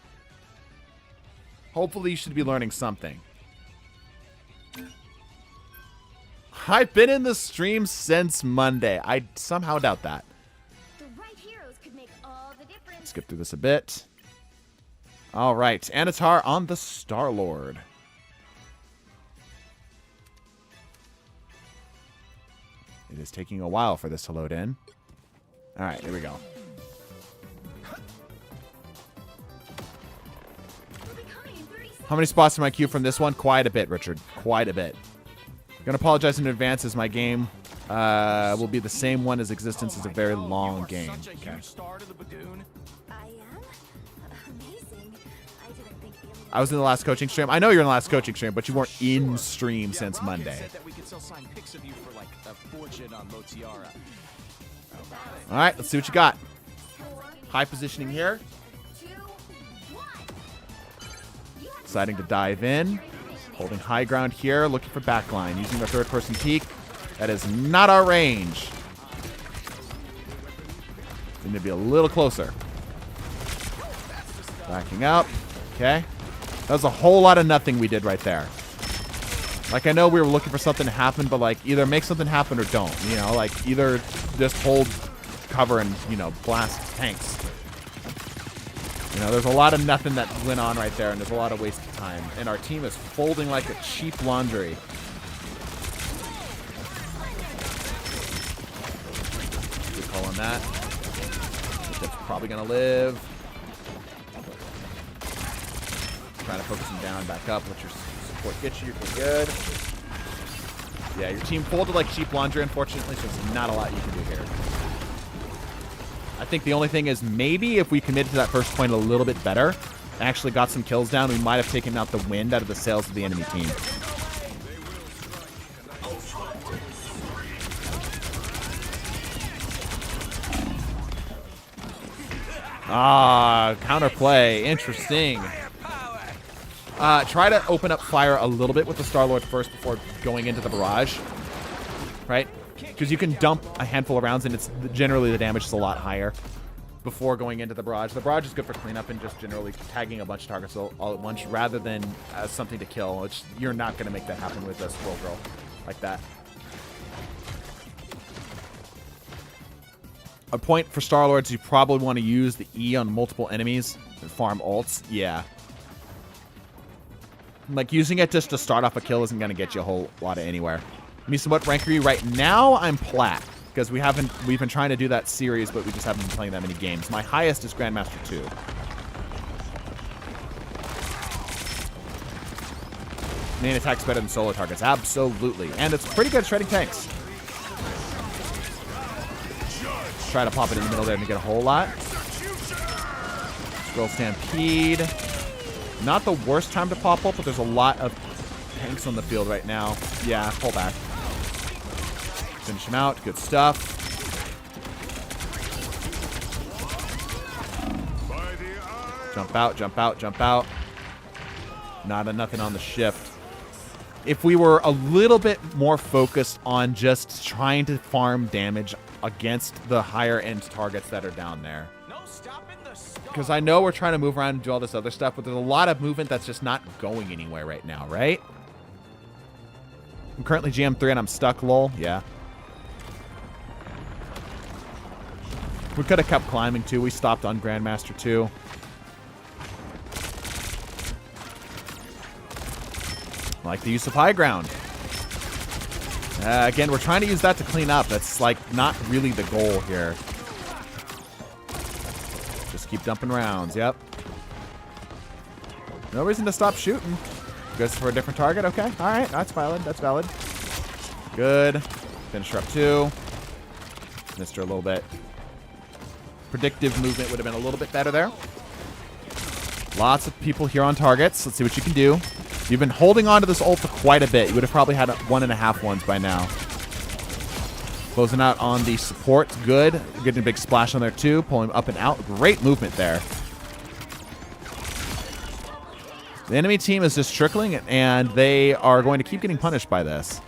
S1: Hopefully you should be learning something. I've been in the stream since Monday. I somehow doubt that.
S2: The right heroes could make all the difference.
S1: Skip through this a bit. All right, Anatar on the Star-Lord. It is taking a while for this to load in. All right, here we go. How many spots in my queue from this one? Quite a bit, Richard. Quite a bit. Gonna apologize in advance as my game will be the same one as Existence is a very long game. Okay. I was in the last coaching stream. I know you're in the last coaching stream, but you weren't in stream since Monday. All right, let's see what you got. High positioning here. Deciding to dive in. Holding high ground here, looking for backline. Using the third-person peek. That is not our range. Need to be a little closer. Backing up. Okay. That was a whole lot of nothing we did right there. Like, I know we were looking for something to happen, but, like, either make something happen or don't. You know, like, either just hold cover and, you know, blast tanks. You know, there's a lot of nothing that went on right there, and there's a lot of wasted time. And our team is folding like a cheap laundry. Good call on that. That's probably going to live. Trying to focus him down, back up, let your support get you. You're good. Yeah, your team folded like cheap laundry, unfortunately, so there's not a lot you can do here. I think the only thing is maybe if we committed to that first point a little bit better, actually got some kills down, we might have taken out the wind out of the sails of the enemy team. Ah, counterplay. Interesting. Try to open up fire a little bit with the Star-Lord first before going into the barrage. Right? Because you can dump a handful of rounds and it's generally the damage is a lot higher before going into the barrage. The barrage is good for cleanup and just generally tagging a bunch of targets all at once rather than as something to kill, which you're not going to make that happen with a Squirrel Girl like that. A point for Star-Lords, you probably want to use the E on multiple enemies and farm ults. Yeah. Like, using it just to start off a kill isn't going to get you a whole lot of anywhere. Misa, what rank are you? Right now, I'm plat. Because we've been trying to do that series, but we just haven't been playing that many games. My highest is Grandmaster 2. Main attack's better than solo targets. Absolutely. And it's pretty good at shredding tanks. Try to pop it in the middle there to get a whole lot. Scroll Stampede. Not the worst time to pop up, but there's a lot of tanks on the field right now. Yeah, pull back. Finish him out. Good stuff. Jump out, jump out, jump out. Nothing on the shift. If we were a little bit more focused on just trying to farm damage against the higher end targets that are down there. Because I know we're trying to move around and do all this other stuff, but there's a lot of movement that's just not going anywhere right now, right? I'm currently GM3 and I'm stuck, lol. Yeah. We could have kept climbing too. We stopped on Grandmaster 2. I like the use of high ground. Again, we're trying to use that to clean up. That's like not really the goal here. Just keep dumping rounds. Yep. No reason to stop shooting. Goes for a different target. Okay. All right. That's valid. That's valid. Good. Finish her up 2. Missed her a little bit. Predictive movement would have been a little bit better there. Lots of people here on targets. Let's see what you can do. You've been holding on to this ult for quite a bit. You would have probably had 1.5 ones by now. Closing out on the support. Good. Getting a big splash on there too. Pulling up and out. Great movement there. The enemy team is just trickling, and they are going to keep getting punished by this.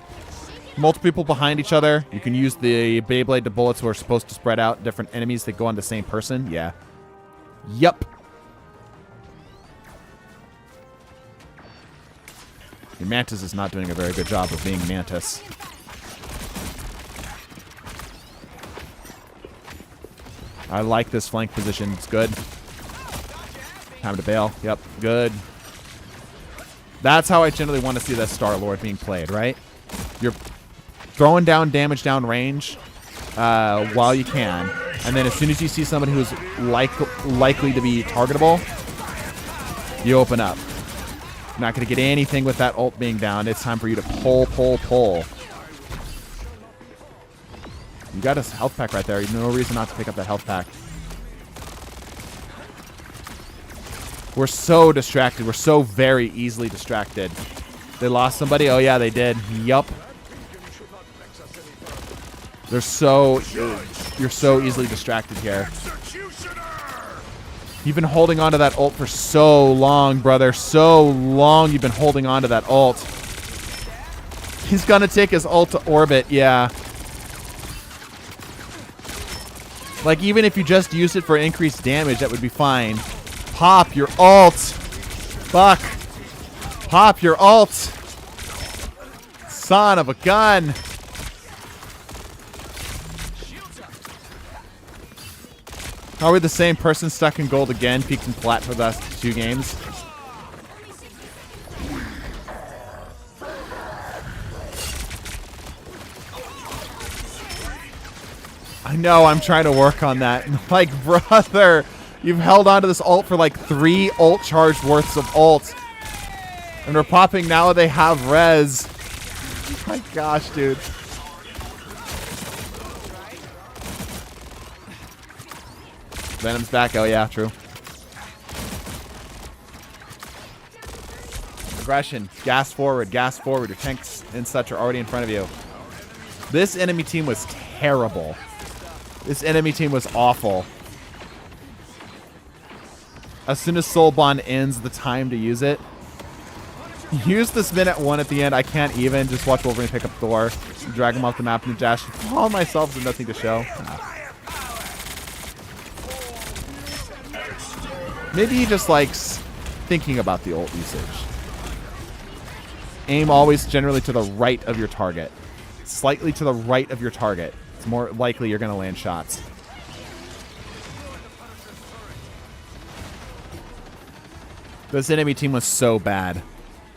S1: Multiple people behind each other. You can use the Beyblade to bullets who are supposed to spread out different enemies that go on the same person. Yeah. Yup. The Mantis is not doing a very good job of being Mantis. I like this flank position. It's good. Time to bail. Yep, good. That's how I generally want to see that Star-Lord being played, right? You're throwing down damage down range while you can. And then as soon as you see somebody who's likely to be targetable, you open up. Not going to get anything with that ult being down. It's time for you to pull. You got a health pack right there. No reason not to pick up that health pack. We're so distracted. We're so very easily distracted. They lost somebody? Oh, yeah, they did. Yup. You're so easily distracted here. You've been holding on to that ult for so long, brother. So long you've been holding on to that ult. He's going to take his ult to orbit, yeah. Like, even if you just used it for increased damage, that would be fine. Pop your ult. Fuck. Pop your ult. Son of a gun. Are we the same person stuck in gold again, peaked and flat for the last 2 games? I know, I'm trying to work on that. Like, brother, you've held on to this ult for like 3 ult charge worths of ult. And we're popping now they have res. My gosh, dude. Venom's back. Oh, yeah, true. Aggression. Gas forward. Gas forward. Your tanks and such are already in front of you. This enemy team was terrible. This enemy team was awful. As soon as Soul Bond ends, the time to use it. Use this minute 1 at the end. I can't even. Just watch Wolverine pick up Thor. Drag him off the map and dash. All myself with nothing to show. Maybe he just likes thinking about the ult usage. Aim always generally to the right of your target. Slightly to the right of your target. It's more likely you're going to land shots. This enemy team was so bad.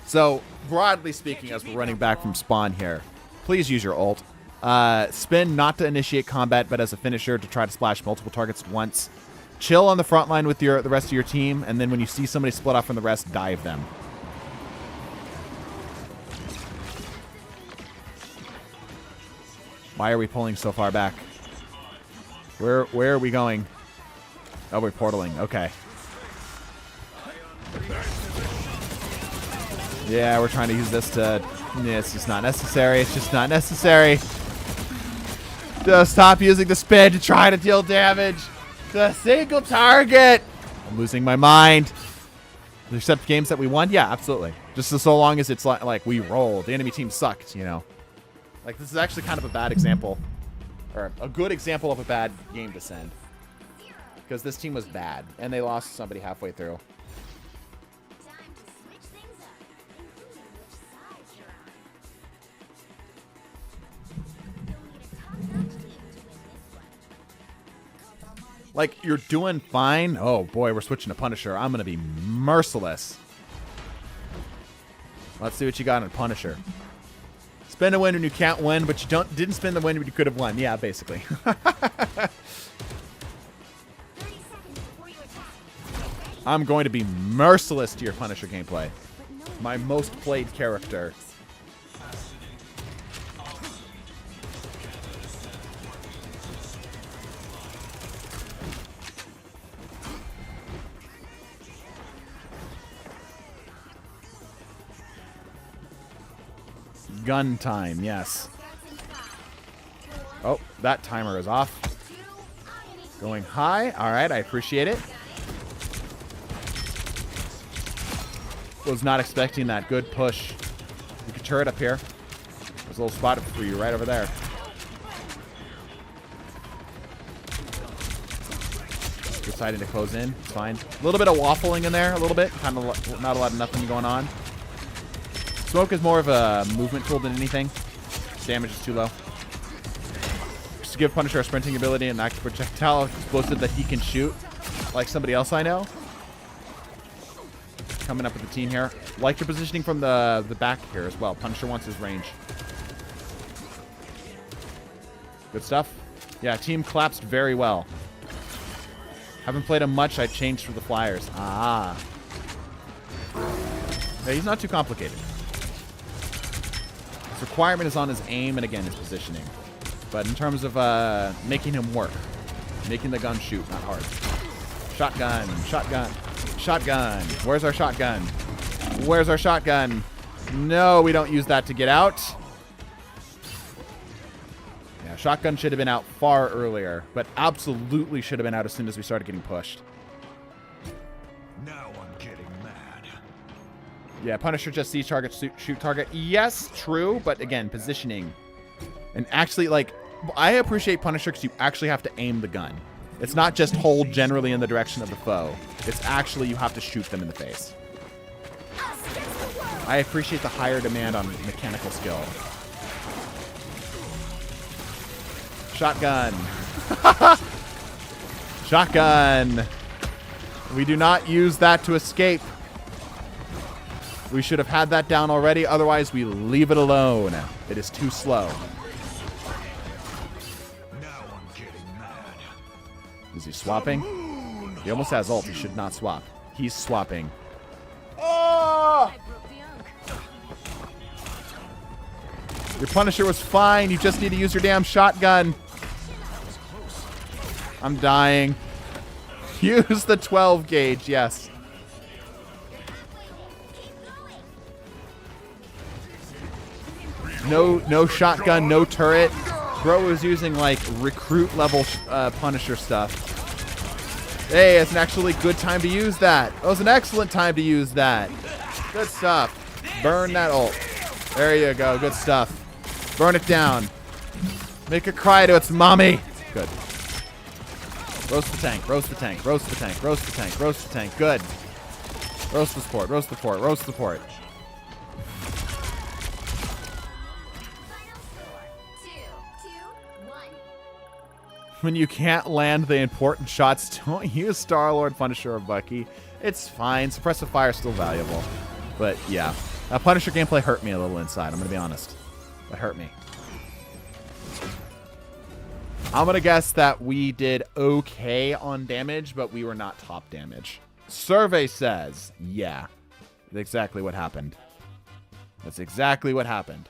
S1: So, broadly speaking, as we're running back from spawn here, Please use your ult. Spin not to initiate combat, but as a finisher to try to splash multiple targets at once. Chill on the front line with the rest of your team, and then when you see somebody split off from the rest, dive them. Why are we pulling so far back? Where are we going? Oh, we're portaling. Okay. Yeah, we're trying to use this to... Yeah, it's just not necessary. It's just not necessary. Just stop using the spin to try to deal damage to a single target. I'm losing my mind. Except games that we won? Yeah, absolutely. Just so long as it's like we rolled. The enemy team sucked, you know. Like, this is actually kind of a bad example. Or a good example of a bad game to send. Because this team was bad. And they lost somebody halfway through.
S2: Time to switch things up, including which side you're on. You'll need a top-notch team to win this one.
S1: Like, you're doing fine. Oh, boy, we're switching to Punisher. I'm going to be merciless. Let's see what you got in Punisher. Spin to win when you can't win, but you didn't spin the win when you could have won. Yeah, basically.
S2: 30 seconds before you attack.
S1: I'm going to be merciless to your Punisher gameplay. My most played character. Gun time, yes. Oh, that timer is off. Going high. All right, I appreciate it. Was not expecting that. Good push. You can turret up here. There's a little spot for you right over there. Deciding to close in. It's fine. A little bit of waffling in there. A little bit. Kind of not a lot of nothing going on. Smoke is more of a movement tool than anything. Damage is too low. Just to give Punisher a sprinting ability and active projectile explosive that he can shoot, like somebody else I know. Coming up with the team here. Like your positioning from the back here as well. Punisher wants his range. Good stuff. Yeah, team collapsed very well. Haven't played him much. I changed for the Flyers. Ah. Yeah, he's not too complicated. Requirement is on his aim and again his positioning, but in terms of making him work, making the gun shoot, not hard. Shotgun, shotgun, shotgun. Where's our shotgun? Where's our shotgun? No, we don't use that to get out. Yeah, shotgun should have been out far earlier, but absolutely should have been out as soon as we started getting pushed.
S3: Now I'm getting mad.
S1: Yeah, Punisher just sees target, shoot target. Yes, true, but again, positioning. And actually, like, I appreciate Punisher because you actually have to aim the gun. It's not just hold generally in the direction of the foe. It's actually you have to shoot them in the face. I appreciate the higher demand on mechanical skill. Shotgun. Shotgun. We do not use that to escape. We should have had that down already. Otherwise, we leave it alone. It is too slow.
S3: Now I'm getting mad.
S1: Is he swapping? He almost has ult. He should not swap. He's swapping. Oh!
S2: I broke the unk.
S1: Your Punisher was fine. You just need to use your damn shotgun. I'm dying. Use the 12 gauge. Yes. No shotgun, no turret. Bro was using like recruit level Punisher stuff. Hey, it's an actually good time to use that. It was an excellent time to use that. Good stuff. Burn that ult. There you go. Good stuff. Burn it down. Make it cry to its mommy. Good. Roast the tank. Roast the tank. Roast the tank. Roast the tank. Roast the tank. Good. Roast the support. Roast the port. Roast the port. When you can't land the important shots, don't use Star-Lord, Punisher, or Bucky. It's fine. Suppressive fire is still valuable. But yeah, Punisher gameplay hurt me a little inside. I'm going to be honest. It hurt me. I'm going to guess that we did okay on damage, but we were not top damage. Survey says, yeah. That's exactly what happened. That's exactly what happened.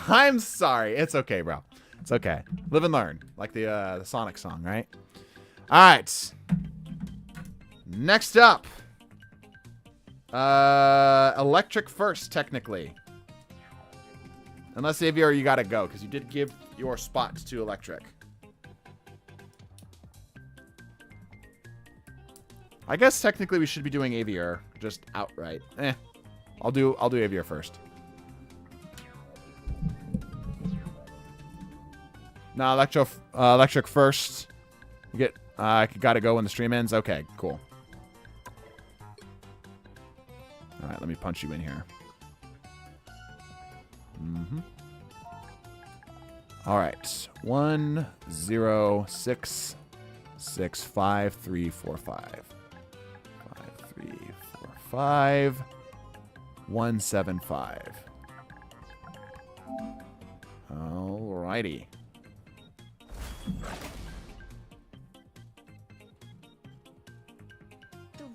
S1: I'm sorry. It's okay, bro. It's okay. Live and learn. Like the Sonic song, right? All right. Next up. Electric first, technically. Unless, Xavier, you got to go, because you did give your spot to Electric. I guess technically we should be doing Aviar just outright. I'll do Aviar first. No, Electric first. You get I gotta go when the stream ends. Okay, cool. All right, let me punch you in here. All right, 1 0 6 6 5 3 4 5 5 3 4 5 1 7 5. Alrighty.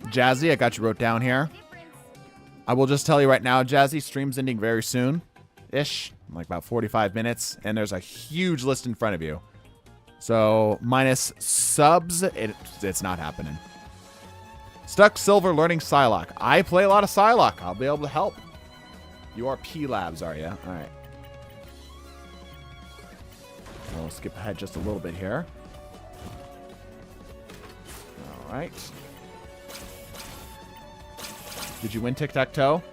S1: Jazzy, I got you wrote down here. I will just tell you right now, Jazzy, stream's ending very soon-ish, like about 45 minutes, and there's a huge list in front of you. So, minus subs, it's not happening. Stuck Silver learning Psylocke. I play a lot of Psylocke. I'll be able to help. You are P-Labs, are you? All right. We'll skip ahead just a little bit here. All right. Did you win Tic-Tac-Toe?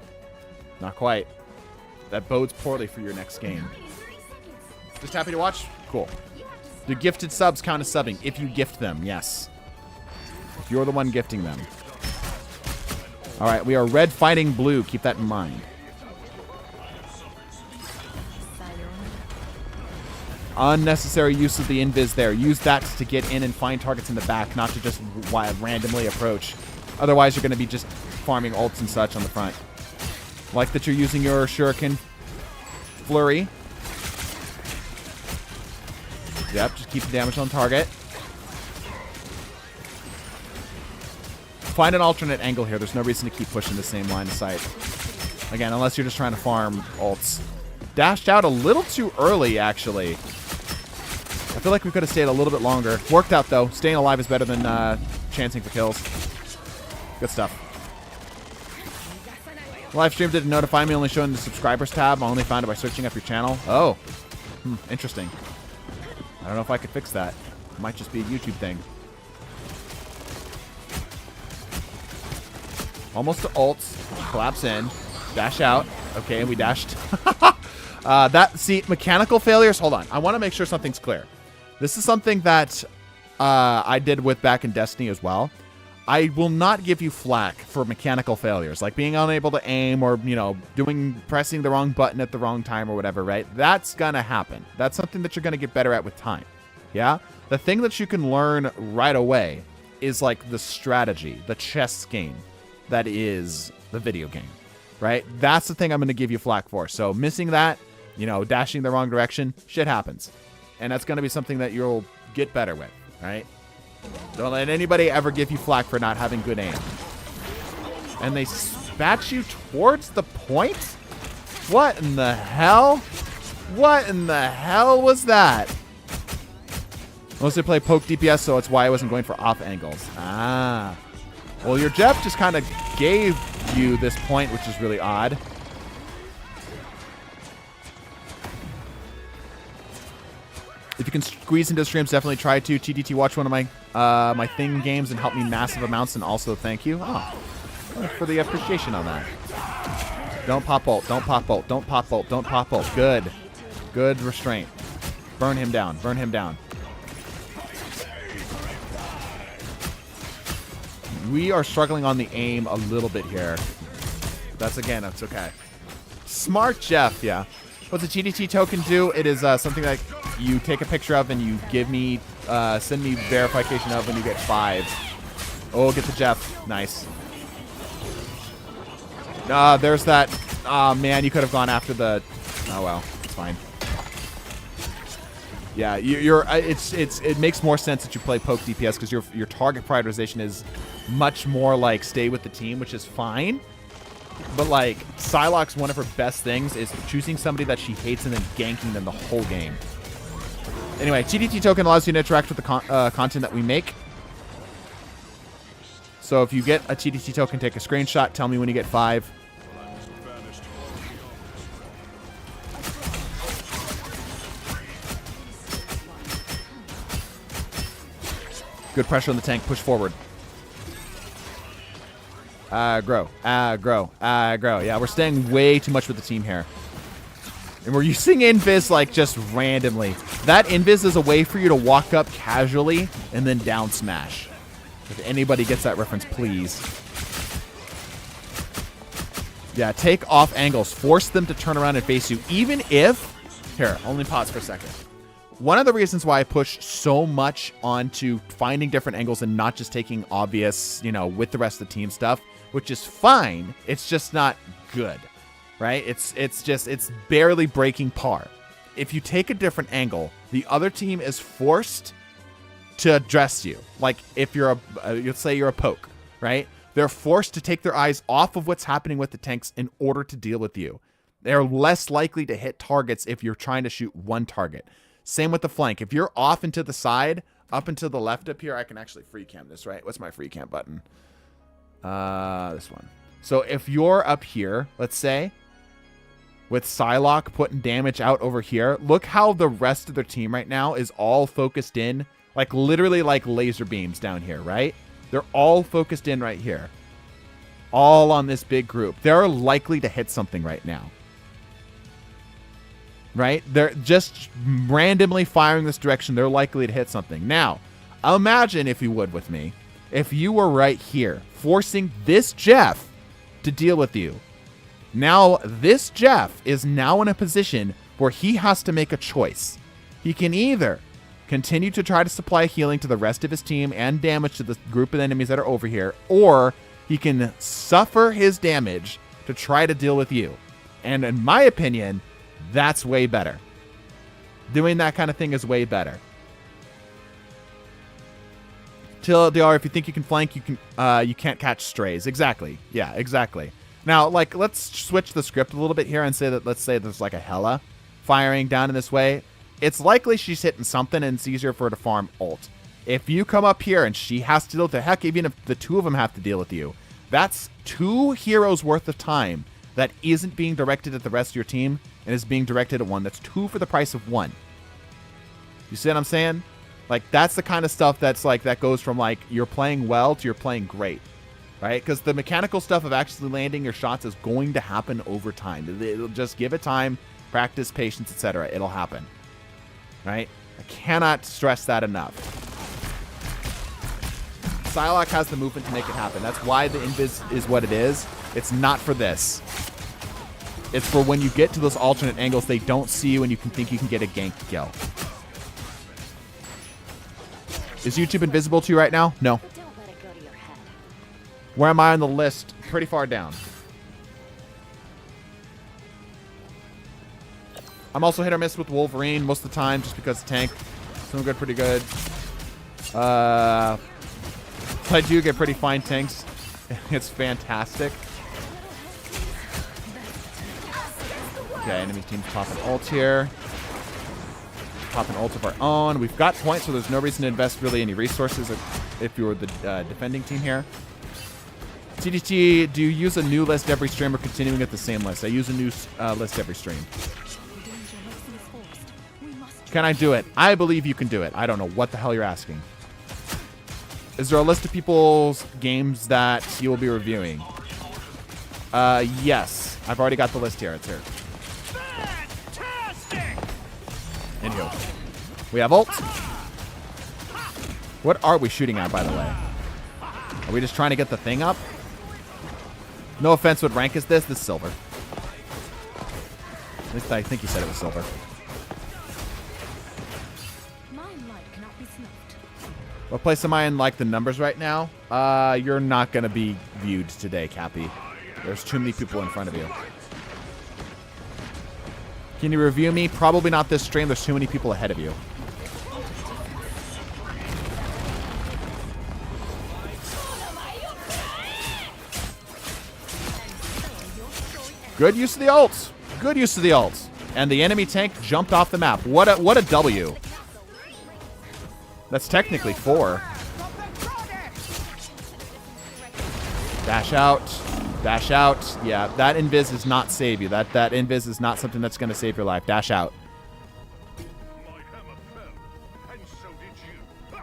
S1: Not quite. That bodes poorly for your next game. Just happy to watch? Cool. Do gifted subs count as subbing? If you gift them, yes. If you're the one gifting them. All right, we are red fighting blue. Keep that in mind. Unnecessary use of the invis there. Use that to get in and find targets in the back, not to just randomly approach. Otherwise, you're going to be just farming ults and such on the front. Like that you're using your Shuriken Flurry. Yep, just keep the damage on target. Find an alternate angle here. There's no reason to keep pushing the same line of sight. Again, unless you're just trying to farm ults. Dashed out a little too early, actually. I feel like we could have stayed a little bit longer. Worked out, though. Staying alive is better than chancing for kills. Good stuff. Live stream didn't notify me, only showing the subscribers tab. I only found it by searching up your channel. Oh. Interesting. I don't know if I could fix that. It might just be a YouTube thing. Almost to ults. Collapse in. Dash out. Okay, we dashed. See, mechanical failures. Hold on. I want to make sure something's clear. This is something that I did with back in Destiny as well. I will not give you flack for mechanical failures, like being unable to aim or, you know, pressing the wrong button at the wrong time or whatever, right? That's gonna happen. That's something that you're gonna get better at with time. Yeah? The thing that you can learn right away is like the strategy, the chess game that is the video game, right? That's the thing I'm gonna give you flack for. So missing that, you know, dashing the wrong direction, shit happens. And that's gonna be something that you'll get better with, right? Don't let anybody ever give you flack for not having good aim. And they spat you towards the point? What in the hell? What in the hell was that? Mostly play poke DPS, so it's why I wasn't going for off angles. Ah. Well, your Jeff just kind of gave you this point, which is really odd. If you can squeeze into streams, definitely try to. TDT, watch one of my my thing games and help me massive amounts, and also thank you. Oh, for the appreciation on that. Don't pop ult. Don't pop ult. Don't pop ult. Don't pop ult. Good. Good restraint. Burn him down. Burn him down. We are struggling on the aim a little bit here. That's okay. Smart Jeff, yeah. What the TDT token do? It is something that you take a picture of and you give me, send me verification of when you get 5. Oh, get the Jeff. Nice. There's that. Man, you could have gone after the... Oh, well. It's fine. Yeah, it makes more sense that you play poke DPS because your target prioritization is much more like stay with the team, which is fine. But like Psylocke's one of her best things is choosing somebody that she hates and then ganking them the whole game. Anyway, TDT token allows you to interact with the content that we make. So if you get a TDT token, take a screenshot. Tell me when you get 5. Good pressure on the tank. Push forward. Aggro. Aggro. Aggro. Yeah, we're staying way too much with the team here. And we're using Invis, like, just randomly. That Invis is a way for you to walk up casually and then down smash. If anybody gets that reference, please. Yeah, take off angles. Force them to turn around and face you. Even if... Here, only pause for a second. One of the reasons why I push so much onto finding different angles and not just taking obvious, you know, with the rest of the team stuff, which is fine. It's just not good, right? It's barely breaking par. If you take a different angle, the other team is forced to address you. Like if you're let's say you're a poke, right? They're forced to take their eyes off of what's happening with the tanks in order to deal with you. They're less likely to hit targets if you're trying to shoot one target. Same with the flank. If you're off and to the side, up and to the left up here, I can actually free cam this, right? What's my free cam button? This one. So if you're up here, let's say, with Psylocke putting damage out over here, look how the rest of their team right now is all focused in, like literally like laser beams down here, right? They're all focused in right here. All on this big group. They're likely to hit something right now. Right? They're just randomly firing this direction. They're likely to hit something. Now, imagine, if you would with me, if you were right here, forcing this Jeff to deal with you. Now, this Jeff is now in a position where he has to make a choice. He can either continue to try to supply healing to the rest of his team and damage to the group of enemies that are over here, or he can suffer his damage to try to deal with you. And in my opinion, that's way better. Doing that kind of thing is way better. TLDR, if you think you can flank, you can't catch strays. Exactly. Yeah, exactly. Now, like, let's switch the script a little bit here and say that, let's say there's like a Hela firing down in this way. It's likely she's hitting something and it's easier for her to farm ult. If you come up here and she has to deal with the heck, even if the two of them have to deal with you, that's 2 heroes worth of time that isn't being directed at the rest of your team and is being directed at one. That's 2 for the price of 1. You see what I'm saying? Like, that's the kind of stuff that's like, that goes from like, you're playing well to you're playing great, right? Because the mechanical stuff of actually landing your shots is going to happen over time. It'll just give it time, practice, patience, etc. It'll happen, right? I cannot stress that enough. Psylocke has the movement to make it happen. That's why the invis is what it is. It's not for this. It's for when you get to those alternate angles, they don't see you and you can think you can get a gank kill. Is YouTube invisible to you right now? No.
S2: But don't let it go to your head.
S1: Where am I on the list? Pretty far down. I'm also hit or miss with Wolverine most of the time just because the tank. Some good, pretty good. I do get pretty fine tanks. It's fantastic. Okay, enemy team's popping ult here. Popping ult of our own. We've got points, so there's no reason to invest really any resources if you're the defending team here. TDT, do you use a new list every stream or continuing at the same list? I use a new list every stream. Can I do it? I believe you can do it. I don't know what the hell you're asking. Is there a list of people's games that you will be reviewing? Yes. I've already got the list here. It's here. Anywho. We have ult. What are we shooting at, by the way? Are we just trying to get the thing up? No offense, what rank is this? This is silver. At least I think you said it was silver. What place am I in, like, the numbers right now? You're not going to be viewed today, Cappy. There's too many people in front of you. Can you review me? Probably not this stream. There's too many people ahead of you. Good use of the ults. Good use of the ults. And the enemy tank jumped off the map. What a W. That's technically 4. Dash out. Dash out. Yeah, that invis does not save you. That invis is not something that's going to save your life. Dash out.
S3: My hammer fell, and so did you.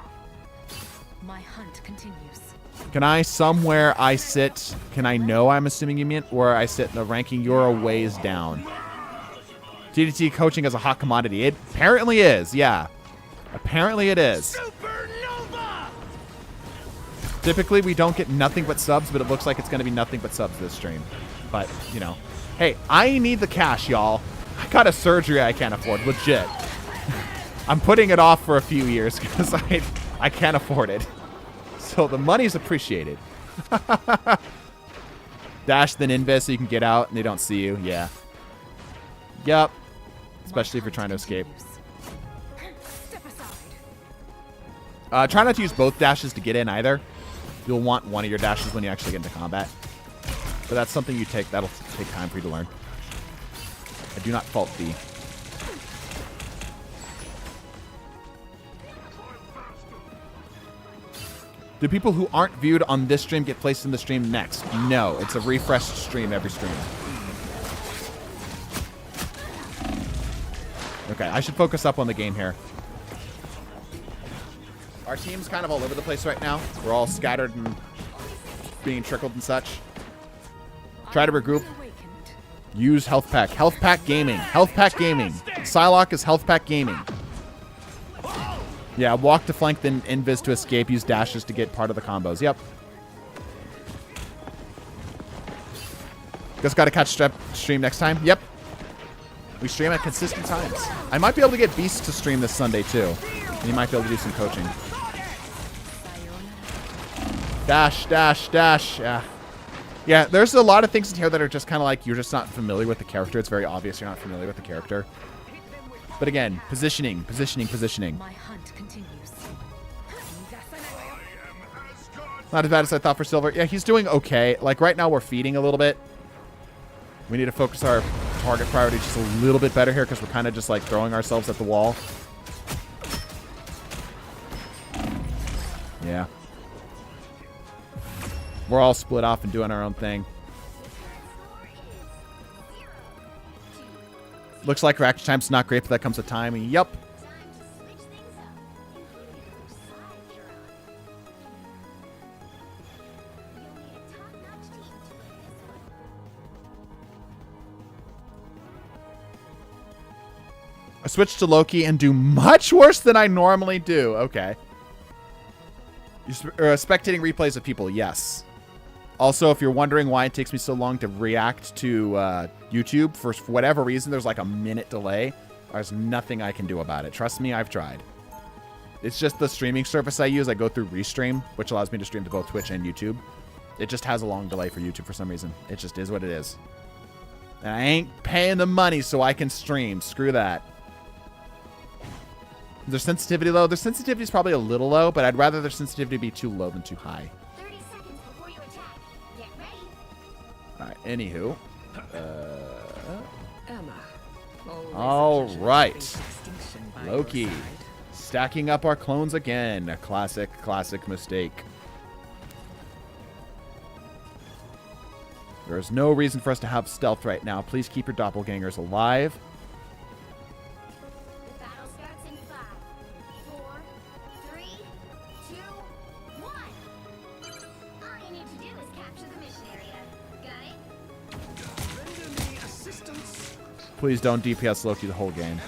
S6: My hunt continues.
S1: Can I somewhere I sit, can I know I'm assuming you mean, or I sit in the ranking you're a ways down? TDT coaching is a hot commodity. It apparently is, yeah. Apparently it is.
S3: Supernova!
S1: Typically we don't get nothing but subs, but it looks like it's going to be nothing but subs this stream. But, you know. Hey, I need the cash, y'all. I got a surgery I can't afford, legit. I'm putting it off for a few years because I can't afford it. So the money's appreciated. Dash then invis so you can get out and they don't see you. Yeah. Yep. Especially if you're trying to escape.
S6: Step aside.
S1: Try not to use both dashes to get in either. You'll want one of your dashes when you actually get into combat. But that's something you take. That'll take time for you to learn. I do not fault thee. Do people who aren't viewed on this stream get placed in the stream next? No, it's a refreshed stream every stream. Okay, I should focus up on the game here. Our team's kind of all over the place right now. We're all scattered and being trickled and such. Try to regroup. Use health pack. Health pack gaming. Health pack gaming. Psylocke is health pack gaming. Yeah, walk to flank, then invis to escape. Use dashes to get part of the combos. Yep. Just got to catch stream next time. Yep. We stream at consistent times. I might be able to get Beast to stream this Sunday too. And you might be able to do some coaching. Dash, dash, dash. Yeah. Yeah, there's a lot of things in here that are just kind of like you're just not familiar with the character. It's very obvious you're not familiar with the character. But again, positioning, positioning, positioning.
S6: My hunt continues.
S1: Not as bad as I thought for Silver. Yeah, he's doing okay. Like right now we're feeding a little bit. We need to focus our target priority just a little bit better here because we're kind of just like throwing ourselves at the wall. Yeah. We're all split off and doing our own thing. Looks like reaction time's not great, but that comes with time. Yup. I switched to Loki and do much worse than I normally do. Okay. You're spectating replays of people. Yes. Also, if you're wondering why it takes me so long to react to YouTube, for whatever reason, there's like a minute delay. There's nothing I can do about it. Trust me, I've tried. It's just the streaming service I use. I go through Restream, which allows me to stream to both Twitch and YouTube. It just has a long delay for YouTube for some reason. It just is what it is. And I ain't paying the money so I can stream. Screw that. Is their sensitivity low? Their sensitivity is probably a little low, but I'd rather their sensitivity be too low than too high.
S2: 30 seconds before you attack. Get ready.
S1: All right, anywho.
S6: Emma.
S1: All right. Loki. Stacking up our clones again. A classic, classic mistake. There's no reason for us to have stealth right now. Please keep your doppelgangers alive.
S2: The battle starts in 5, 4, 3, 2, 1. All you need to do is capture the mission area. Got it?
S3: Render me assistance.
S1: Please don't DPS Loki the whole game.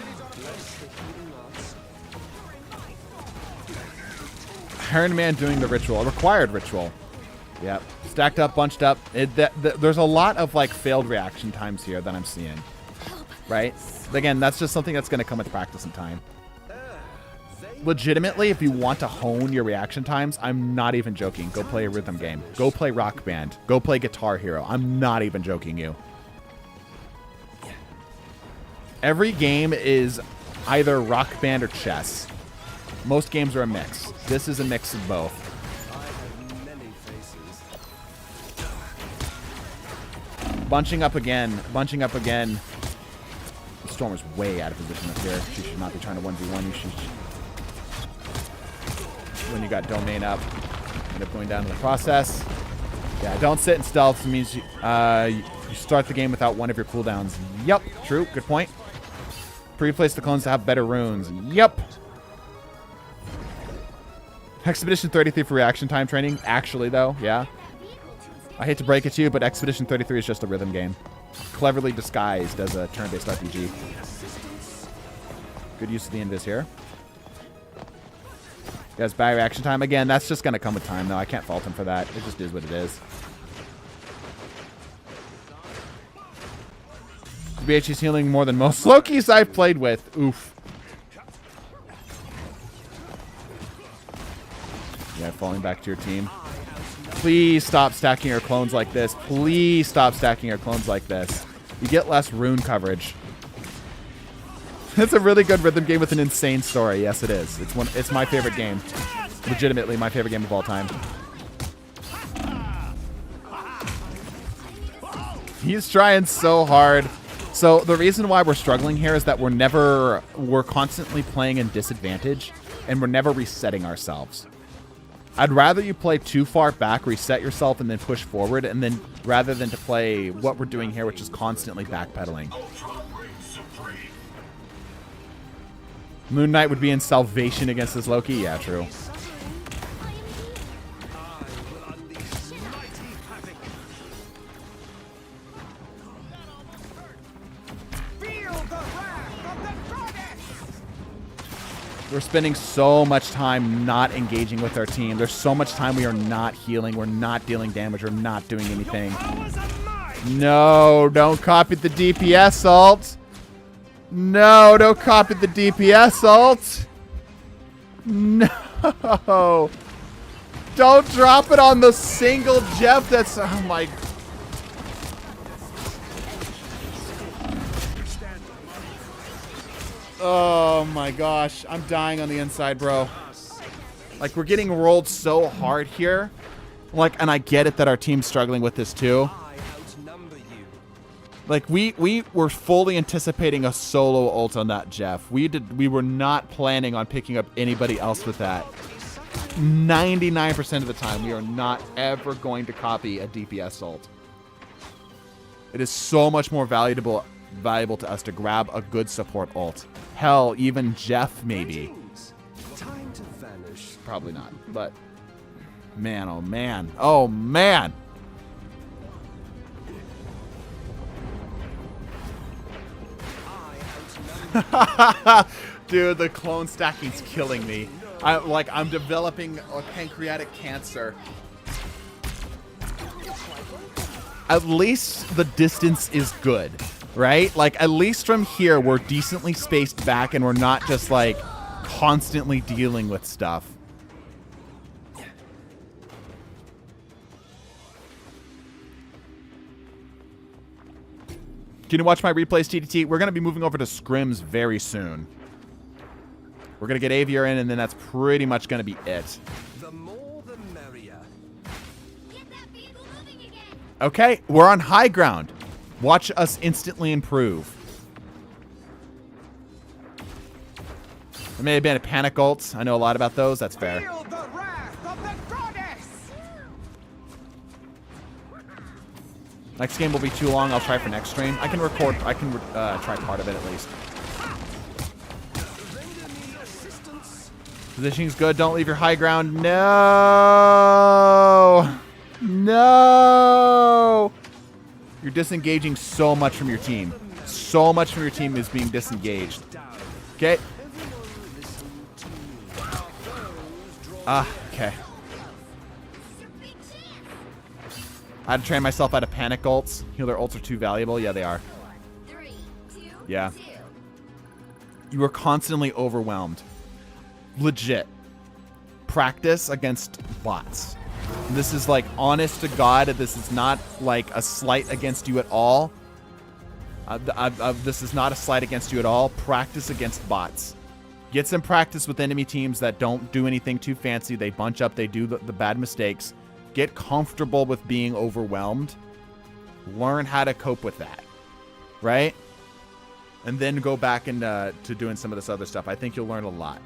S1: Iron Man doing the ritual. A required ritual. Yep. Stacked up, bunched up. There's a lot of like failed reaction times here that I'm seeing. Right? Again, that's just something that's going to come with practice and time. Legitimately, if you want to hone your reaction times, I'm not even joking. Go play a rhythm game. Go play Rock Band. Go play Guitar Hero. I'm not even joking you. Every game is either Rock Band or chess. Most games are a mix. This is a mix of both.
S3: I have many faces.
S1: Bunching up again. Bunching up again. The Stormer's way out of position up here. She should not be trying to 1v1. You should... When you got domain up, end up going down in the process. Yeah, don't sit in stealth. It means you start the game without one of your cooldowns. Yep, true. Good point. Pre-place the clones to have better runes. Yep. Expedition 33 for reaction time training. Actually, though, yeah. I hate to break it to you, but Expedition 33 is just a rhythm game. Cleverly disguised as a turn-based RPG. Good use of the invis here. You guys, bad reaction time. Again, that's just going to come with time, though. I can't fault him for that. It just is what it is. BH's healing more than most Lokis I've played with. Oof. Yeah, falling back to your team. Please stop stacking your clones like this. Please stop stacking your clones like this. You get less rune coverage. It's a really good rhythm game with an insane story. Yes, it is. It's my favorite game. Legitimately my favorite game of all time. He's trying so hard. So the reason why we're struggling here is that we're constantly playing in disadvantage and we're never resetting ourselves. I'd rather you play too far back, reset yourself, and then push forward, and then rather than to play what we're doing here, which is constantly backpedaling. Moon Knight would be in salvation against this Loki? Yeah, true. We're spending so much time not engaging with our team. There's so much time we are not healing. We're not dealing damage. We're not doing anything. No, don't copy the DPS ult. No, don't copy the DPS ult. No. Don't drop it on the single Jeff that's... Oh, my... Oh my gosh, I'm dying on the inside, bro. Like, we're getting rolled so hard here. Like, and I get it that our team's struggling with this too. Like, we were fully anticipating a solo ult on that Jeff. We were not planning on picking up anybody else with that. 99% of the time, we are not ever going to copy a DPS ult. It is so much more valuable to us to grab a good support ult. Hell, even Jeff, maybe.
S3: Time to vanish.
S1: Probably not, but man, oh man, oh man. Dude, the clone stacking's killing me. I'm developing a pancreatic cancer. At least the distance is good. Right? Like, at least from here, we're decently spaced back and we're not just, like, constantly dealing with stuff. Can you watch my replays, TDT? We're going to be moving over to scrims very soon. We're going to get Aviar in, and then that's pretty much going to be it.
S3: The more the merrier.
S2: Get that vehicle moving again.
S1: Okay, we're on high ground. Watch us instantly improve. There may have been a panic ult. I know a lot about those. That's fair.
S6: Feel the wrath of the goddess!
S1: Next game will be too long. I'll try for next stream. I can record. I can try part of it at least. Positioning's good. Don't leave your high ground. No. No. You're disengaging so much from your team. So much from your team is being disengaged. Okay. Okay. I had to train myself out of panic ults. Healer ults are too valuable. Yeah, they are.
S2: 3, 2,
S1: Yeah.
S2: 2.
S1: You are constantly overwhelmed. Legit. Practice against bots. This is like, honest to God, this is not like a slight against you at all. This is not a slight against you at all. Practice against bots. Get some practice with enemy teams that don't do anything too fancy. They bunch up. They do the bad mistakes. Get comfortable with being overwhelmed. Learn how to cope with that, right? And then go back into to doing some of this other stuff. I think you'll learn a lot.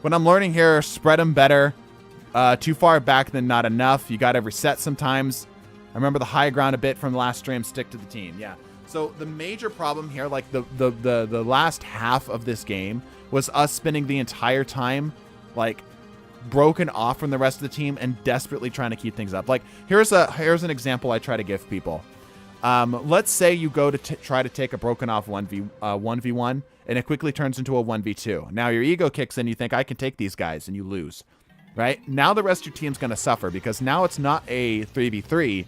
S1: What I'm learning here, spread them better. Too far back than not enough. You got to reset sometimes. I remember the high ground a bit from the last stream. Stick to the team. Yeah. So the major problem here, like the last half of this game, was us spending the entire time like broken off from the rest of the team and desperately trying to keep things up. Like here's an example I try to give people. Let's say you go to try to take a broken off 1v1 and it quickly turns into a 1v2. Now your ego kicks in. You think I can take these guys and you lose, right? Now the rest of your team's going to suffer because now it's not a 3v3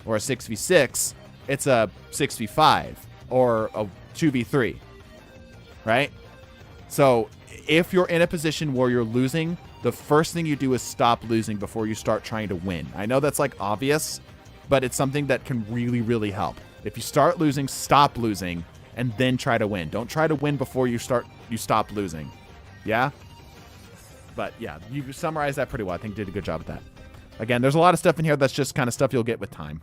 S1: or a 6v6. It's a 6v5 or a 2v3, right? So if you're in a position where you're losing, the first thing you do is stop losing before you start trying to win. I know that's like obvious, but it's something that can really, really help. If you start losing, stop losing, and then try to win. Don't try to win before you stop losing. Yeah? But yeah, you summarized that pretty well. I think you did a good job with that. Again, there's a lot of stuff in here that's just kind of stuff you'll get with time.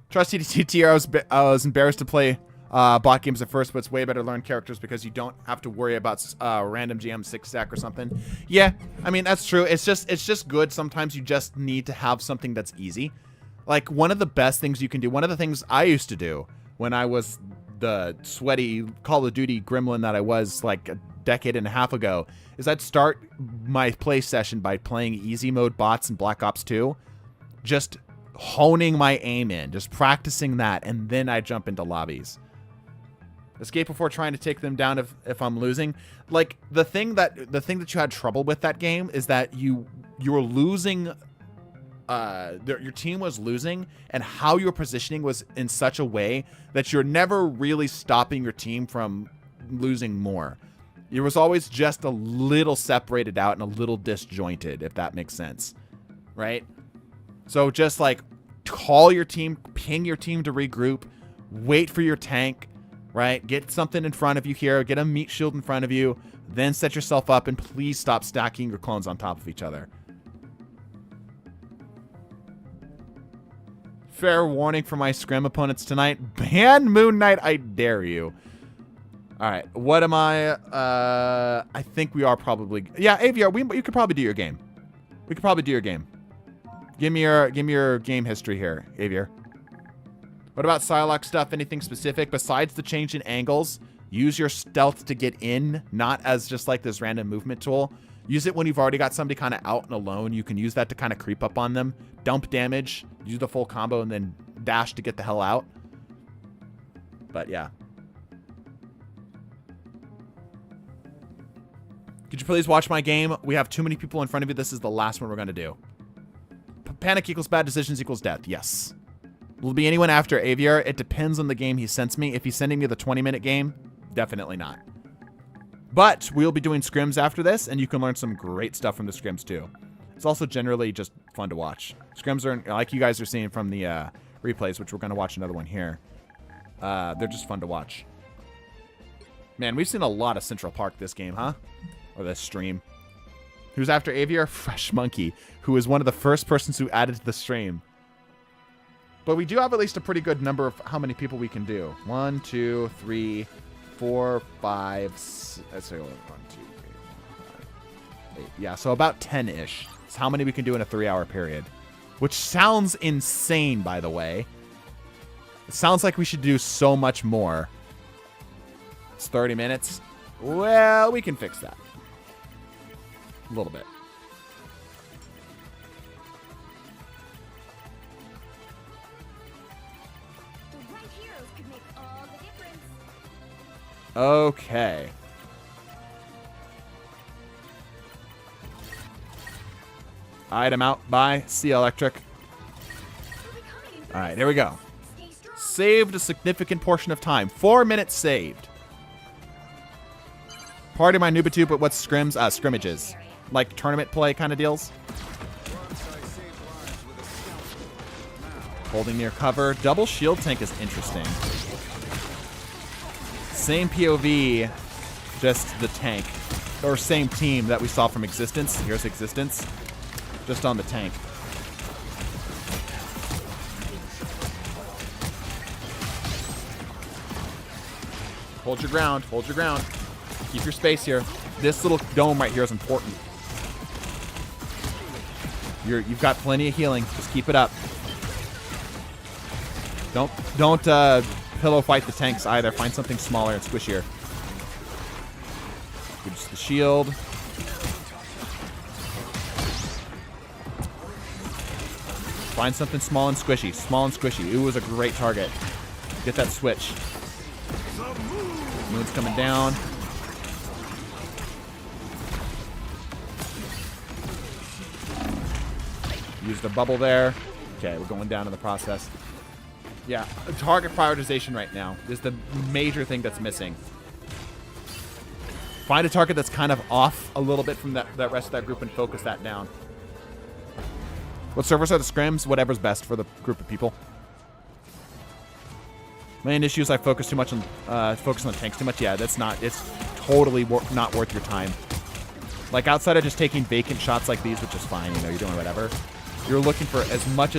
S1: Trust TDTwo. I was embarrassed to play bot games at first, but it's way better to learn characters because you don't have to worry about random GM 6-stack or something. Yeah, I mean, that's true. It's just good. Sometimes you just need to have something that's easy. Like, one of the best things you can do, one of the things I used to do when I was the sweaty Call of Duty gremlin that I was like a decade and a half ago, is I'd start my play session by playing easy mode bots in Black Ops 2. Just honing my aim in, just practicing that, and then I jump into lobbies. Escape before trying to take them down if I'm losing. Like the thing that you had trouble with that game is that you were losing. Your team was losing, and how your positioning was in such a way that you're never really stopping your team from losing more. It was always just a little separated out and a little disjointed, if that makes sense, right? So just like call your team, ping your team to regroup, wait for your tank, right? Get something in front of you here, get a meat shield in front of you, then set yourself up, and please stop stacking your clones on top of each other. Fair warning for my scrim opponents tonight. Ban Moon Knight, I dare you. All right, what am I? I think we are probably... Yeah, AVR, you could probably do your game. We could probably do your game. Give me your game history here, Avier. What about Psylocke stuff? Anything specific besides the change in angles? Use your stealth to get in, not as just like this random movement tool. Use it when you've already got somebody kind of out and alone. You can use that to kind of creep up on them. Dump damage, use the full combo, and then dash to get the hell out. But yeah. Could you please watch my game? We have too many people in front of you. This is the last one we're going to do. Panic equals bad decisions equals death. Yes. Will be anyone after Aviar? It depends on the game he sends me. If he's sending me the 20-minute game, definitely not. But we'll be doing scrims after this, and you can learn some great stuff from the scrims too. It's also generally just fun to watch. Scrims are, like you guys are seeing from the replays, which we're going to watch another one here. They're just fun to watch. Man, we've seen a lot of Central Park this game, huh? Or this stream. Who's after Aviar? Fresh Monkey, who is one of the first persons who added to the stream. But we do have at least a pretty good number of how many people we can do. 1, 2, 3, 4, 5, let's say 1, 2, 3, 4, 5, 8. Yeah, so about 10-ish. It's how many we can do in a 3-hour period. Which sounds insane, by the way. It sounds like we should do so much more. It's 30 minutes. Well, we can fix that. A little bit.
S2: The right heroes could make all the difference.
S1: Okay. Item out by C Electric. All right, here we go.
S2: Stay strong.
S1: Saved a significant portion of time. 4 minutes saved. Part of my Nubatu, but what's scrims? Scrimmages. Like tournament play kind of deals.
S5: Once I saved lives with a stealth. Now
S1: Holding near cover. Double shield tank is interesting. Same POV, just the tank. Or same team that we saw from Existence. Here's Existence. Just on the tank. Hold your ground. Hold your ground. Keep your space here. This little dome right here is important. You've got plenty of healing. Just keep it up. Don't pillow fight the tanks either. Find something smaller and squishier. Gives the shield. Find something small and squishy. Small and squishy. Ooh, was a great target. Get that switch. Moon's coming down. Use the bubble there. Okay, we're going down in the process. Yeah, target prioritization right now is the major thing that's missing. Find a target that's kind of off a little bit from that rest of that group and focus that down. What servers are the scrims? Whatever's best for the group of people. Main issue is I focus too much on the tanks too much. Yeah, that's not. It's totally not worth your time. Like outside of just taking vacant shots like these, which is fine. You know, you're doing whatever. You're looking for as much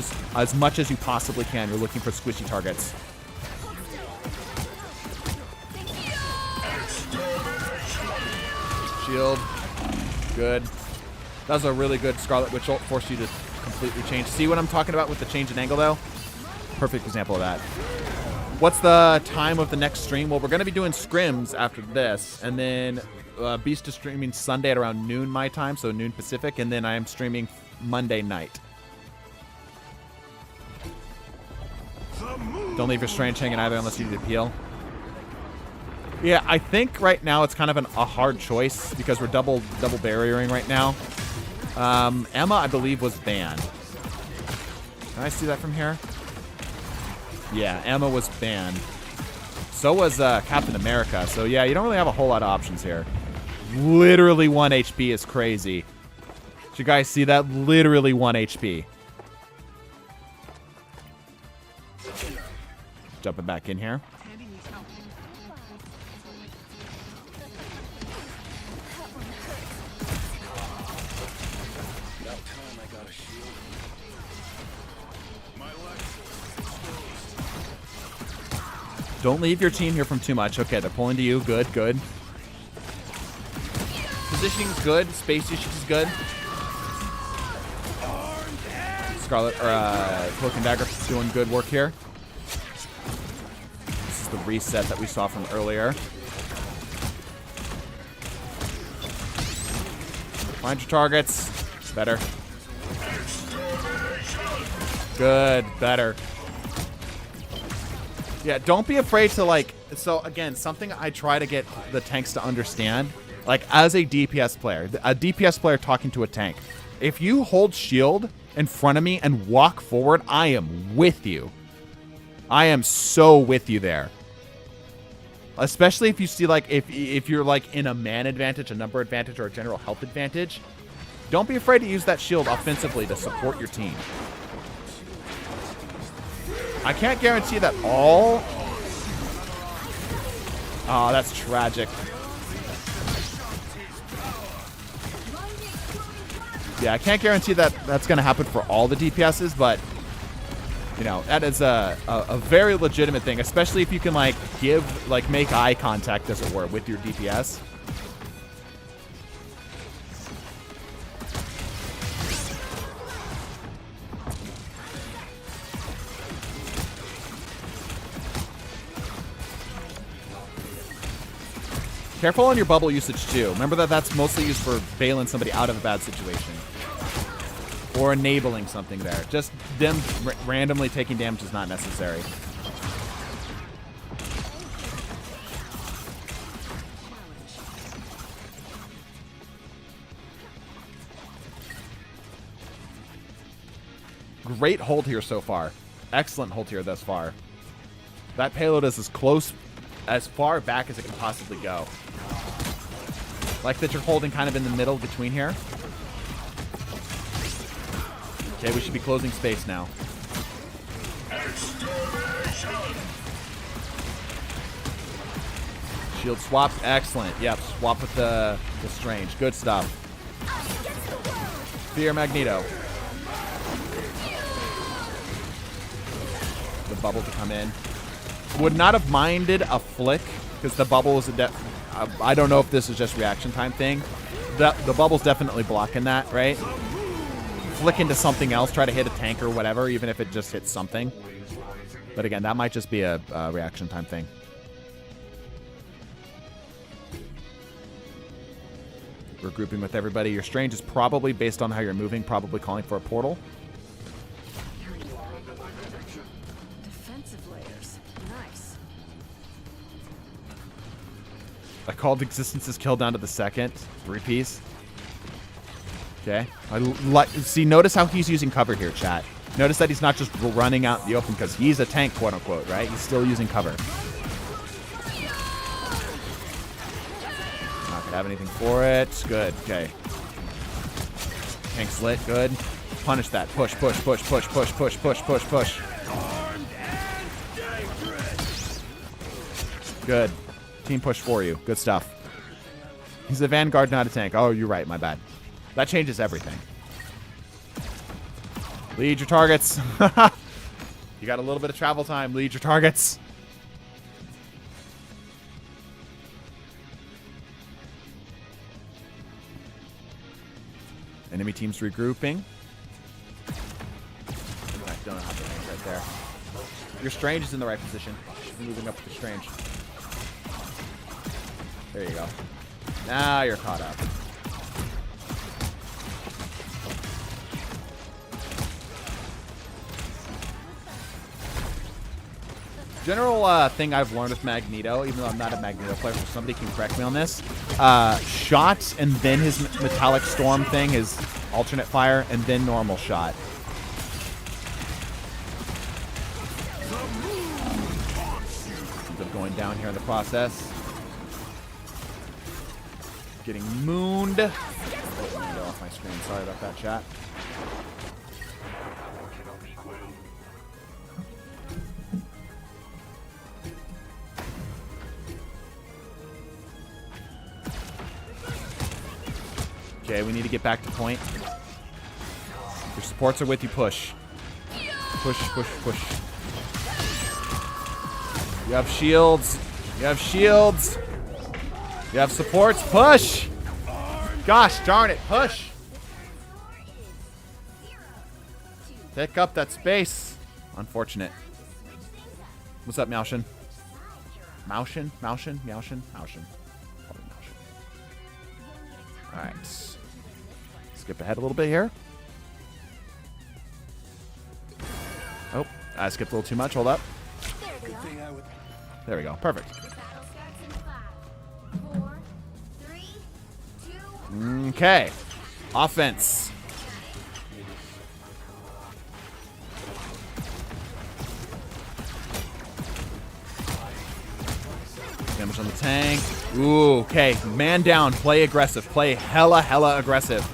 S1: as you possibly can. You're looking for squishy targets. Shield. Good. That was a really good Scarlet Witch ult. Forced you to completely change. See what I'm talking about with the change in angle, though? Perfect example of that. What's the time of the next stream? Well, we're going to be doing scrims after this. And then Beast is streaming Sunday at around noon my time, so noon Pacific. And then I am streaming Monday night. Don't leave your strange hanging either unless you need to peel. Yeah, I think right now it's kind of a hard choice because we're double barriering right now. Emma, I believe, was banned. Can I see that from here? Yeah, Emma was banned. So was Captain America. So yeah, you don't really have a whole lot of options here. Literally 1 HP is crazy. Did you guys see that? Literally 1 HP. Jumping back in here. Don't leave your team here from too much. Okay, they're pulling to you. Good, good. Positioning's good. Space usage is good. Scarlet, or Cloak and Dagger doing good work here. This is the reset that we saw from earlier. Find your targets. Better. Good, better. Yeah, don't be afraid to, like... So, again, something I try to get the tanks to understand. Like, as a DPS player talking to a tank. If you hold shield in front of me and walk forward, I am with you. I am so with you there. Especially if you see, like, if you're, like, in a man advantage, a number advantage, or a general health advantage. Don't be afraid to use that shield offensively to support your team. I can't guarantee that all... Oh, that's tragic. Yeah, I can't guarantee that that's going to happen for all the DPSs, but, you know, that is a very legitimate thing, especially if you can, like, make eye contact, as it were, with your DPS. Careful on your bubble usage, too. Remember that that's mostly used for bailing somebody out of a bad situation. Or enabling something there. Just them randomly taking damage is not necessary. Great hold here so far. Excellent hold here thus far. That payload is as far back as it can possibly go. Like that you're holding kind of in the middle between here. Okay, we should be closing space now. Shield swap. Excellent. Yep. Swap with the Strange. Good stuff. Fear Magneto. The bubble to come in. Would not have minded a flick because the bubble is I don't know if this is just reaction time thing. The bubble's definitely blocking that, right? Flick into something else, try to hit a tank or whatever, even if it just hits something. But again, that might just be a reaction time thing. Regrouping with everybody. Your Strange is probably, based on how you're moving, probably calling for a portal.
S6: Defensive layers. Nice.
S1: I called Existence's kill down to the second. 3-piece. Okay. See, notice how he's using cover here, chat. Notice that he's not just running out in the open because he's a tank, quote unquote, right? He's still using cover. Not gonna have anything for it. Good. Okay. Tank's lit. Good. Punish that. Push, push, push, push, push, push, push, push, push. Good. Team push for you. Good stuff. He's a Vanguard, not a tank. Oh, you're right. My bad. That changes everything. Lead your targets. You got a little bit of travel time. Lead your targets. Enemy teams regrouping. I don't have the range right there. Your Strange is in the right position. You're moving up with your Strange. There you go. Now you're caught up. General thing I've learned with Magneto, even though I'm not a Magneto player, so somebody can correct me on this. Shots and then his Metallic Storm thing, his alternate fire, and then normal shot. Ends up going down here in the process. Getting mooned. Magneto off my screen. Sorry about that, chat. Okay, we need to get back to point. Your supports are with you. Push. Push, push, push. You have shields. You have shields. You have supports. Push! Gosh darn it, push! Pick up that space. Unfortunate. What's up, Meowshin? Meowshin? Meowshin? Meowshin? Meowshin. Alright. Skip ahead a little bit here. Oh, I skipped a little too much. Hold up. There we go. Perfect. Okay. Offense. Damage on the tank. Ooh, okay. Man down. Play aggressive. Play hella aggressive.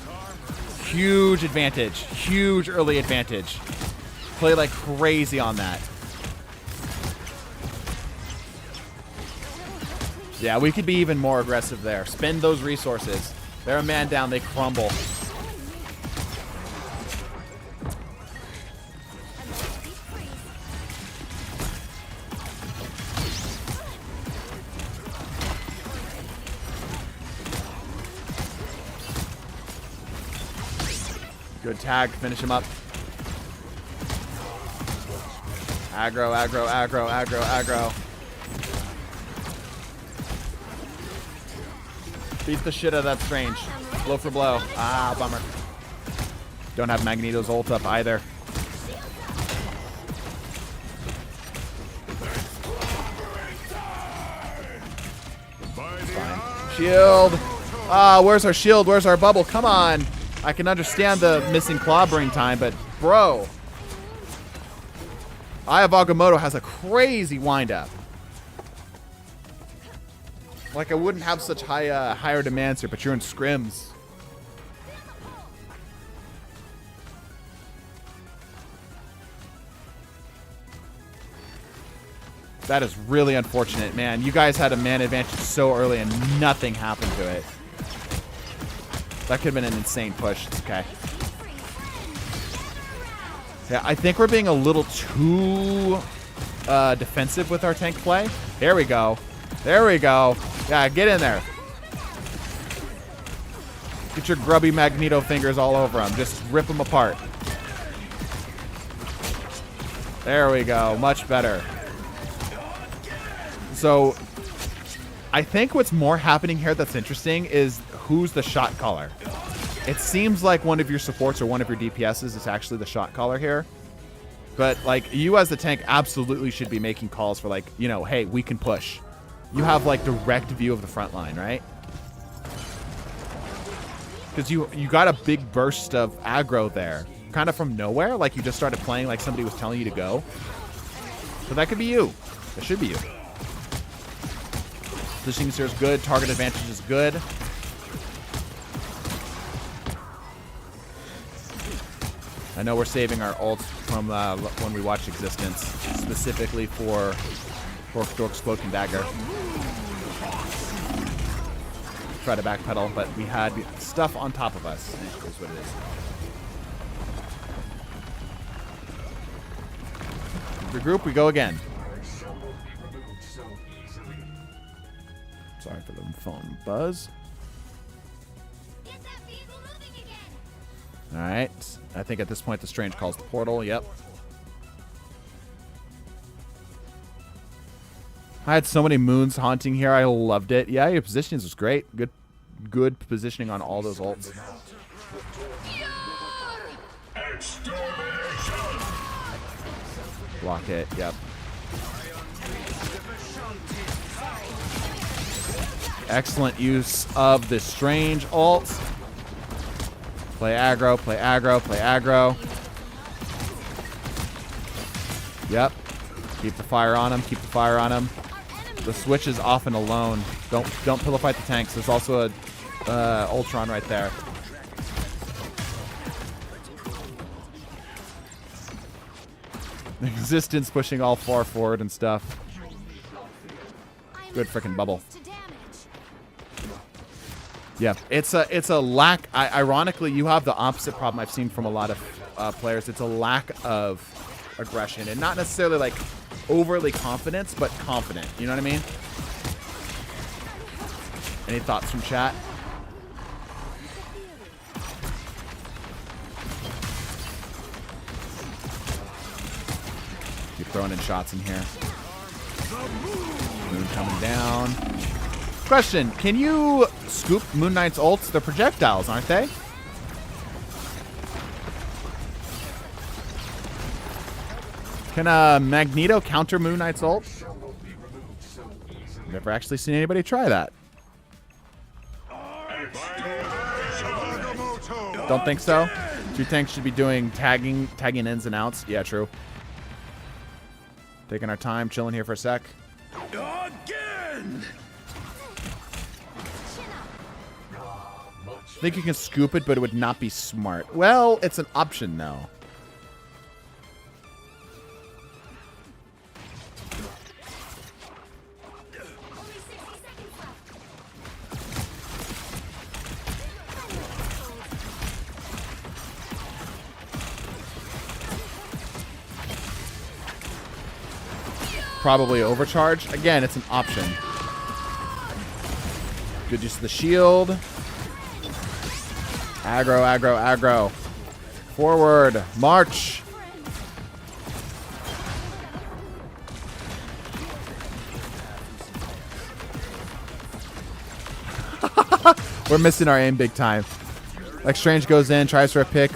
S1: Huge advantage. Huge early advantage. Play like crazy on that. Yeah, we could be even more aggressive there. Spend those resources. They're a man down. They crumble. Good tag. Finish him up. Aggro, aggro, aggro, aggro, aggro. Beat the shit out of that Strange. Blow for blow. Ah, bummer. Don't have Magneto's ult up either. Fine. Shield. Ah, where's our shield? Where's our bubble? Come on. I can understand the missing clobbering time, but bro. Eye of Agamotto has a crazy windup. Like I wouldn't have such higher demands here, but you're in scrims. That is really unfortunate, man. You guys had a man advantage so early and nothing happened to it. That could have been an insane push. It's okay. Yeah, I think we're being a little too defensive with our tank play. There we go. There we go. Yeah, get in there. Get your grubby Magneto fingers all over them. Just rip them apart. There we go. Much better. So, I think what's more happening here that's interesting is who's the shot caller. It seems like one of your supports or one of your DPSs is actually the shot caller here. But, like, you as the tank absolutely should be making calls for, like, you know, hey, we can push. You have, like, direct view of the front line, right? Because you got a big burst of aggro there. Kind of from nowhere. Like, you just started playing like somebody was telling you to go. So that could be you. That should be you. Positioning here is good. Target advantage is good. I know we're saving our ults from when we watch Existence, specifically for Dork's Cloak and Dagger. Try to backpedal, but we had stuff on top of us, is what it is. Regroup, we go again. Sorry for the phone buzz.
S2: Get that vehicle moving again.
S1: Alright. I think at this point the Strange calls the portal. Yep. I had so many moons haunting here. I loved it. Yeah, your positioning was great. Good positioning on all those ults. Block it. Yep. Excellent use of the Strange ult. Play aggro, play aggro, play aggro. Yep. Keep the fire on him, keep the fire on him. The switch is off and alone. Don't pillow fight the tanks. There's also a Ultron right there. Existence pushing all far forward and stuff. Good freaking bubble. Yeah, it's a lack. Ironically, you have the opposite problem I've seen from a lot of players. It's a lack of aggression, and not necessarily like overly confidence, but confident. You know what I mean? Any thoughts from chat? Keep throwing in shots in here. Moon coming down. Question, can you scoop Moon Knight's ults? They're projectiles, aren't they? Can Magneto counter Moon Knight's ult? Never actually seen anybody try that. Don't think so? Two tanks should be doing tagging ins and outs. Yeah, true. Taking our time, chilling here for a sec.
S3: Again!
S1: I think you can scoop it, but it would not be smart. Well, it's an option, though.
S2: Only 60 seconds left.
S1: Probably overcharge. Again, it's an option. Good use of the shield. Aggro, aggro, aggro. Forward. March. We're missing our aim big time. Like, Strange goes in, tries for a pick,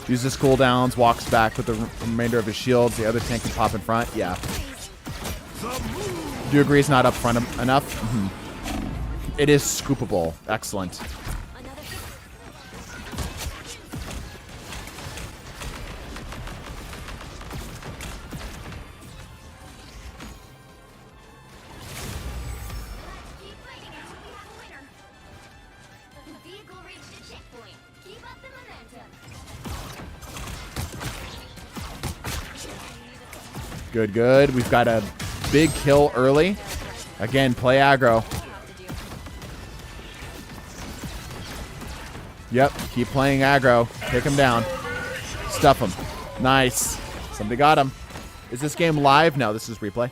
S1: uses cooldowns, walks back with the remainder of his shields. The other tank can pop in front. Yeah. Do you agree it's not up front enough? Mm-hmm. It is scoopable. Excellent.
S2: Keep fighting until we have a winner. The vehicle reached a checkpoint. Keep up the momentum.
S1: Good, good. We've got a big kill early. Again, play aggro. Yep, keep playing aggro. Take him down. Stuff him. Nice. Somebody got him. Is this game live? No, this is replay.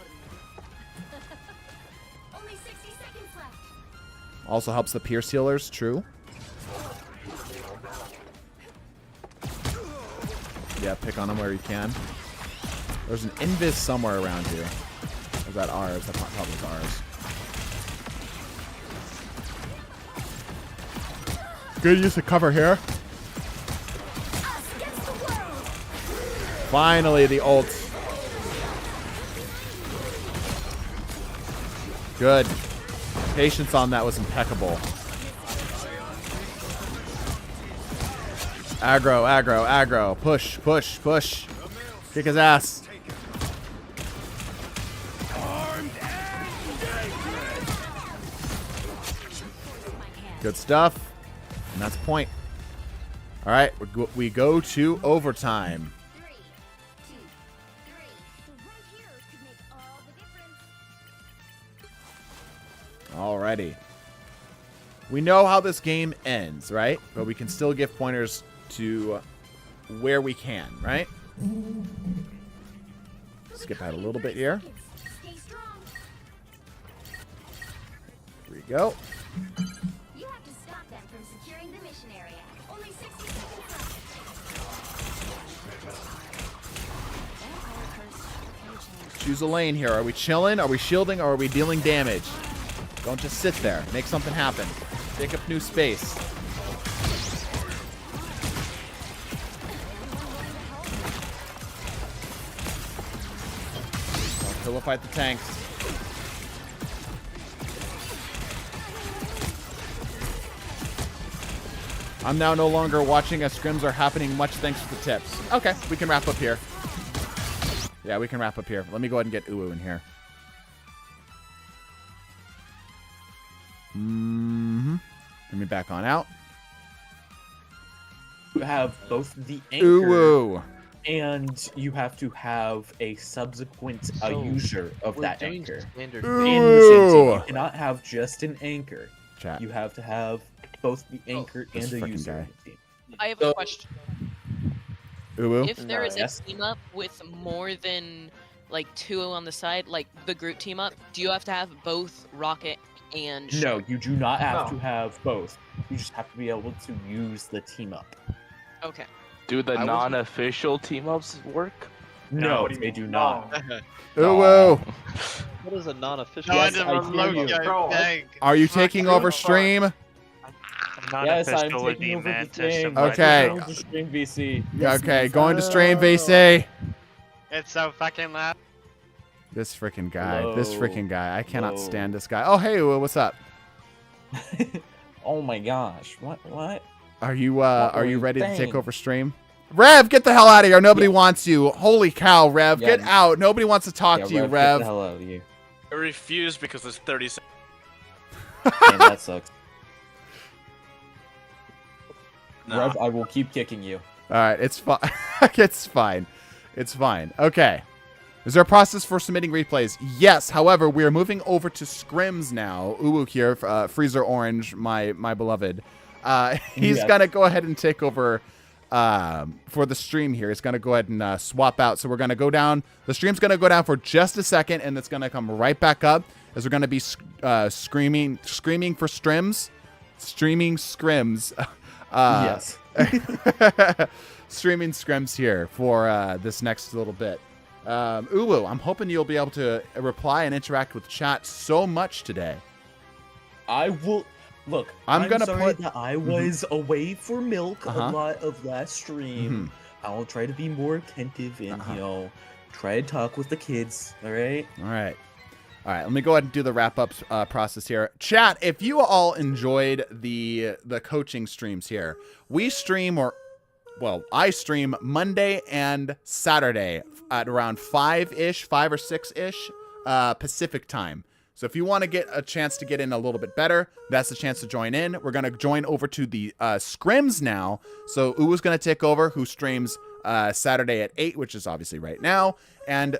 S2: Only 60 seconds left.
S1: Also helps the pierce healers. True. Yeah, pick on him where you can. There's an invis somewhere around here. Is that ours? That probably is ours. Good use of cover here.
S2: Us against the world.
S1: Finally, the ult. Good. Patience on that was impeccable. Aggro, aggro, aggro. Push, push, push. Kick his ass. Good stuff. And that's point. All right, we go to overtime.
S2: 3, 2, 3. The right heroes could make all the difference.
S1: Alrighty. We know how this game ends, right? But we can still give pointers to where we can, right? Skip out a little bit here.
S2: Stay strong.
S1: Here we go.
S2: You have to stop them from securing the mission area. Only 60 seconds left.
S1: Choose a lane here. Are we chilling? Are we shielding? Or are we dealing damage? Don't just sit there. Make something happen. Take up new space. Pillow fight the tanks. I'm now no longer watching as scrims are happening. Much thanks for the tips. Okay, we can wrap up here. Yeah, we can wrap up here. Let me go ahead and get Uwu in here. Let me back on out.
S8: You have both the anchor
S1: Uwu.
S8: and you have to have a subsequent user of that anchor.
S9: Standard.
S8: In the same team. You
S1: Ooh.
S8: cannot have just an anchor.
S1: Chat.
S8: You have to have both the anchor and
S1: This
S8: the
S1: frickin'
S8: user.
S1: guy.
S8: in the team.
S10: I have
S8: So-
S10: a question.
S1: Uwu.
S10: If there is
S8: Yes.
S10: a team up with more than like 2 on the side, like the group team up, do you have to have both Rocket and
S8: No,
S10: Shark?
S8: you do not have
S9: No.
S8: to have both. You just have to be able to use the team up.
S10: Okay.
S9: Do the
S5: I was-
S9: non-official team ups work?
S8: No,
S5: what do you
S8: they
S5: mean?
S8: do not.
S1: Uwu.
S11: What is a non-official?
S8: Yes, I hear you.
S1: Are you taking over stream?
S8: Yes, I'm taking over the thing.
S1: Okay.
S8: I'm taking over stream VC.
S1: Okay, going to stream VC.
S11: It's so fucking loud.
S1: This freaking guy. This
S8: Whoa.
S1: freaking guy. I cannot
S8: Whoa.
S1: stand this guy. Oh, hey, Uwu, what's up?
S8: Oh my gosh. What?
S1: Are you
S8: What
S1: are
S8: were
S1: you
S8: you
S1: ready to take
S8: saying?
S1: over stream? Rev, get the hell out of here. Nobody wants you. Holy cow, Rev.
S8: Yeah.
S1: Get out. Nobody wants to talk
S8: Yeah,
S1: to you,
S8: Get the
S1: Rev.
S8: hell out of you.
S7: I refuse because there's 30 seconds.
S8: Man, that sucks.
S7: No.
S8: Rev, I will keep kicking you.
S1: All right, it's fine. It's fine. It's fine. Okay. Is there a process for submitting replays? Yes. However, we are moving over to scrims now. Uwu here, Freezer Orange, my beloved. He's
S8: Yes.
S1: gonna go ahead and take over for the stream here. He's gonna go ahead and swap out. So we're gonna go down. The stream's gonna go down for just a second, and it's gonna come right back up as we're gonna be screaming for streams, streaming scrims.
S8: Yes.
S1: Streaming scrims here for this next little bit. Uwu, I'm hoping you'll be able to reply and interact with chat so much today.
S8: I will. Look,
S1: I'm gonna
S8: sorry
S1: put-
S8: that I was away for milk
S1: Uh-huh.
S8: a lot of last stream. I'll try to be more attentive and try to talk with the kids. All right.
S1: All right. All right, let me go ahead and do the wrap-up process here. Chat, if you all enjoyed the coaching streams here, we stream, I stream Monday and Saturday at around 5-ish, 5 or 6-ish Pacific time. So if you want to get a chance to get in a little bit better, that's the chance to join in. We're going to join over to the scrims now. So Uwu's going to take over, who streams Saturday at 8, which is obviously right now. And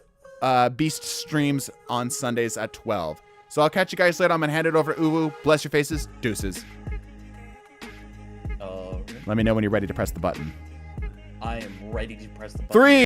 S1: Beast streams on Sundays at 12. So I'll catch you guys later. I'm gonna hand it over to Uwu. Bless your faces. Deuces. Let me know when you're ready to press the button.
S8: I am ready to press the button.
S1: 3